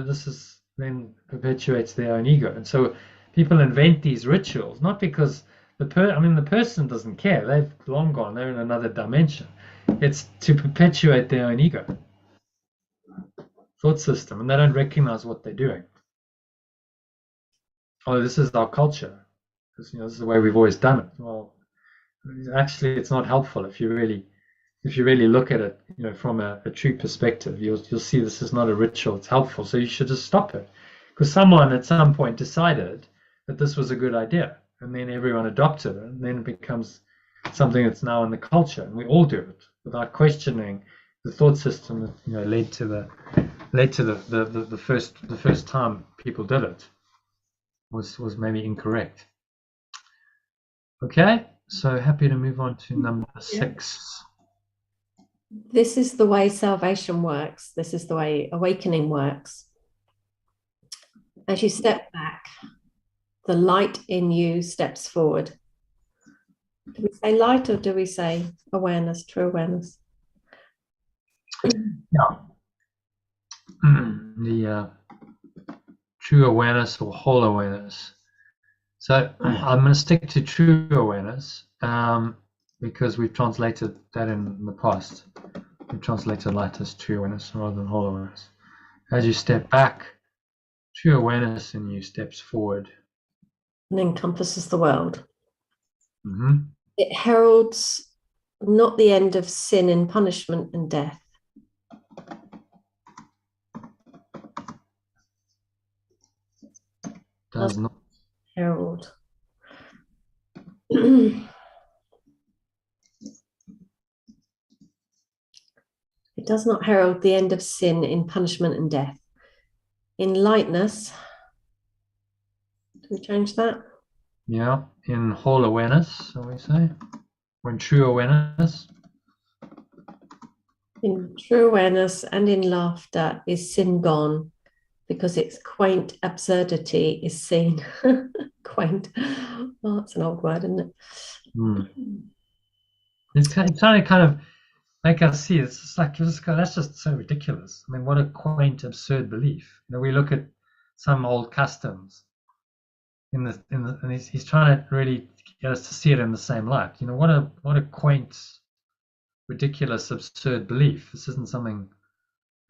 S1: this is then perpetuates their own ego. And so people invent these rituals, not because the person doesn't care. They've long gone. They're in another dimension. It's to perpetuate their own ego thought system, and they don't recognize what they're doing. Oh, this is our culture. This is the way we've always done it. Well, actually, it's not helpful if you really look at it, from a true perspective. You'll see this is not a ritual. It's helpful, so you should just stop it, because someone at some point decided that this was a good idea, and then everyone adopted it, and then it becomes something that's now in the culture, and we all do it without questioning the thought system that led to the first time people did it was maybe incorrect. Okay, so happy to move on to number 6.
S2: This is the way salvation works. This is the way awakening works. As you step back, the light in you steps forward. Do we say light or do we say awareness, true awareness?
S1: Yeah. The true awareness or whole awareness. So I'm going to stick to true awareness because we've translated that in the past. We've translated light as true awareness rather than whole awareness. As you step back, true awareness in you steps forward.
S2: And encompasses the world.
S1: Mm-hmm.
S2: It heralds not the end of sin in punishment and death.
S1: Does not
S2: herald. It does not herald the end of sin in punishment and death. In lightness, do we change that?
S1: Yeah, in whole awareness, so we say. When true awareness.
S2: In true awareness and in laughter is sin gone, because its quaint absurdity is seen. Quaint. Oh, that's an old word, isn't it?
S1: It's trying to kind of make us see. It's just like, that's just so ridiculous. I mean, what a quaint, absurd belief. We look at some old customs and he's trying to really get us to see it in the same light. What a quaint, ridiculous, absurd belief. This isn't something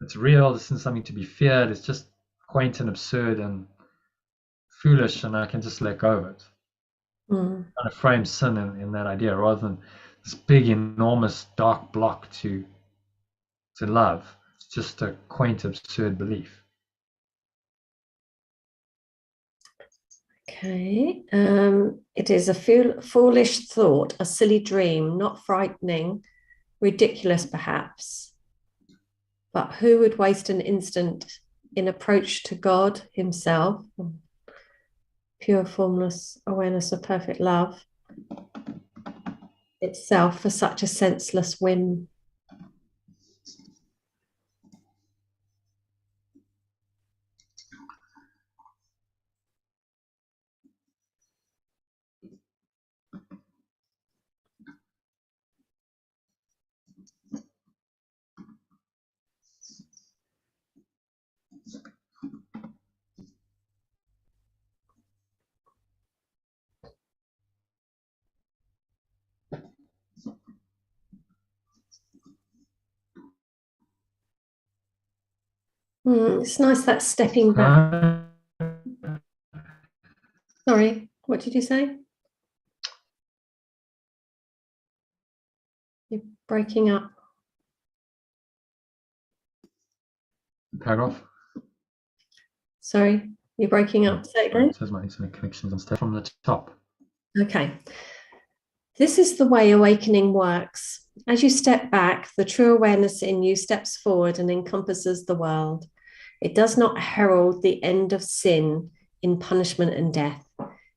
S1: that's real. This isn't something to be feared. It's just quaint and absurd and foolish, and I can just let go of it. Kind of frame sin in that idea rather than this big, enormous, dark block to love. It's just a quaint, absurd belief.
S2: Okay. It is a foolish thought, a silly dream, not frightening, ridiculous perhaps. But who would waste an instant in approach to God himself, pure formless awareness of perfect love itself, for such a senseless whim? It's nice that stepping back. Sorry, what did you say? You're breaking up.
S1: Paragraph.
S2: Sorry, you're breaking up. Say it again.
S1: It says my internet connections and stuff from the top.
S2: Okay. This is the way awakening works. As you step back, the true awareness in you steps forward and encompasses the world. It does not herald the end of sin in punishment and death.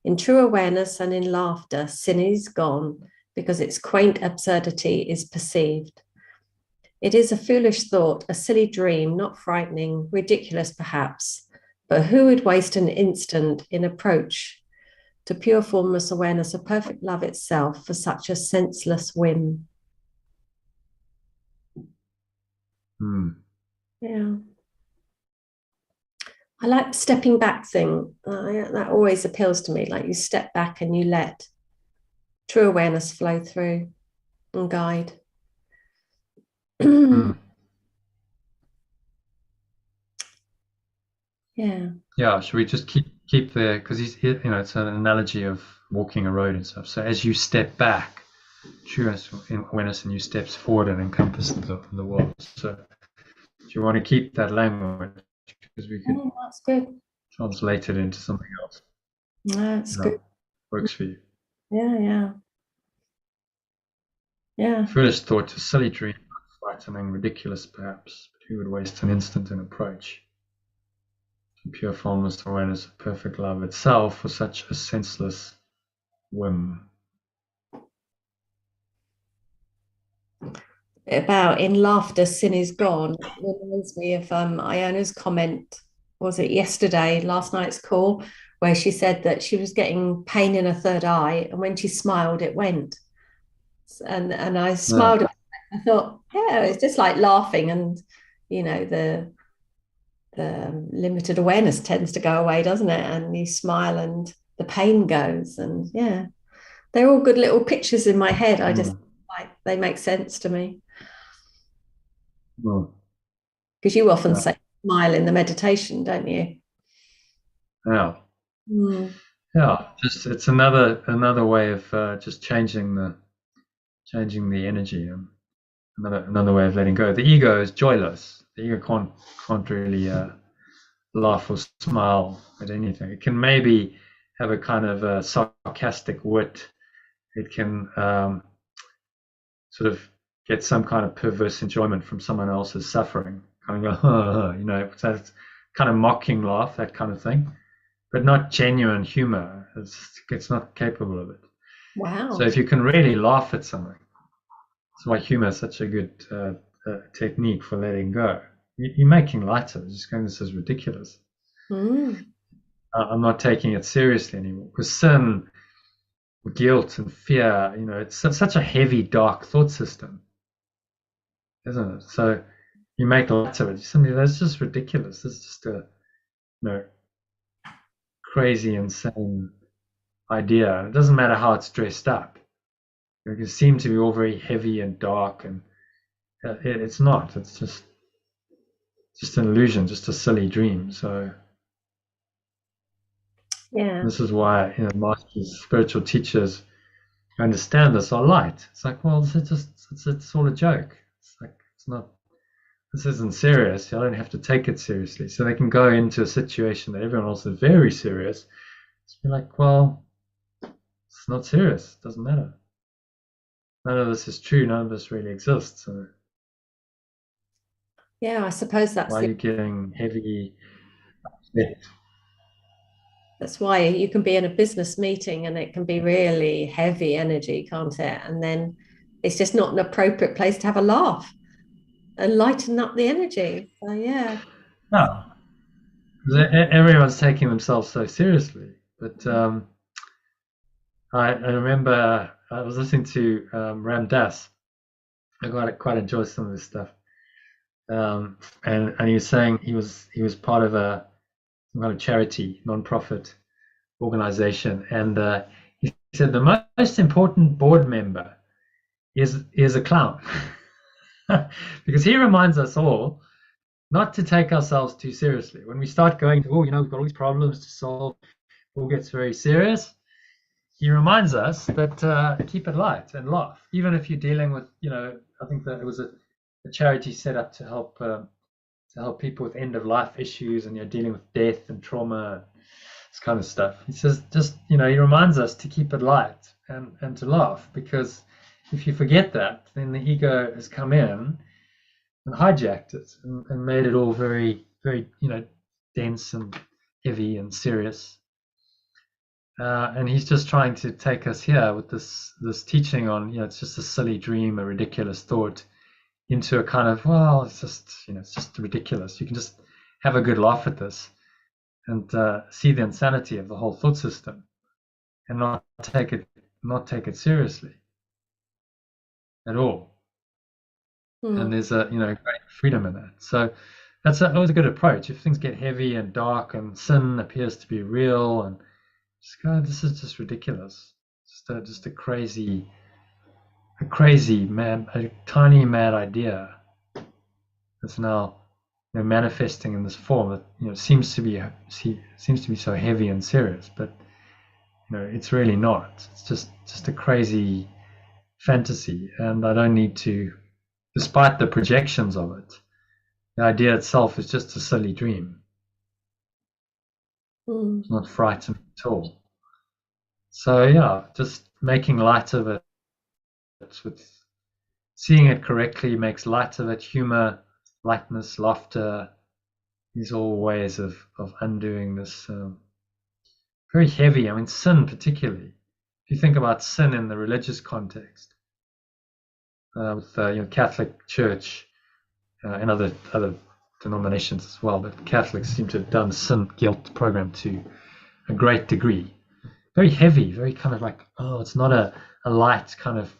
S2: In true awareness and in laughter, sin is gone because its quaint absurdity is perceived. It is a foolish thought, a silly dream, not frightening, ridiculous perhaps. But who would waste an instant in approach to pure formless awareness of perfect love itself for such a senseless whim? Yeah. I like the stepping back thing. That always appeals to me. Like you step back and you let true awareness flow through and guide. Yeah.
S1: Yeah. Should we just keep there, because it's an analogy of walking a road and stuff. So as you step back, true awareness in you steps forward and encompasses the world. So do you want to keep that language? Because we could
S2: that's good.
S1: Translate it into something else.
S2: That's good.
S1: Works for you.
S2: Yeah.
S1: Foolish thought, a silly dream, frightening, ridiculous perhaps, but who would waste an instant in approach to pure formless awareness of perfect love itself for such a senseless whim?
S2: About in laughter, sin is gone. It reminds me of Iona's comment, was it yesterday, last night's call, where she said that she was getting pain in her third eye, and when she smiled, it went. And I smiled. Yeah. I thought, yeah, it's just like laughing, and the limited awareness tends to go away, doesn't it? And you smile, and the pain goes. And yeah, they're all good little pictures in my head. I just like they make sense to me. Because you often say smile in the meditation, don't you?
S1: Yeah. Yeah. Just it's another way of just changing the energy. Another way of letting go. The ego is joyless. The ego can't really laugh or smile at anything. It can maybe have a kind of a sarcastic wit. It can sort of get some kind of perverse enjoyment from someone else's suffering, kind of go, so it's kind of mocking laugh, that kind of thing, but not genuine humor. It's not capable of it.
S2: Wow.
S1: So if you can really laugh at something, that's why humor is such a good technique for letting go. You're making light of it, just going, this is ridiculous. I'm not taking it seriously anymore, because sin, guilt and fear, it's such a heavy, dark thought system, isn't it? So you make light of it. Something that's just ridiculous. It's just a crazy, insane idea. It doesn't matter how it's dressed up. It can seem to be all very heavy and dark, and it's not. It's just an illusion, just a silly dream. So
S2: yeah,
S1: this is why masters, spiritual teachers who understand this are light. It's like, well, it's all a joke. It's like, it's not. This isn't serious. I don't have to take it seriously. So they can go into a situation that everyone else is very serious. It's be like, well, it's not serious. It doesn't matter. None of this is true. None of this really exists. So
S2: yeah, I suppose that's
S1: why are you getting heavy upset?
S2: That's why you can be in a business meeting and it can be really heavy energy, can't it? And then it's just not an appropriate place to have a laugh and lighten up the energy. So yeah.
S1: No, everyone's taking themselves so seriously. But I remember I was listening to Ram Dass. I quite enjoyed some of this stuff. And he was saying he was part of a kind of charity, non-profit organization, and he said the most important board member is a clown, because he reminds us all not to take ourselves too seriously. When we start going to, we've got all these problems to solve, it all gets very serious. He reminds us that keep it light and laugh, even if you're dealing with, I think that it was a charity set up to help people with end of life issues, and you're dealing with death and trauma, this kind of stuff. He says, he reminds us to keep it light and to laugh, because if you forget that, then the ego has come in and hijacked it and made it all very, very, dense and heavy and serious. And he's just trying to take us here with this teaching on, it's just a silly dream, a ridiculous thought. into a kind of, well, it's just, it's just ridiculous. You can just have a good laugh at this and see the insanity of the whole thought system and not take it seriously at all. And there's a great freedom in that. So that's always a good approach. If things get heavy and dark and sin appears to be real, and just go, this is just ridiculous. Just a crazy mad, a tiny mad idea that's now manifesting in this form that seems to be so heavy and serious, but it's really not. It's just a crazy fantasy, and I don't need to, despite the projections of it, the idea itself is just a silly dream. It's not frightening at all. So yeah, just making light of it, with seeing it correctly makes light of it. Humor, lightness, laughter, these are all ways of undoing this very heavy. I mean, sin particularly. If you think about sin in the religious context, with Catholic Church and other denominations as well, but Catholics seem to have done the sin guilt program to a great degree. Very heavy, very kind of like, oh, it's not a light kind of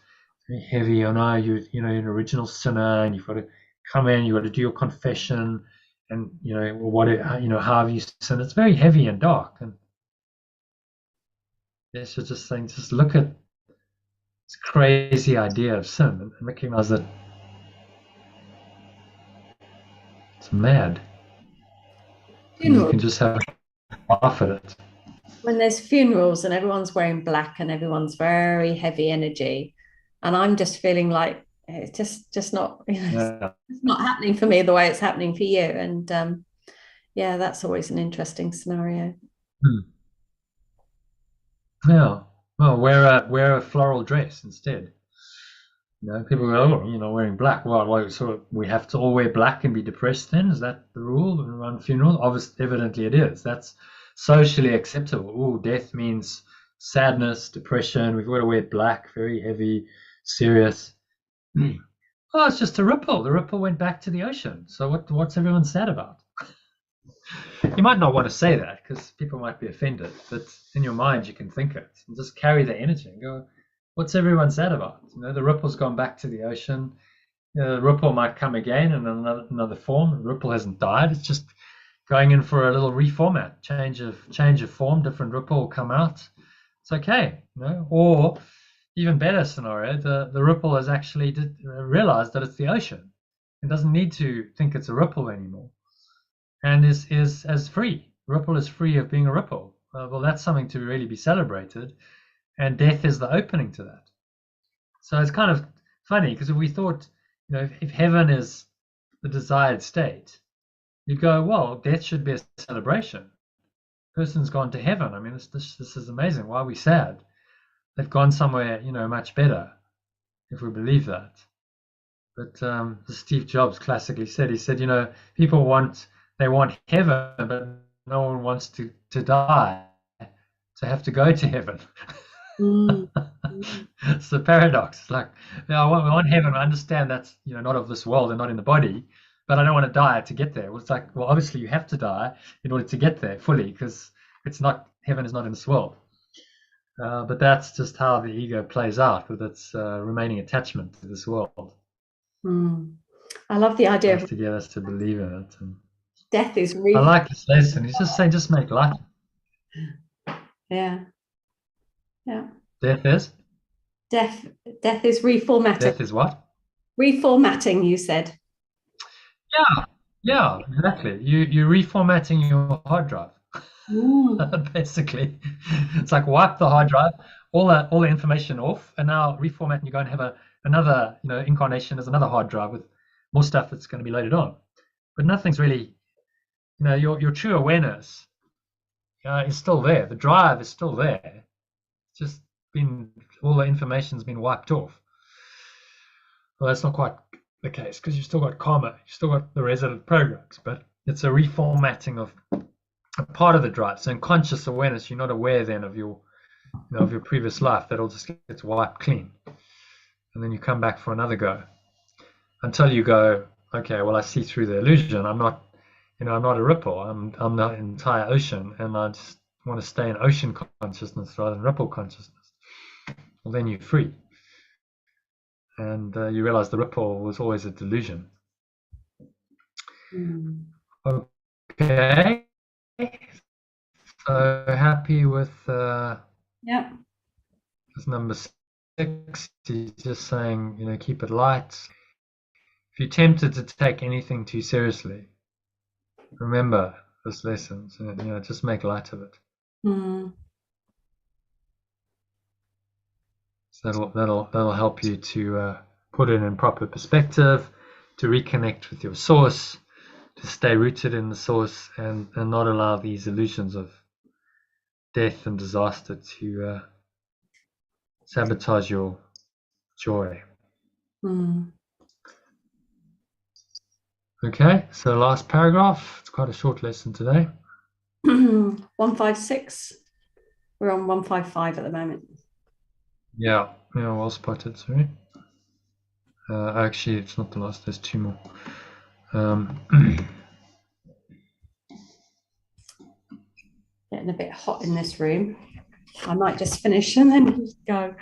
S1: very heavy. Oh no, you're an original sinner, and you've got to come in, you've got to do your confession, and how have you sinned? It's very heavy and dark, and it's just saying, just look at this crazy idea of sin and recognize that it's mad. You can just have a laugh at it.
S2: When there's funerals and everyone's wearing black and everyone's very heavy energy, and I'm just feeling like it's just not, it's not happening for me the way it's happening for you. And that's always an interesting scenario.
S1: Yeah. Well, wear a floral dress instead. People go, oh, wearing black. Well, so we have to all wear black and be depressed then? Is that the rule around funerals? Obviously, evidently it is. That's socially acceptable. Oh, death means sadness, depression. We've got to wear black, very heavy, serious. Oh, it's just a ripple. The ripple went back to the ocean. So what's everyone sad about? You might not want to say that because people might be offended, but in your mind you can think it and just carry the energy and go, what's everyone sad about? The ripple's gone back to the ocean. The ripple might come again in another form. The ripple hasn't died. It's just going in for a little reformat, change of form. Different ripple will come out. It's okay, Or even better scenario, the ripple has actually realized that it's the ocean. It doesn't need to think it's a ripple anymore, and is as free. Ripple is free of being a ripple. Well, that's something to really be celebrated, and death is the opening to that. So it's kind of funny, because if we thought, if heaven is the desired state, you go, well, death should be a celebration. Person's gone to heaven. I mean, this is amazing. Why are we sad? They've gone somewhere, much better, if we believe that. But Steve Jobs classically said, people want heaven, but no one wants to die, to have to go to heaven. It's the paradox. It's like, I want heaven. I understand that's not of this world and not in the body, but I don't want to die to get there. Well, it's like, well, obviously you have to die in order to get there fully, because heaven is not in this world. But that's just how the ego plays out with its remaining attachment to this world.
S2: I love the idea
S1: of to get us to believe in it. And
S2: death is
S1: I like this lesson. He's just saying, just make light.
S2: Yeah.
S1: Death is
S2: reformatting.
S1: Death is what?
S2: Reformatting, you said.
S1: Yeah, exactly. You're reformatting your hard drive. Basically, it's like wipe the hard drive, all the information off, and now reformat, and you're going to have another incarnation as another hard drive with more stuff that's going to be loaded on. But nothing's really, your true awareness is still there. The drive is still there. It's just all the information's been wiped off. Well, that's not quite the case, because you've still got karma, you've still got the resident programs, but it's a reformatting of a part of the drive. So in conscious awareness, you're not aware then of your previous life. That all just gets wiped clean, and then you come back for another go. until you go, okay, well, I see through the illusion. I'm not, I'm not a ripple. I'm the entire ocean, and I just want to stay in ocean consciousness rather than ripple consciousness. Well, then you're free, and you realize the ripple was always a delusion. Okay. So happy with
S2: Yeah.
S1: this number 6. He's just saying, keep it light. If you're tempted to take anything too seriously, remember this lesson. So, just make light of it. So that'll help you to put it in proper perspective, to reconnect with your source, to stay rooted in the source, and not allow these illusions of death and disaster to sabotage your joy. Okay, so last paragraph. It's quite a short lesson today.
S2: 156. We're on 155 at the moment.
S1: Yeah, well spotted. Sorry. Actually, it's not the last. There's 2 more.
S2: Getting a bit hot in this room. I might just finish and then just go.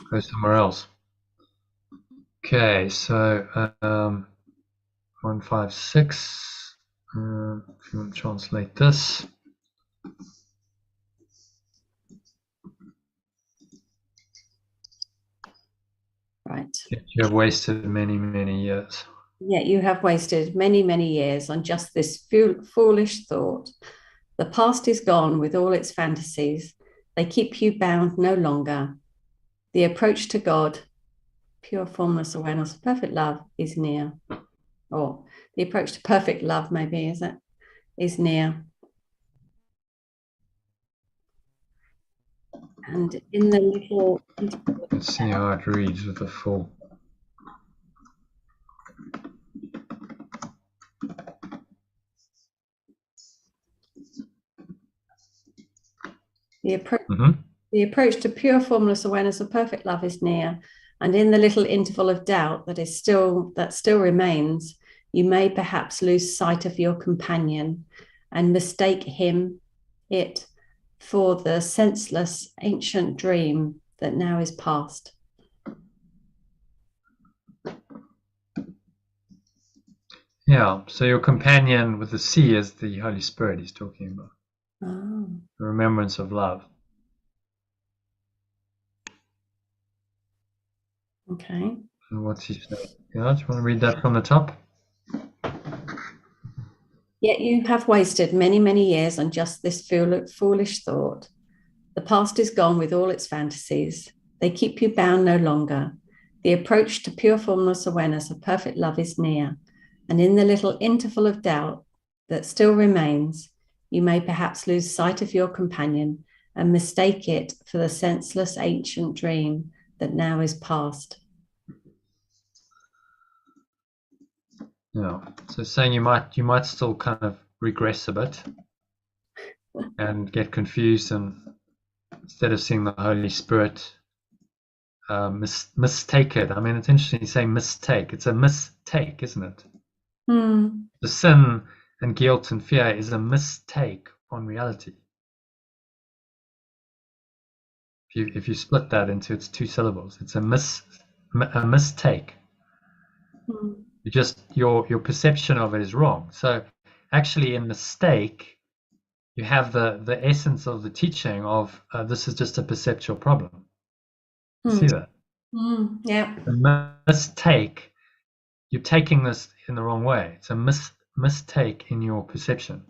S1: Go somewhere else. Okay, so 156. If you want to translate this.
S2: Right.
S1: You have wasted many, many years.
S2: Yet you have wasted many, many years on just this foolish thought. The past is gone with all its fantasies. They keep you bound no longer. The approach to God, pure formless awareness, perfect love is near. Or the approach to perfect love, maybe, is near. And in the little...
S1: Let's see how it reads with the full.
S2: The approach to pure formless awareness of perfect love is near, and in the little interval of doubt that still remains, you may perhaps lose sight of your companion and mistake it for the senseless ancient dream that now is past.
S1: Yeah, so your companion with the C is the Holy Spirit he's talking about.
S2: Oh.
S1: The remembrance of love.
S2: Okay.
S1: And what's he saying? Yeah, do you want to read that from the top?
S2: Yet you have wasted many, many years on just this foolish thought. The past is gone with all its fantasies. They keep you bound no longer. The approach to pure formless awareness of perfect love is near, and in the little interval of doubt that still remains, you may perhaps lose sight of your companion and mistake it for the senseless ancient dream that now is past.
S1: Yeah, so saying you might still kind of regress a bit and get confused, and instead of seeing the Holy Spirit, mistake it. I mean, it's interesting you say mistake. It's a mistake, isn't it? The sin and guilt and fear is a mistake on reality. If you split that into its 2 syllables, it's a mistake. Your perception of it is wrong. So actually, in mistake, you have the essence of the teaching of this is just a perceptual problem. See that?
S2: Yeah.
S1: The mistake, you're taking this in the wrong way. It's a mistake in your perception.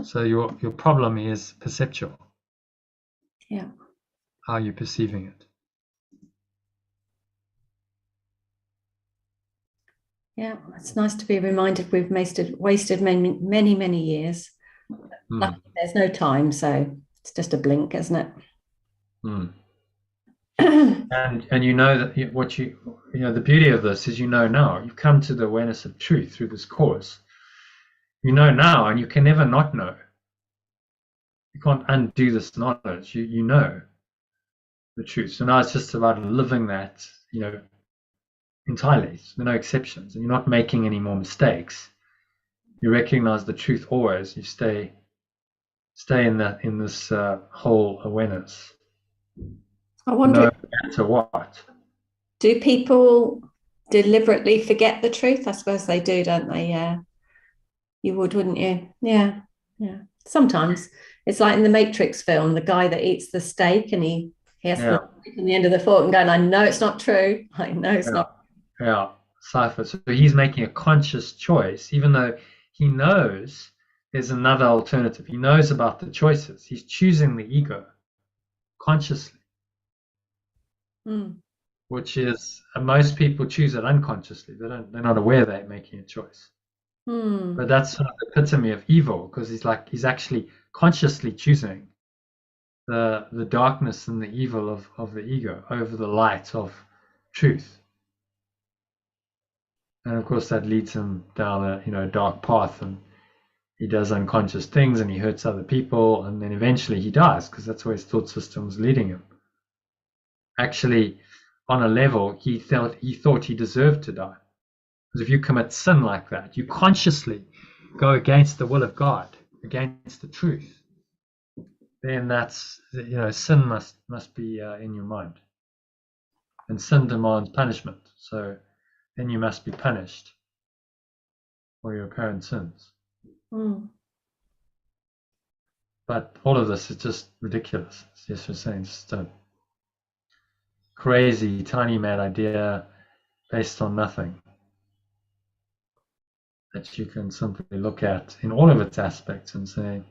S1: So your problem is perceptual.
S2: Yeah.
S1: How you're perceiving it.
S2: Yeah, it's nice to be reminded we've wasted many, many years. Luckily, there's no time, so it's just a blink, isn't it?
S1: And you know that the beauty of this is now you've come to the awareness of truth through this course. You know now, and you can never not know. You can't undo this knowledge. You know the truth. So now it's just about living that, entirely. There are no exceptions, and you're not making any more mistakes. You recognize the truth always. You stay in this whole awareness.
S2: I wonder,
S1: No matter what.
S2: do people deliberately forget the truth? I suppose they do, don't they? Yeah. You would, wouldn't you? Yeah. Yeah. Sometimes it's like in the Matrix film, the guy that eats the steak and he has
S1: Yeah.
S2: the end of the fork and going, I know it's not true. I know it's not.
S1: Yeah. Cipher. So he's making a conscious choice, even though he knows there's another alternative. He knows about the choices. He's choosing the ego consciously, which is most people choose it unconsciously. They're not aware they're making a choice. But that's sort of the epitome of evil, because he's actually consciously choosing the darkness and the evil of the ego over the light of truth. And of course that leads him down a dark path, and he does unconscious things and he hurts other people, and then eventually he dies, because that's where his thought system was leading him. Actually, on a level, he thought he deserved to die. Because if you commit sin like that, you consciously go against the will of God, against the truth, then that's, sin must be in your mind. And sin demands punishment. So then you must be punished for your apparent sins. But all of this is just ridiculous. It's just you're saying, just a crazy, tiny, mad idea based on nothing, that you can simply look at in all of its aspects and say,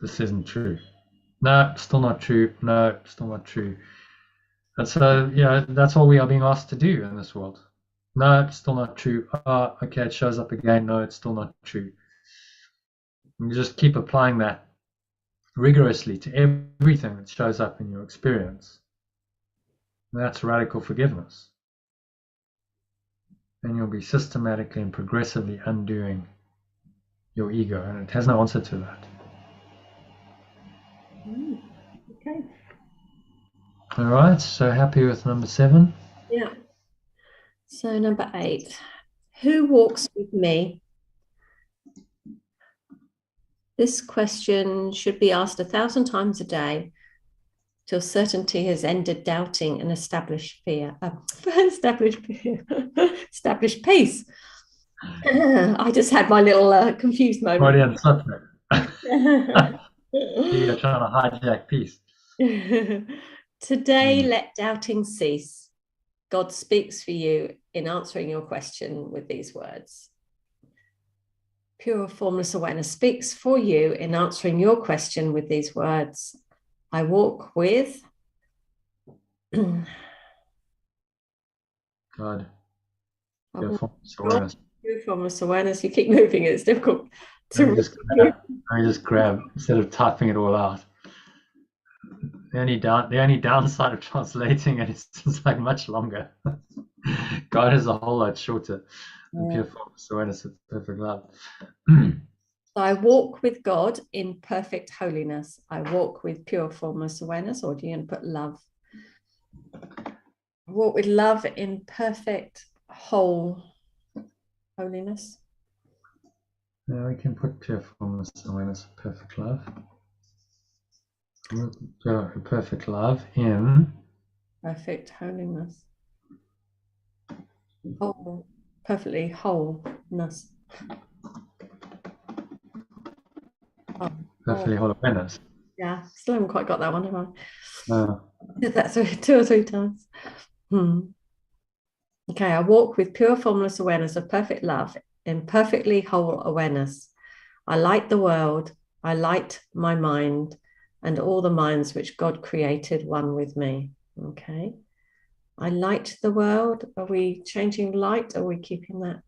S1: this isn't true. No, still not true. No, still not true. And so, that's all we are being asked to do in this world. No, it's still not true. Oh, okay, it shows up again. No, it's still not true. And you just keep applying that rigorously to everything that shows up in your experience. And that's radical forgiveness. And you'll be systematically and progressively undoing your ego, and it has no answer to that.
S2: Okay.
S1: All right, so happy with number 7?
S2: Yeah. So number 8, who walks with me? This question should be asked 1,000 times a day till certainty has ended doubting and established fear. Established peace. I just had my little confused moment.
S1: Freudian slip. You're trying to hijack peace.
S2: Today, let doubting cease. God speaks for you in answering your question with these words. Pure formless awareness speaks for you in answering your question with these words. I walk with
S1: God. Pure formless awareness.
S2: Pure formless awareness. You keep moving it. It's difficult to
S1: I just grab instead of typing it all out. The only downside of translating it is it's like much longer. God is a whole lot shorter. Pure formless awareness with perfect love.
S2: I walk with God in perfect holiness. I walk with pure formless awareness, or do you want to put love? I walk with love in perfect whole holiness.
S1: Yeah, we can put pure formless awareness, perfect love. Perfect love in
S2: perfect holiness. Whole, perfectly wholeness.
S1: Perfectly whole awareness.
S2: Yeah, still haven't quite got that one, have I?
S1: No.
S2: Did that 2 or 3 times. Okay, I walk with pure formless awareness of perfect love in perfectly whole awareness. I light the world, I light my mind and all the minds which God created one with me. Okay. I light the world. Are we changing light? Or are we keeping that?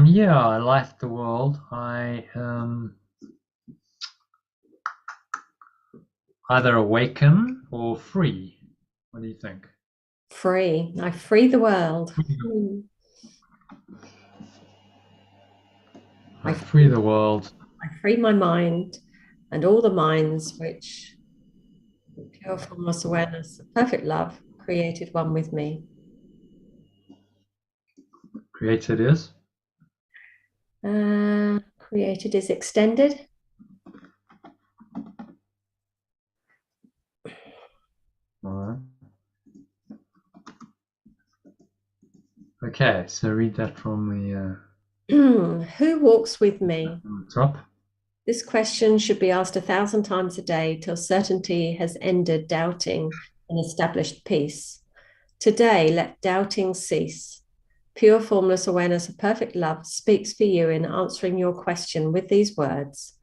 S1: Yeah, I light the world. I either awaken or free. What do you think?
S2: Free. I free the world.
S1: I free the world.
S2: I free my mind and all the minds which pure formless awareness of perfect love created one with me.
S1: Created is?
S2: Created is extended.
S1: All right. Okay, so read that from the
S2: Who walks with me?
S1: top.
S2: This question should be asked 1,000 times a day till certainty has ended doubting and established peace. Today, let doubting cease. Pure formless awareness of perfect love speaks for you in answering your question with these words.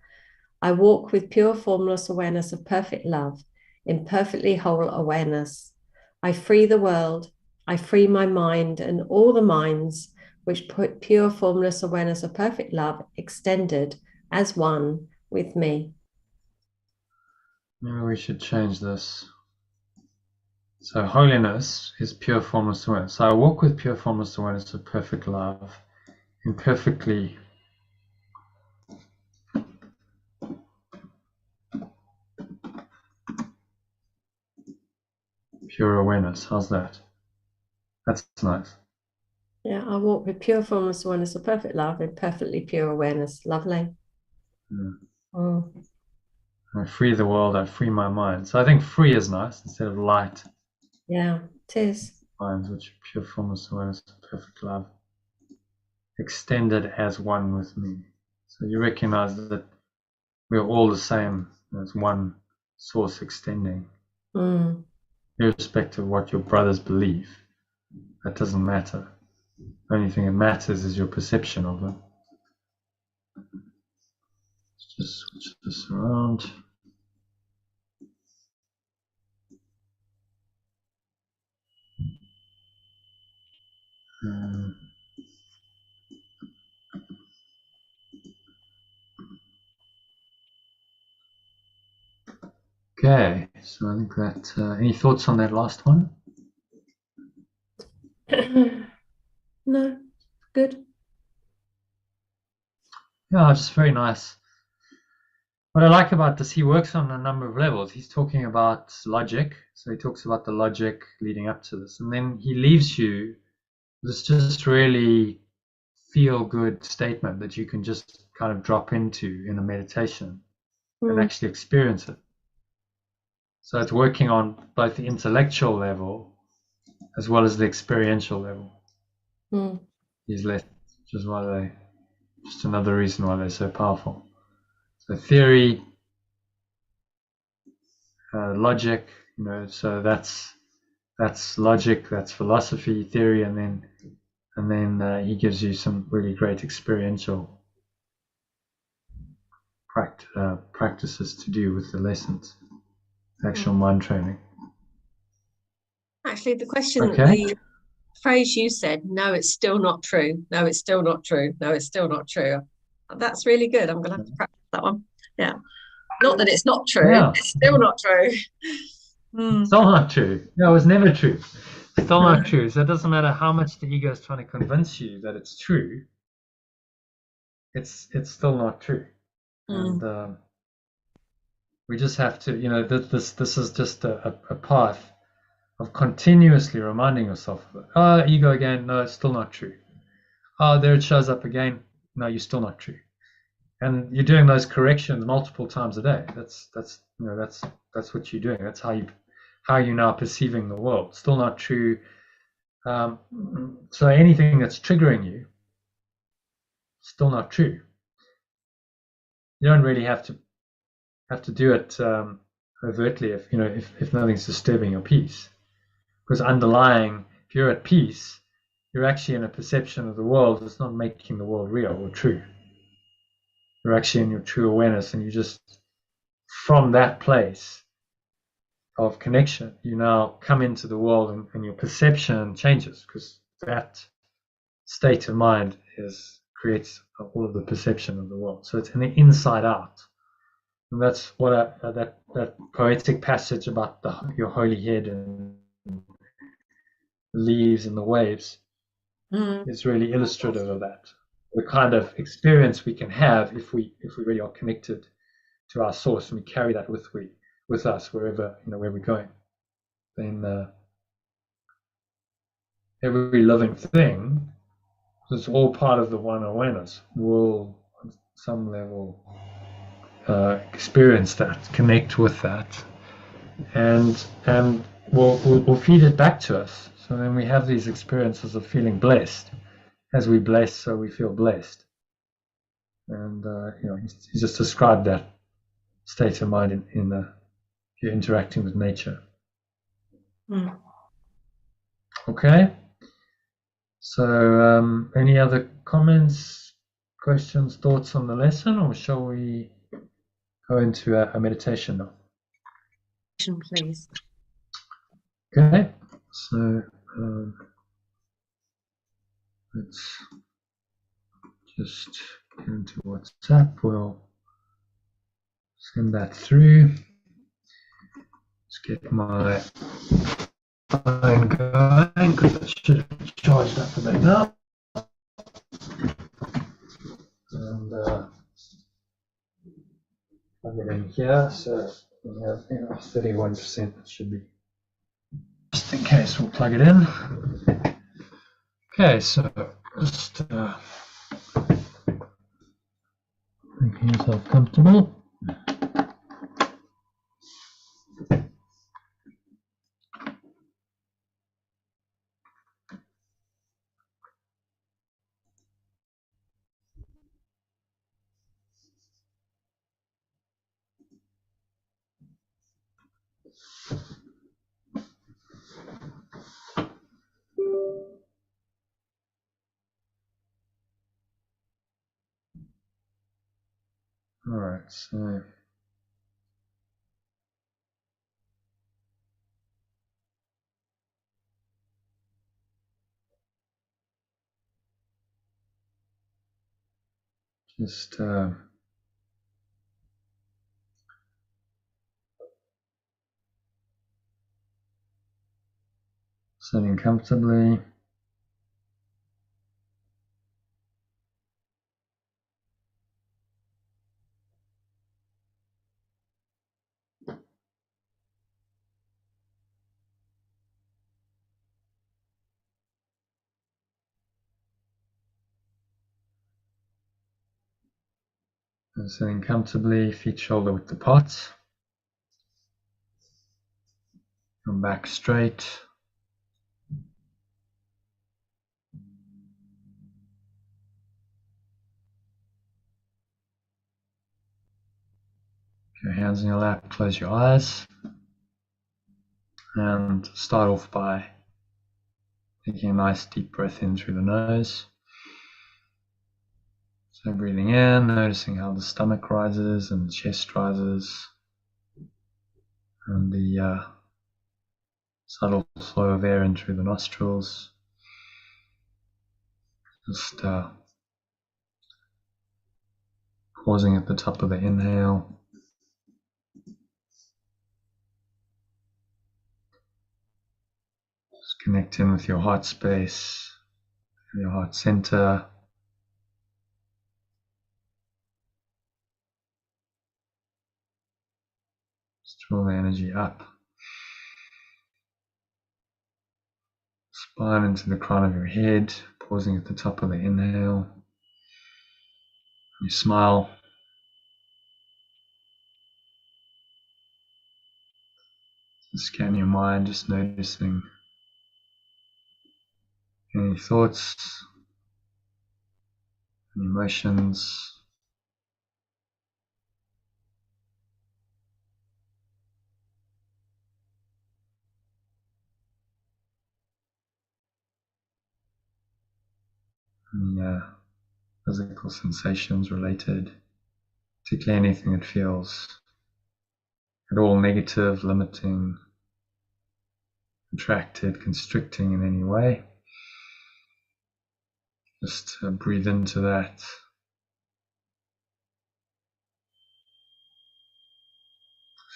S2: I walk with pure formless awareness of perfect love in perfectly whole awareness. I free the world. I free my mind and all the minds which put pure formless awareness of perfect love extended as one with me.
S1: Maybe we should change this. So holiness is pure formless awareness. So I walk with pure formless awareness of perfect love in perfectly pure awareness. How's that? That's nice.
S2: Yeah, I walk with pure formless awareness of perfect love in perfectly pure awareness. Lovely.
S1: Yeah.
S2: Mm.
S1: I free the world, I free my mind. So I think free is nice instead of light.
S2: Yeah, it is.
S1: Minds which are pure formless awareness of perfect love. Extended as one with me. So you recognize that we're all the same as one source extending.
S2: Mm.
S1: Irrespective of what your brothers believe. That doesn't matter. The only thing that matters is your perception of them. Let's just switch this around. Okay, so I think that, any thoughts on that last one?
S2: No, good.
S1: Yeah, just very nice. What I like about this, he works on a number of levels. He's talking about logic, so he talks about the logic leading up to this, and then he leaves you this just really feel-good statement that you can just kind of drop into in a meditation and actually experience it. So it's working on both the intellectual level as well as the experiential level. These lessons, which is why they, just another reason why they're so powerful. So theory, logic, you know, so that's logic, that's philosophy, theory, and then he gives you some really great experiential practices to do with the lessons, actual mind training.
S2: Actually, the question,
S1: Okay.
S2: the phrase you said, no, it's still not true. No, it's still not true. No, it's still not true. That's really good. I'm going to have to practice that one. Yeah. Not that it's not true.
S1: Yeah.
S2: It's still not true.
S1: Still not true. No, it was never true. Still not true. So it doesn't matter how much the ego is trying to convince you that it's true. It's still not true. And we just have to, you know, this is just a path of continuously reminding yourself of it. Oh, ego again. No, it's still not true. Oh, there it shows up again. No, you're still not true. And you're doing those corrections multiple times a day. That's you know, that's what you're doing. That's how you're now perceiving the world. Still not true. So anything that's triggering you, still not true. You don't really have to do it overtly if nothing's disturbing your peace. Because underlying, if you're at peace, you're actually in a perception of the world that's not making the world real or true. You're actually in your true awareness, and you just, from that place of connection, you now come into the world, and your perception changes, because that state of mind creates all of the perception of the world. So it's an inside out. And that's what that poetic passage about your holy head and leaves and the waves is really illustrative of that. the kind of experience we can have if we really are connected to our source, and we carry that with us wherever where we're going. Then every living thing, it's all part of the one awareness, will on some level experience that, connect with that, and we'll feed it back to us. So then we have these experiences of feeling blessed. As we bless, so we feel blessed. And he just described that state of mind in if you're interacting with nature. Okay. So any other comments, questions, thoughts on the lesson, or shall we go into a meditation now?
S2: Please.
S1: Okay. So let's just get into WhatsApp. We'll send that through. Let's get my phone going because it should have charged up a bit now. And plug it in here. So we have 31%. It should be. Just in case, we'll plug it in. Okay, so just making yourself comfortable. All right, so just sitting comfortably. And sitting comfortably, feet shoulder width apart. Come back straight. Your hands in your lap, close your eyes, and start off by taking a nice deep breath in through the nose. So breathing in, noticing how the stomach rises and the chest rises, and the subtle flow of air in through the nostrils. Just pausing at the top of the inhale. Just connecting with your heart space, your heart center. Just draw the energy up. Spine into the crown of your head, pausing at the top of the inhale. You smile. Scan your mind, just noticing any thoughts, any emotions. Any physical sensations related, particularly anything that feels at all negative, limiting, contracted, constricting in any way. Just breathe into that.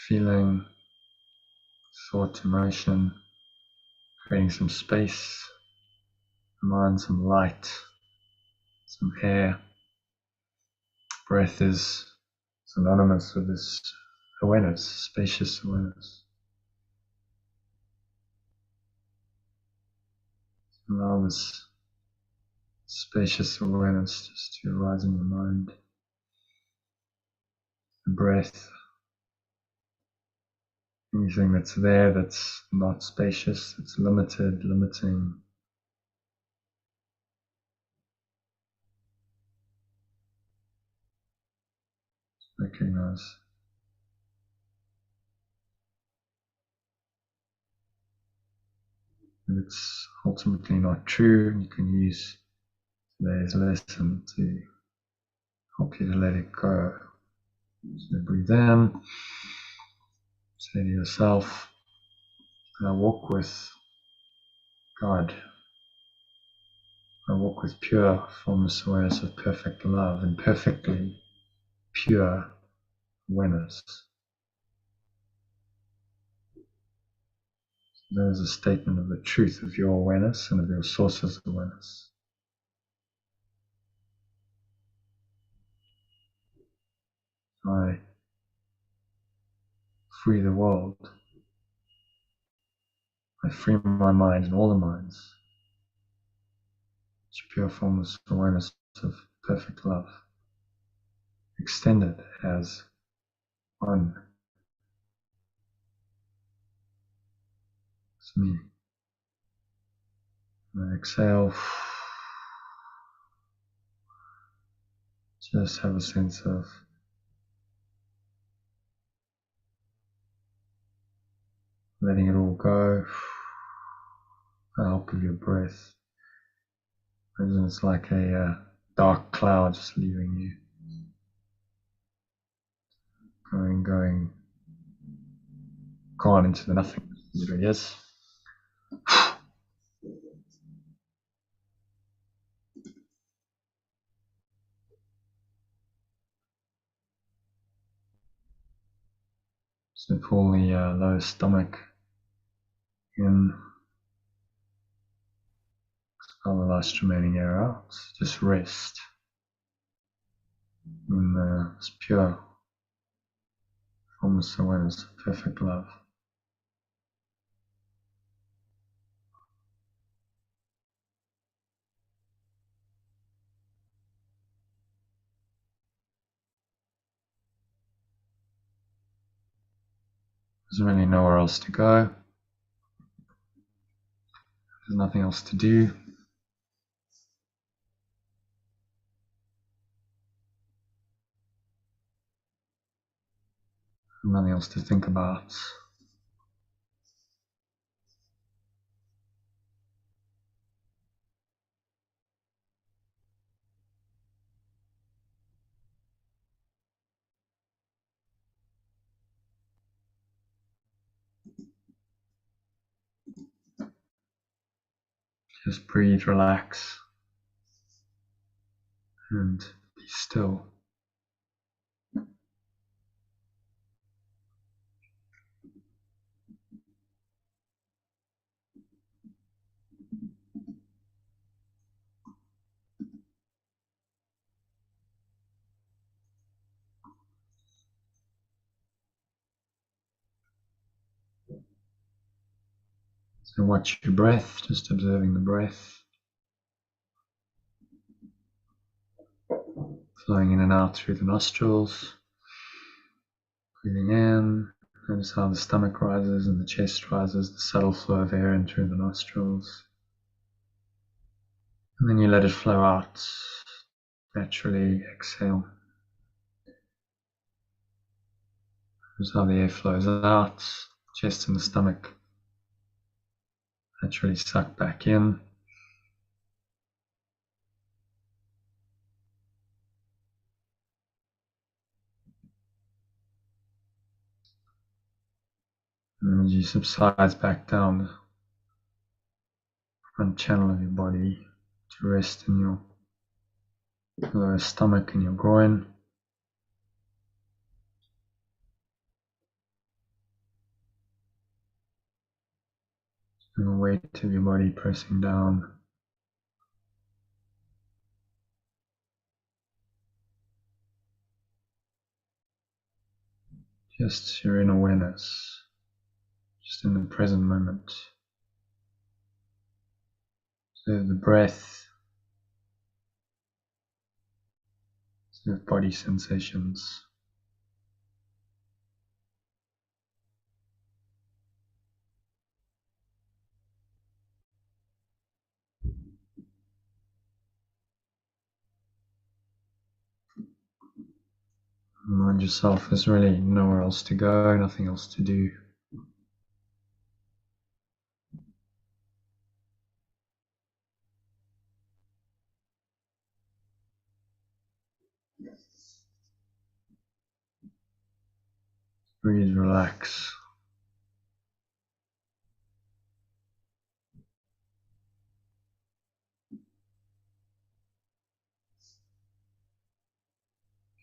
S1: Feeling, thought, emotion, creating some space, mind, some light, some air. Breath is synonymous with this awareness, spacious awareness. Allow this spacious awareness just to arise in your mind. The breath, anything that's there that's not spacious, it's limited, limiting. Recognize that it's ultimately not true. You can use today's lesson to help you to let it go. So breathe in, say to yourself, I walk with God. I walk with pure formless awareness of perfect love and perfectly pure awareness. That is a statement of the truth of your awareness and of your source's awareness. I free the world. I free my mind and all the minds. It's pure formless awareness of perfect love, extended as one. It's me. And I exhale. Just have a sense of letting it all go. The help of your breath. And it's like a dark cloud just leaving you. Going, gone into the nothing. Yes. So pull the lower stomach in. Expel the last remaining air out. Just rest in this pure formless awareness, perfect love. There's really nowhere else to go. There's nothing else to do. Nothing else to think about. Just breathe, relax, and be still. So watch your breath, just observing the breath. Flowing in and out through the nostrils. Breathing in, notice how the stomach rises and the chest rises, the subtle flow of air in through the nostrils. And then you let it flow out. Naturally exhale. Notice how the air flows out, chest and the stomach naturally suck back in. And energy subsides back down the front channel of your body to rest in your lower stomach and your groin. And the weight of your body pressing down Just your inner awareness, just in the present moment. Observe the breath, observe body sensations. Remind yourself there's really nowhere else to go, nothing else to do. Breathe, relax.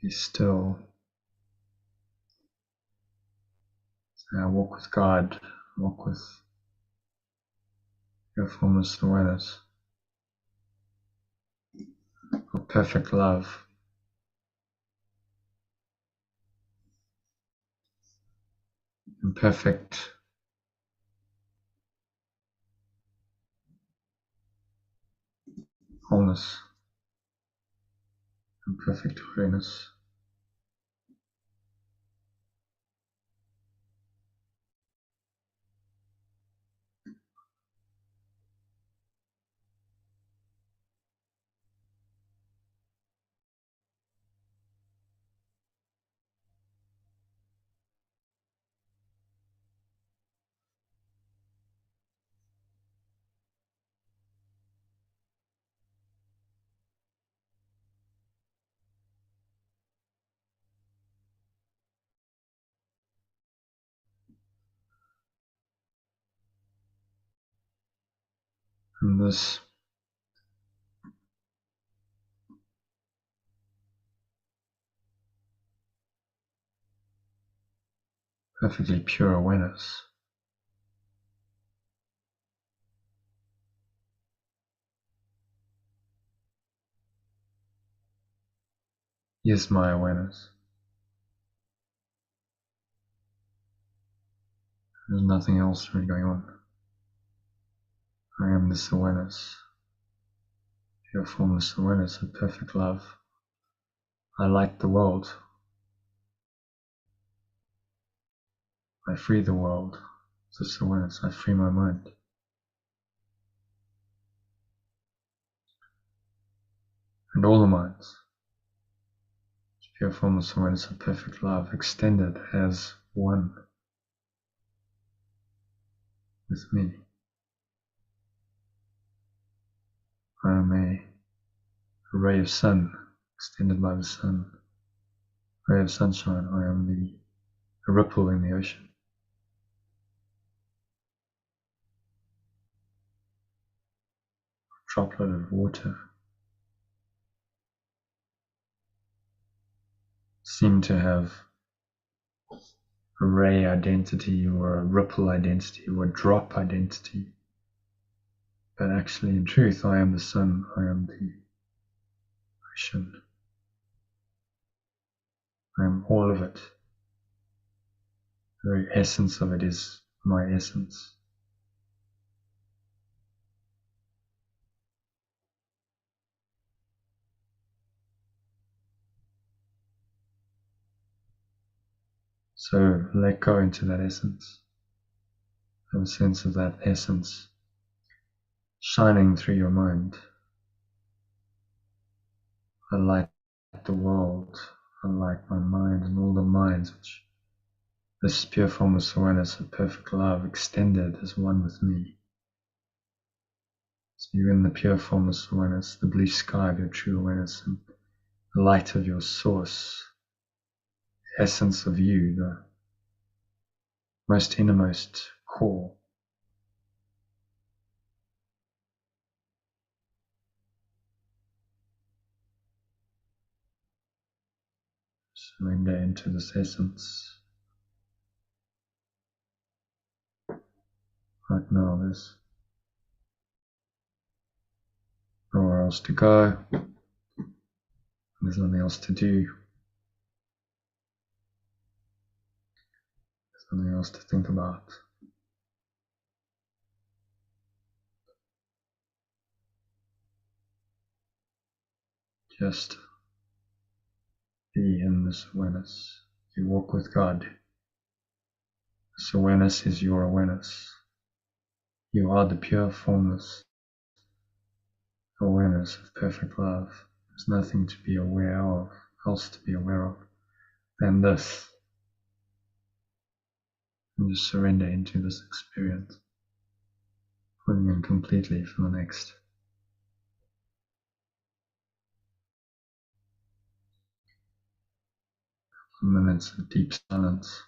S1: Be still. Walk with God, walk with your formless awareness of perfect love. And perfect wholeness and perfect awareness. And this perfectly pure awareness is my awareness. There's nothing else really going on. I am this awareness, pure formless awareness of perfect love. I light the world. I free the world. This awareness, I free my mind. And all the minds. Pure formless awareness of perfect love, extended as one with me. I am a ray of sun, extended by the sun. Ray of sunshine, I am a ripple in the ocean. A droplet of water. Seem to have a ray identity or a ripple identity or a drop identity. But actually, in truth, I am the sun, I am the ocean. I am all of it. The very essence of it is my essence. So let go into that essence. Have a sense of that essence shining through your mind. I light the world. I light my mind and all the minds which this pure formless awareness of perfect love extended as one with me. So you're in the pure formless awareness, the blue sky of your true awareness, and the light of your source, the essence of you, the most innermost core. Surrender into this essence. Right now, there's nowhere else to go. There's nothing else to do. Something else to think about. Just be in this awareness. You walk with God. This awareness is your awareness. You are the pure formless awareness of perfect love. There's nothing to be aware of, else to be aware of, than this. And just surrender into this experience, pulling in completely for the next minutes of deep silence.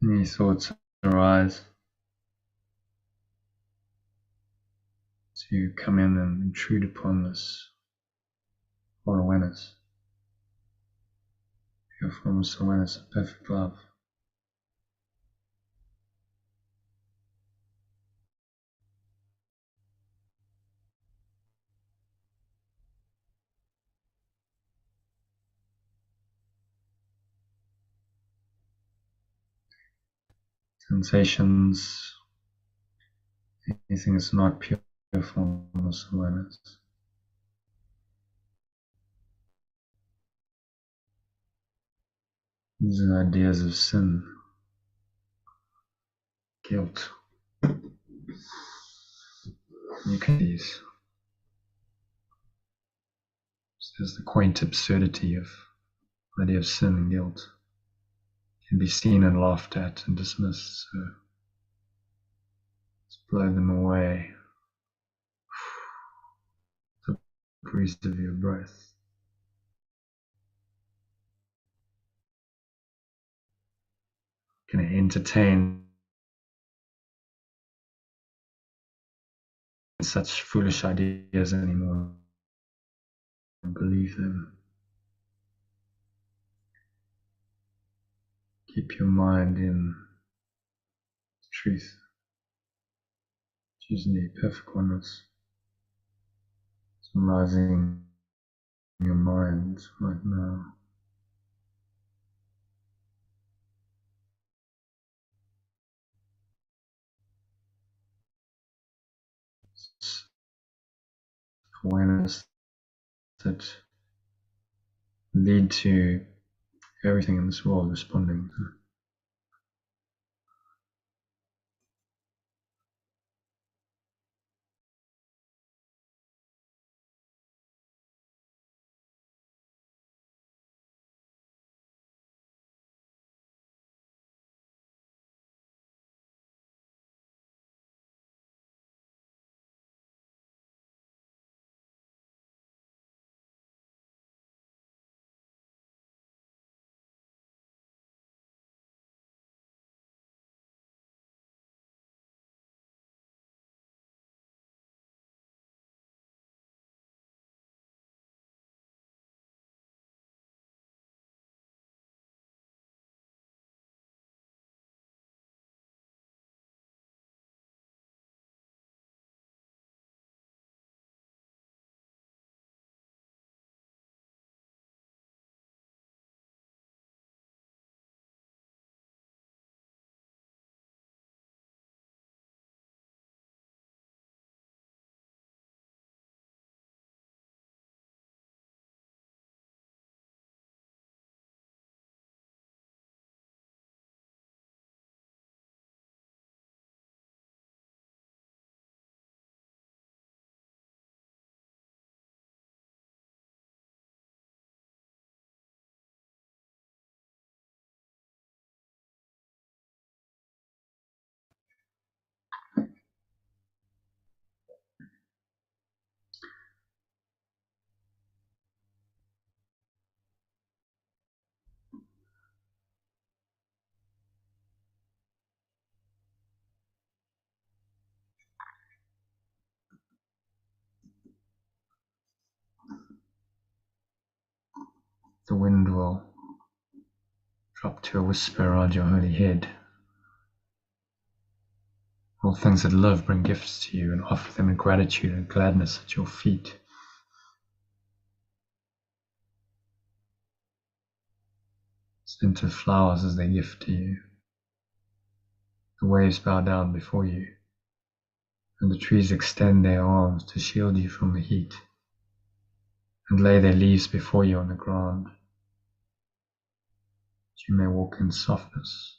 S1: Any thoughts arise, to come in and intrude upon this or awareness, pure formless awareness of perfect love. Sensations, anything that's not pure formless awareness. These are ideas of sin, guilt. You can use. There's the quaint absurdity of the idea of sin and guilt. Can be seen and laughed at and dismissed. So let's blow them away. The breeze of your breath. Can I entertain such foolish ideas anymore and believe them? Keep your mind in truth, which is the perfect oneness. Summarizing your mind right now. It's awareness that lead to everything in this world responding. the wind will drop to a whisper around your holy head. All things that live bring gifts to you and offer them in gratitude and gladness at your feet. Scented flowers as they gift to you. The waves bow down before you, and the trees extend their arms to shield you from the heat, and lay their leaves before you on the ground, that you may walk in softness,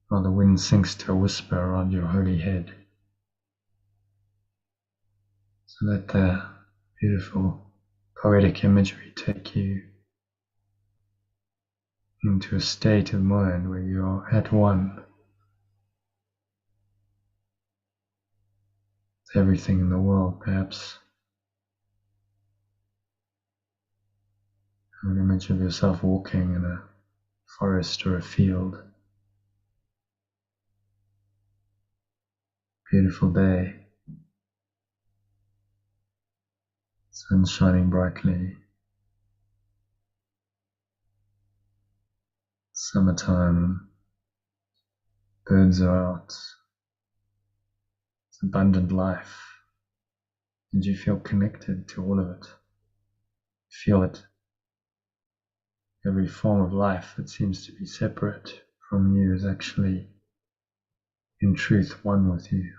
S1: while the wind sinks to a whisper around your holy head. So let the beautiful poetic imagery take you into a state of mind where you are at one with everything in the world. Perhaps an image of yourself walking in a forest or a field. Beautiful day, sun shining brightly, summertime, birds are out, it's abundant life, and you feel connected to all of it. Feel it. Every form of life that seems to be separate from you is actually, in truth, one with you.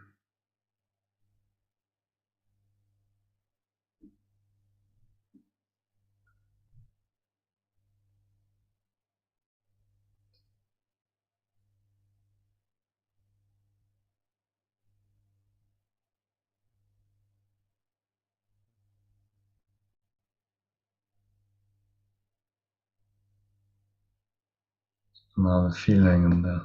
S1: Allow the feeling and the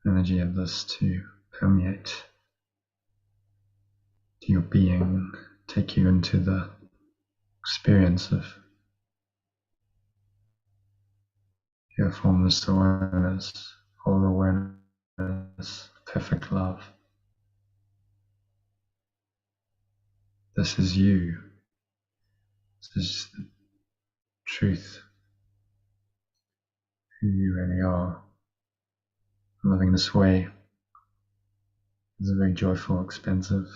S1: energy of this to permeate to your being, take you into the experience of pure formless awareness, all awareness, perfect love. This is you. This is the truth, who you really are. Living this way is a very joyful, expensive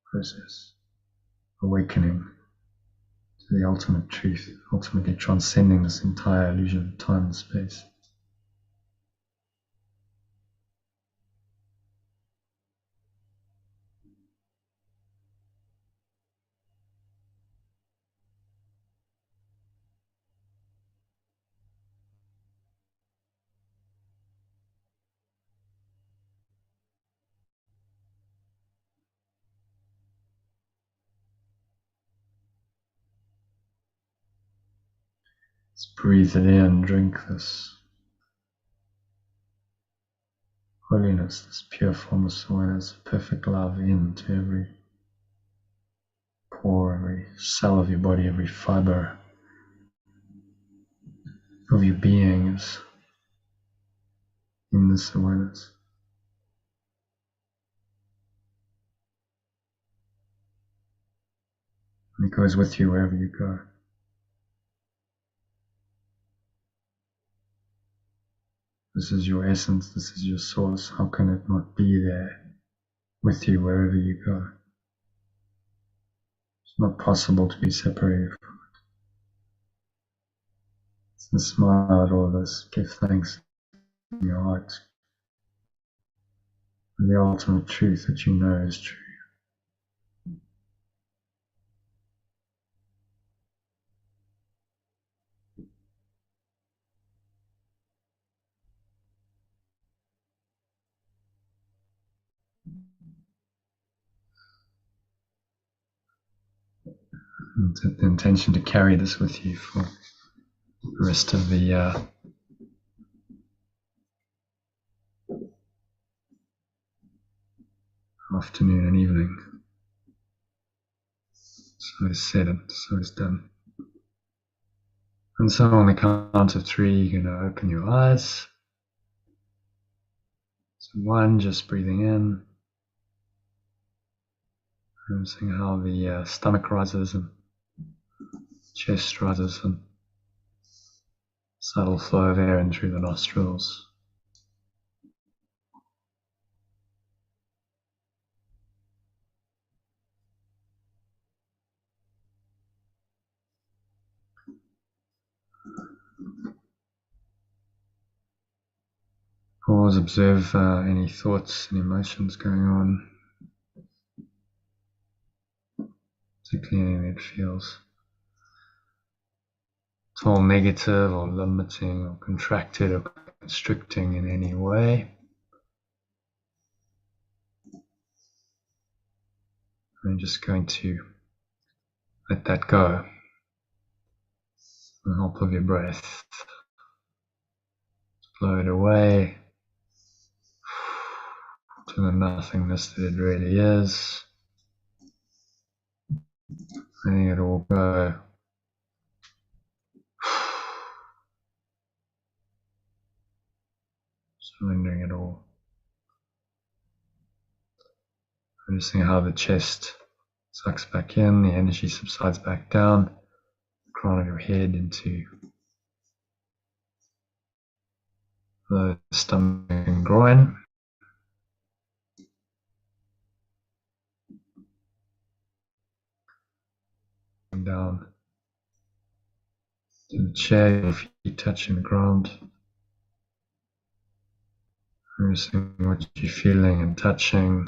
S1: process. Awakening to the ultimate truth, ultimately transcending this entire illusion of time and space. Let's breathe it in, drink this holiness, this pure formless awareness, perfect love into every pore, every cell of your body, every fiber of your being is in this awareness. And it goes with you wherever you go. This is your essence, this is your source. How can it not be there with you wherever you go? It's not possible to be separated from it. So smile at all this, give thanks in your heart for the ultimate truth that you know is true. And the intention to carry this with you for the rest of the afternoon and evening. So is said and so is done. And so on the count of 3, you're going to open your eyes. So 1, just breathing in. Noticing how the stomach rises and chest rises and subtle flow of air in through the nostrils. Always observe any thoughts and emotions going on, particularly anything that feels at all negative or limiting or contracted or constricting in any way. I'm just going to let that go with the help of your breath. Blow it away to the nothingness that it really is. Letting it all go. Surrendering it all. Noticing how the chest sucks back in, the energy subsides back down, the crown of your head into the stomach and groin. Down to the chair, your feet touching the ground. Noticing what you're feeling and touching.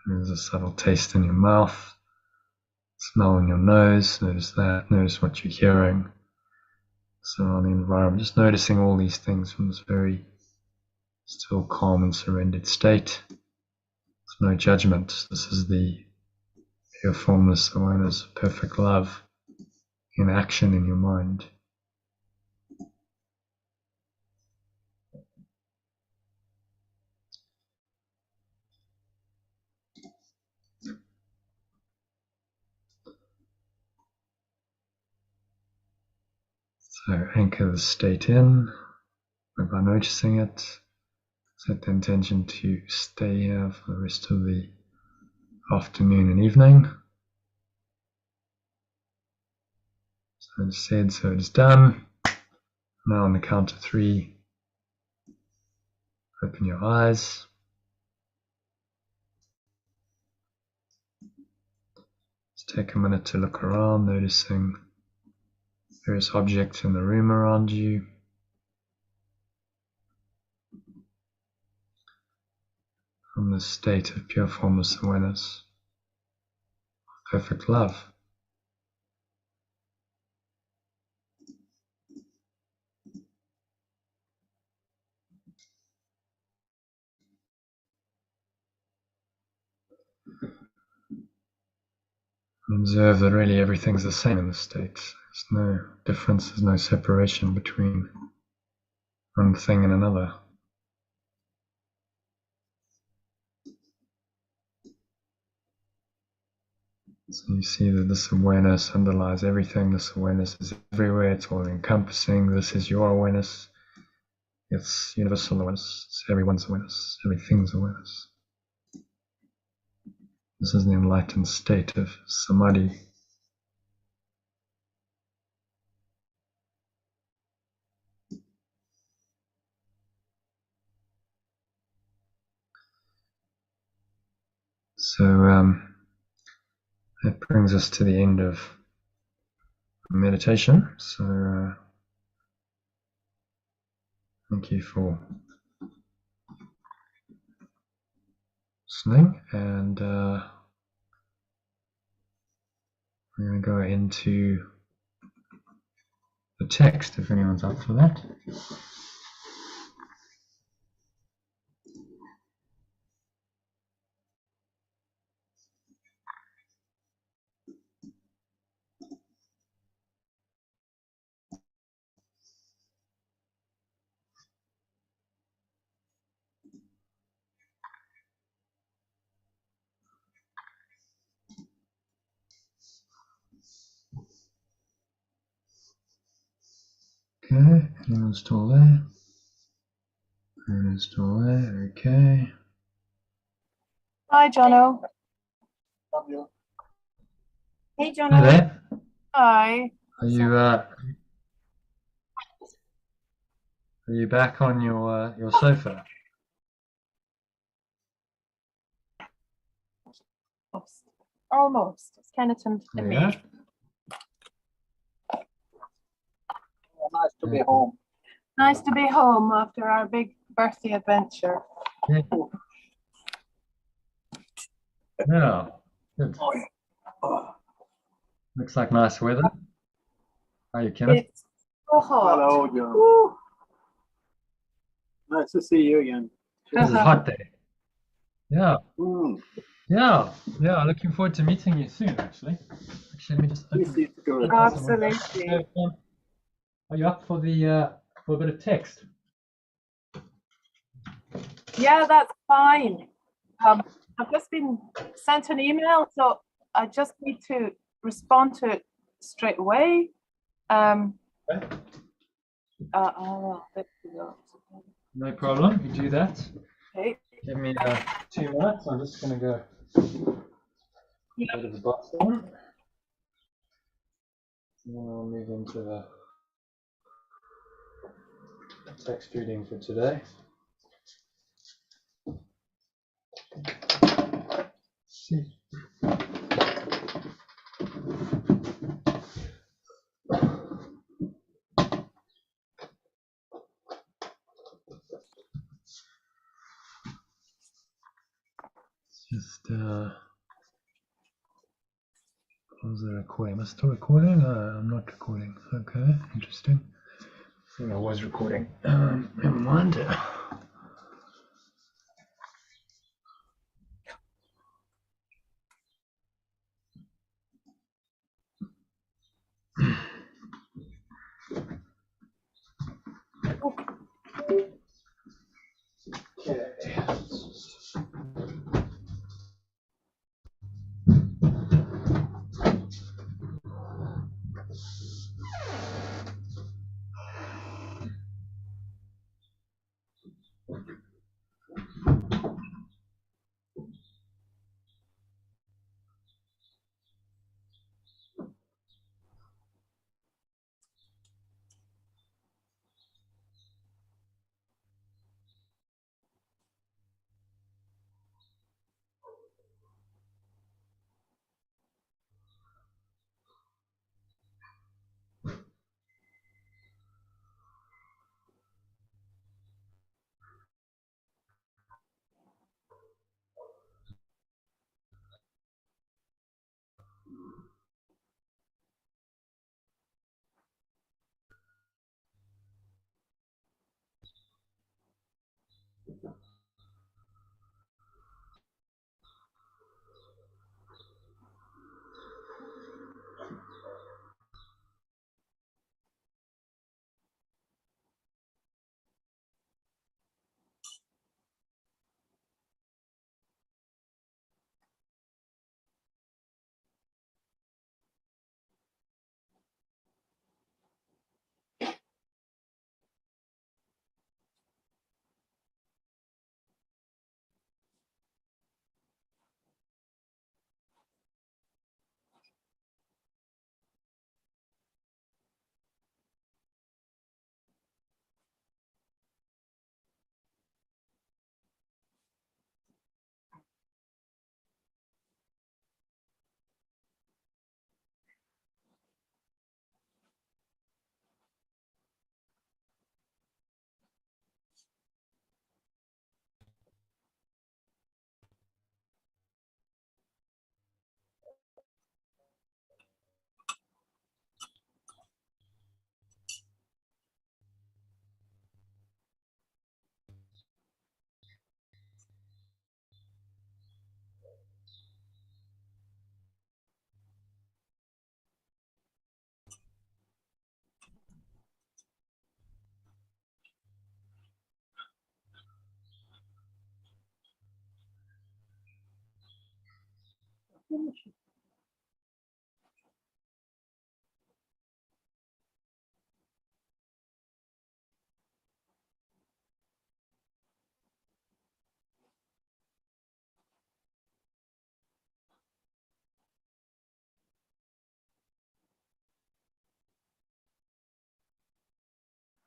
S1: There's a subtle taste in your mouth, smell in your nose. Notice that. Notice what you're hearing. Surrounding environment. Just noticing all these things from this very still, calm, and surrendered state. There's no judgment. This is the pure formless awareness, perfect love in action in your mind. So anchor the state in by noticing it. Set the intention to stay here for the rest of the afternoon and evening. So it's said, so it's done. Now on the count of 3, open your eyes. Just take a minute to look around, noticing various objects in the room around you. From this state of pure formless awareness, perfect love. And observe that really everything's the same in this state. There's no difference, there's no separation between one thing and another. So you see that this awareness underlies everything. This awareness is everywhere. It's all encompassing. This is your awareness. It's universal awareness. It's everyone's awareness. Everything's awareness. This is the enlightened state of samadhi. So that brings us to the end of meditation. So thank you for listening, and we're going to go into the text if anyone's up for that. Install there. Install there. Okay.
S5: Hi, Jono.
S4: Hey,
S1: Hi
S4: Jono.
S1: there.
S5: Hi.
S1: Are you back on your sofa?
S5: Almost. It's kind of tempting me.
S1: Yeah.
S6: Nice to be home.
S5: Nice to be home after our big birthday adventure.
S1: Yeah. Yeah. Good. Looks like nice weather. How are you, Kenneth?
S5: It's so hot.
S6: Hello, John.
S5: Woo.
S6: Nice to see you again.
S1: This is a hot day. Yeah.
S6: Mm.
S1: Yeah. Yeah. Looking forward to meeting you soon, actually. Actually, let me just open
S6: Easy to go.
S5: Absolutely.
S1: So, are you up for for a bit of text?
S5: Yeah, that's fine. I've just been sent an email, so I just need to respond to it straight away.
S1: Okay.
S5: There we go.
S1: No problem. You do that.
S5: Okay.
S1: Give me 2 minutes. I'm just going to go to the bathroom. And then I'll move into the text reading for today. See. Just close the recording. Am I still recording? I'm not recording. Okay, interesting. I think I was recording. Never mind. Okay.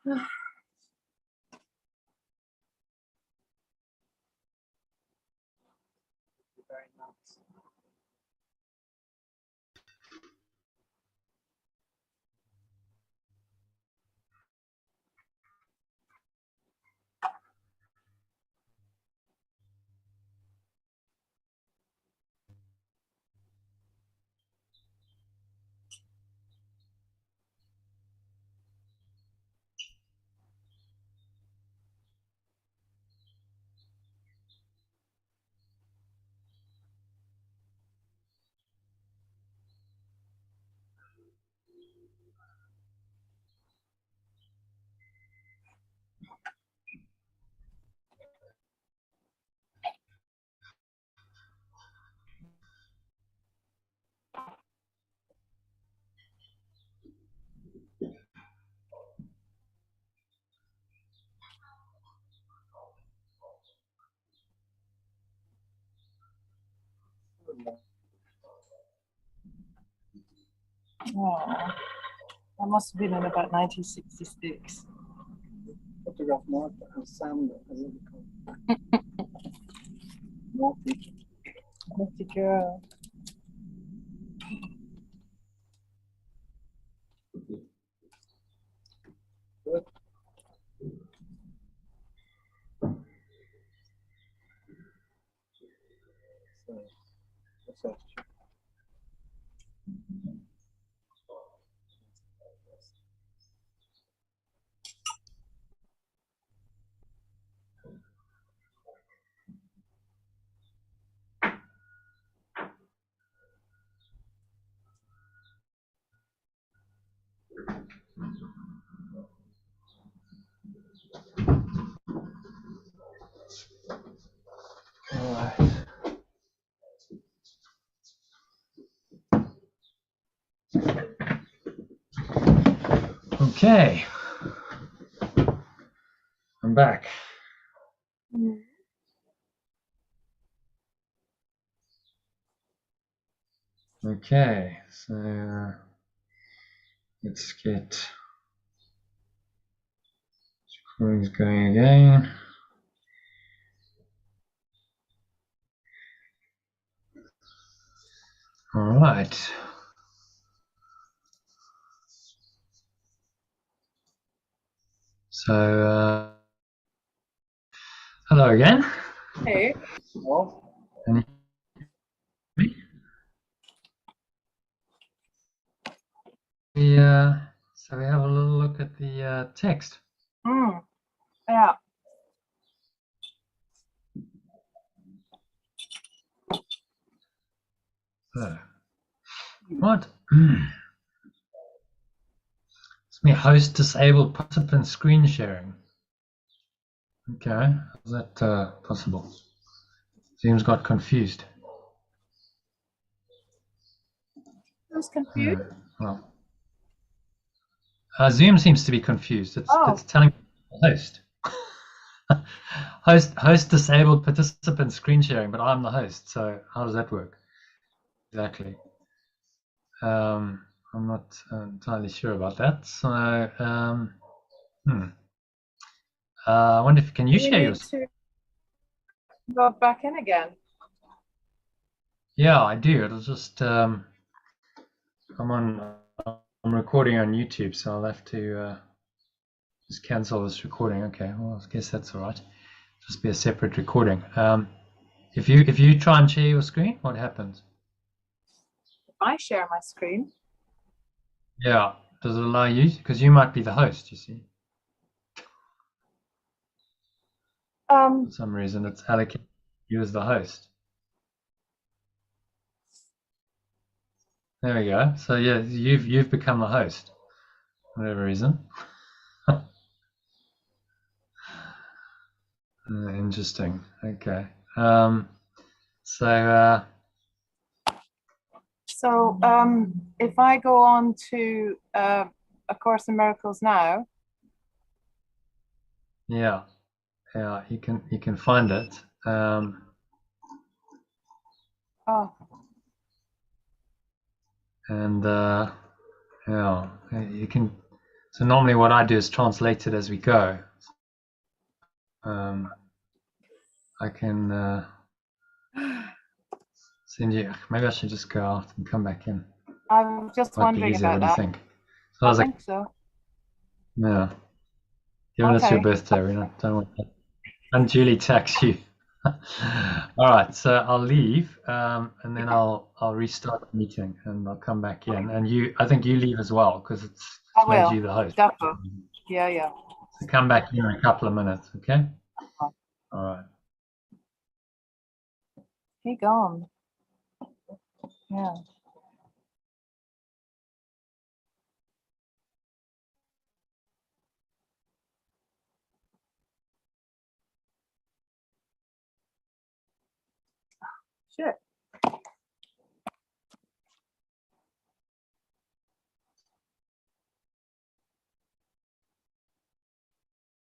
S6: Very nice.
S5: Oh, that must have been in about 1966.
S6: Photograph Martha and Sam. Naughty.
S5: Naughty girl.
S6: Good. So, what's that?
S1: All right. Okay. I'm back. Okay, so let's get recordings going again. All right. So, hello again.
S5: Hey.
S6: Oh,
S1: Can you hear me? So we have a little look at the text.
S5: Yeah.
S1: So, what? It's me, host disabled participant screen sharing. Okay, how's that possible? Zoom's got confused.
S5: I was confused.
S1: Well, Zoom seems to be confused. It's telling the host. host disabled participant screen sharing, but I'm the host. So how does that work exactly? I'm not entirely sure about that. So I wonder if can you
S5: We
S1: share
S5: need
S1: your?
S5: to go back in again.
S1: Yeah, I do. It'll just I'm recording on YouTube, so I'll have to just cancel this recording. Okay, well I guess that's all right. Just be a separate recording. If you try and share your screen, what happens?
S5: I share my screen.
S1: Yeah, does it allow you? Because you might be the host, you see. For some reason, it's allocated you as the host. There we go. So yeah, you've become the host, for whatever reason. Interesting. Okay. So
S5: if I go on to A Course in Miracles now,
S1: yeah, you can find it. And yeah, you can. So normally what I do is translate it as we go. I can send you. Maybe I should just go out and come back in.
S5: I was just
S1: Might be
S5: wondering
S1: easier.
S5: about
S1: What do you
S5: that.
S1: think? So I
S5: I
S1: was like,
S5: think so.
S1: yeah. Given it's your
S5: Okay.
S1: birthday, we don't want to unduly tax you. All right, so I'll leave, and then I'll restart the meeting, and I'll come back in. And I think you leave as well because it's
S5: I
S1: made
S5: will.
S1: you the host.
S5: Definitely. Yeah, yeah.
S1: So come back in a couple of minutes, okay? All right.
S5: He gone. Yeah. Shit.